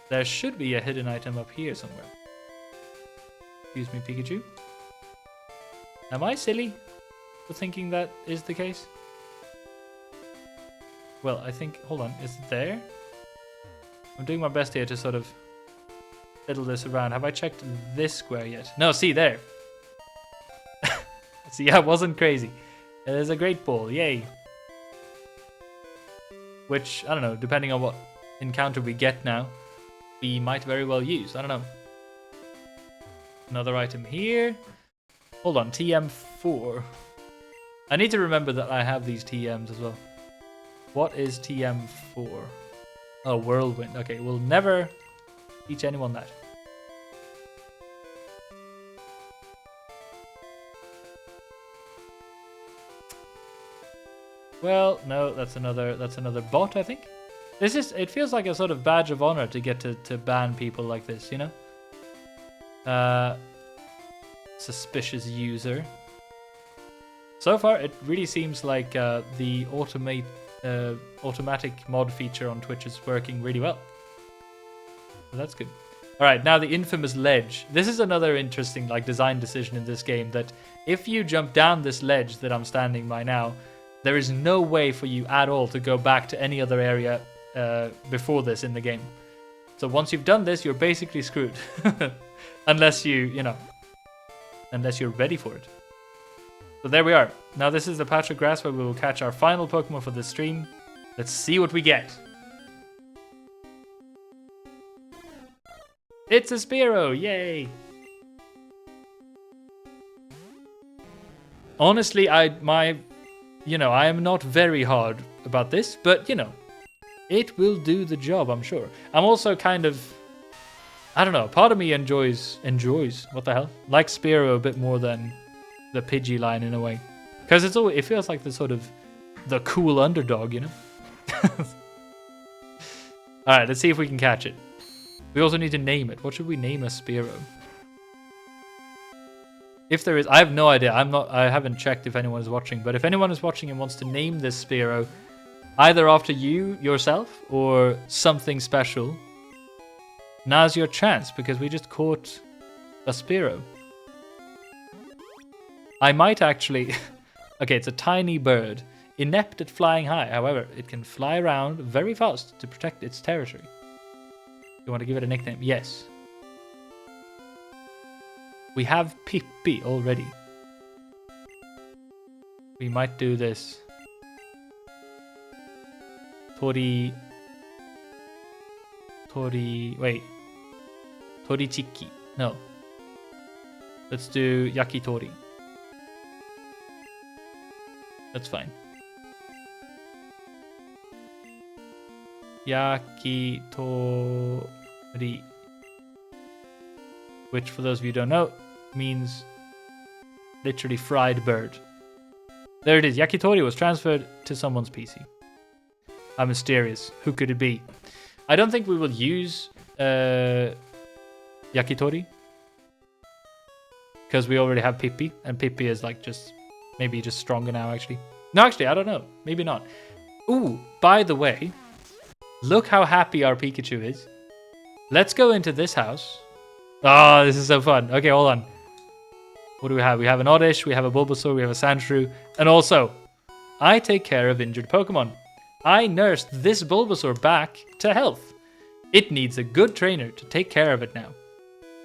There should be a hidden item up here somewhere. Excuse me, Pikachu. Am I silly for thinking that is the case? Well, I think... Hold on. Is it there? I'm doing my best here to sort of fiddle this around. Have I checked this square yet? No, see, there. See, I wasn't crazy. There's a great ball. Yay. Which, I don't know, depending on what encounter we get now, we might very well use. I don't know. Another item here. Hold on, TM4. I need to remember that I have these TMs as well. What is TM4? Oh, Whirlwind. Okay, we'll never teach anyone that. Well, no, that's another bot, I think. This is, it feels like a sort of badge of honor to get to ban people like this, you know? Suspicious user. So far, it really seems like the automatic mod feature on Twitch is working really well. So that's good. All right, now the infamous ledge. This is another interesting like design decision in this game, that if you jump down this ledge that I'm standing by now, there is no way for you at all to go back to any other area before this in the game. So once you've done this, you're basically screwed. Unless unless you're ready for it. So there we are. Now this is the patch of grass where we will catch our final Pokemon for this stream. Let's see what we get. It's a Spearow, yay! Honestly, I am not very hard about this, but it will do the job, I'm sure. I'm also kind of, I don't know, part of me enjoys, what the hell? Likes Spearow a bit more than the Pidgey line in a way. Because it feels like the cool underdog, Alright, let's see if we can catch it. We also need to name it. What should we name a Spearow? If there is, I have no idea. I haven't checked if anyone is watching, but if anyone is watching and wants to name this Spearow, either after you yourself or something special, now's your chance, because we just caught a Spearow. I might actually... Okay, it's a tiny bird, inept at flying high. However, it can fly around very fast to protect its territory. You want to give it a nickname? Yes. We have Pippi already. We might do this. Wait. Torichiki. No. Let's do Yakitori. That's fine. Yakitori. Which, for those of you who don't know, means literally fried bird. There it is. Yakitori was transferred to someone's PC. How mysterious. Who could it be? I don't think we will use Yakitori, because we already have Pippi, and Pippi is like maybe just stronger now, actually. No, actually, I don't know. Maybe not. Ooh, by the way, look how happy our Pikachu is. Let's go into this house. Oh, this is so fun. Okay, hold on. What do we have? We have an Oddish, we have a Bulbasaur, we have a Sandshrew, and also, I take care of injured Pokemon. I nursed this Bulbasaur back to health. It needs a good trainer to take care of it now.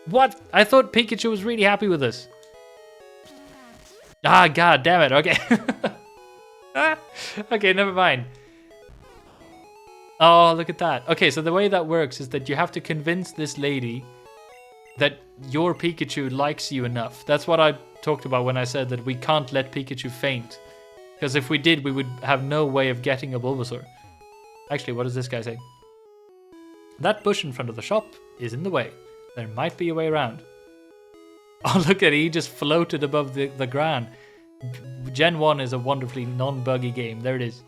What? I thought Pikachu was really happy with this. Ah, god damn it. Okay. Okay, never mind. Oh, look at that. Okay, so the way that works is that you have to convince this lady that your Pikachu likes you enough. That's what I talked about when I said that we can't let Pikachu faint. Because if we did, we would have no way of getting a Bulbasaur. Actually, what does this guy say? That bush in front of the shop is in the way. There might be a way around. Oh, look at it. He just floated above the ground. Gen 1 is a wonderfully non-buggy game. There it is.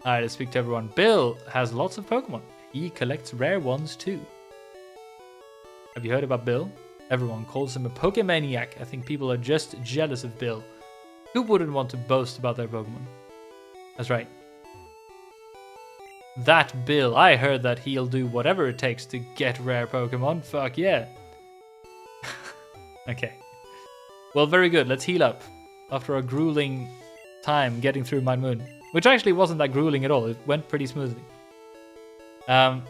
Alright, let's speak to everyone. Bill has lots of Pokemon. He collects rare ones too. Have you heard about Bill? Everyone calls him a Pokemaniac. I think people are just jealous of Bill. Who wouldn't want to boast about their Pokemon? That's right. That Bill, I heard that he'll do whatever it takes to get rare Pokemon. Fuck yeah. Okay. Well, very good. Let's heal up after a grueling time getting through my moon. which actually wasn't that grueling at all. It went pretty smoothly. What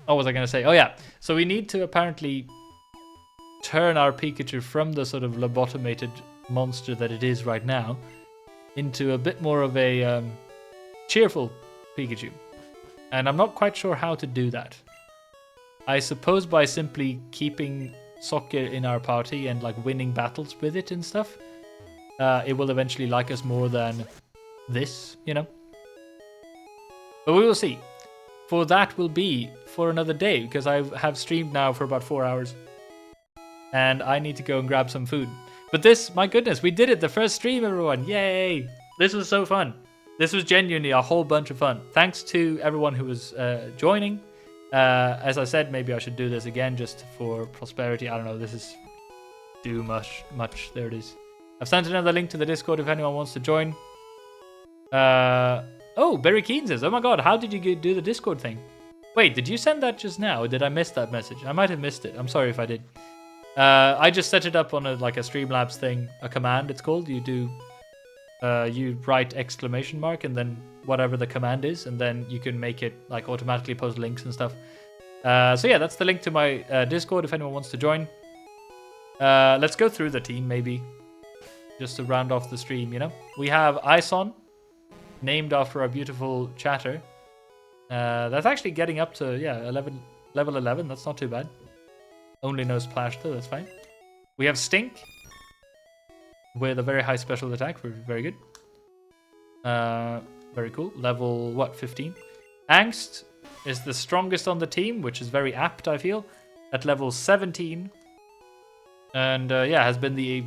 was I going to say? Oh yeah, so we need to apparently turn our Pikachu from the sort of lobotomated monster that it is right now into a bit more of a cheerful Pikachu. And I'm not quite sure how to do that. I suppose by simply keeping Soccer in our party and like winning battles with it and stuff, it will eventually like us more than this, you know. But we will see. For that will be for another day, because I have streamed now for about 4 hours. And I need to go and grab some food. But this, my goodness, we did it. The first stream, everyone. Yay. This was so fun. This was genuinely a whole bunch of fun. Thanks to everyone who was joining. As I said, maybe I should do this again just for prosperity. I don't know. This is too much. There it is. I've sent another link to the Discord if anyone wants to join. Oh, Barry Keane says, oh my god, how did you do the Discord thing? Wait, did you send that just now? Or did I miss that message? I might have missed it. I'm sorry if I did. I just set it up on a Streamlabs thing, a command it's called. You do, you write exclamation mark and then whatever the command is, and then you can make it like automatically post links and stuff. So yeah, that's the link to my Discord if anyone wants to join. Let's go through the team maybe, just to round off the stream, you know. We have Ison, named after our beautiful chatter. That's actually getting up to, yeah, level 11. That's not too bad. Only no splash though, that's fine. We have Stink with a very high special attack, very good. Very cool. Level, what, 15? Angst is the strongest on the team, which is very apt, I feel, at level 17. And yeah, has been the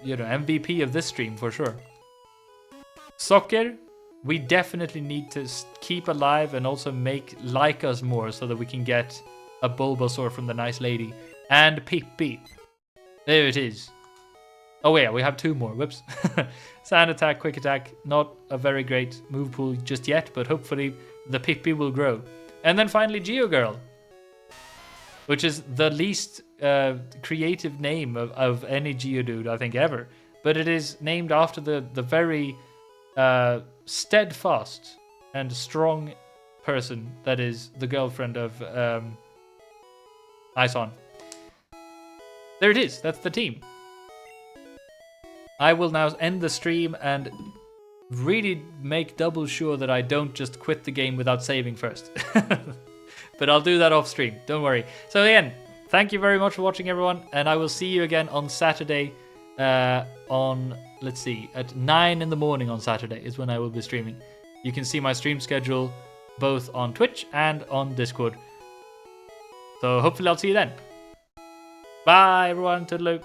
MVP of this stream for sure. Soccer, we definitely need to keep alive and also like us more so that we can get a Bulbasaur from the nice lady. And Pippi. There it is. Oh yeah, we have 2 more. Whoops. Sand attack, quick attack. Not a very great move pool just yet, but hopefully the Pippi will grow. And then finally Geogirl, which is the least creative name of any Geodude I think ever. But it is named after the very steadfast and strong person that is the girlfriend of Ison. There it is. That's the team. I will now end the stream and really make double sure that I don't just quit the game without saving first. But I'll do that off stream. Don't worry. So again, thank you very much for watching, everyone. And I will see you again on Saturday let's see, at 9 in the morning on Saturday is when I will be streaming. You can see my stream schedule both on Twitch and on Discord. So hopefully I'll see you then. Bye, everyone. Toodaloo.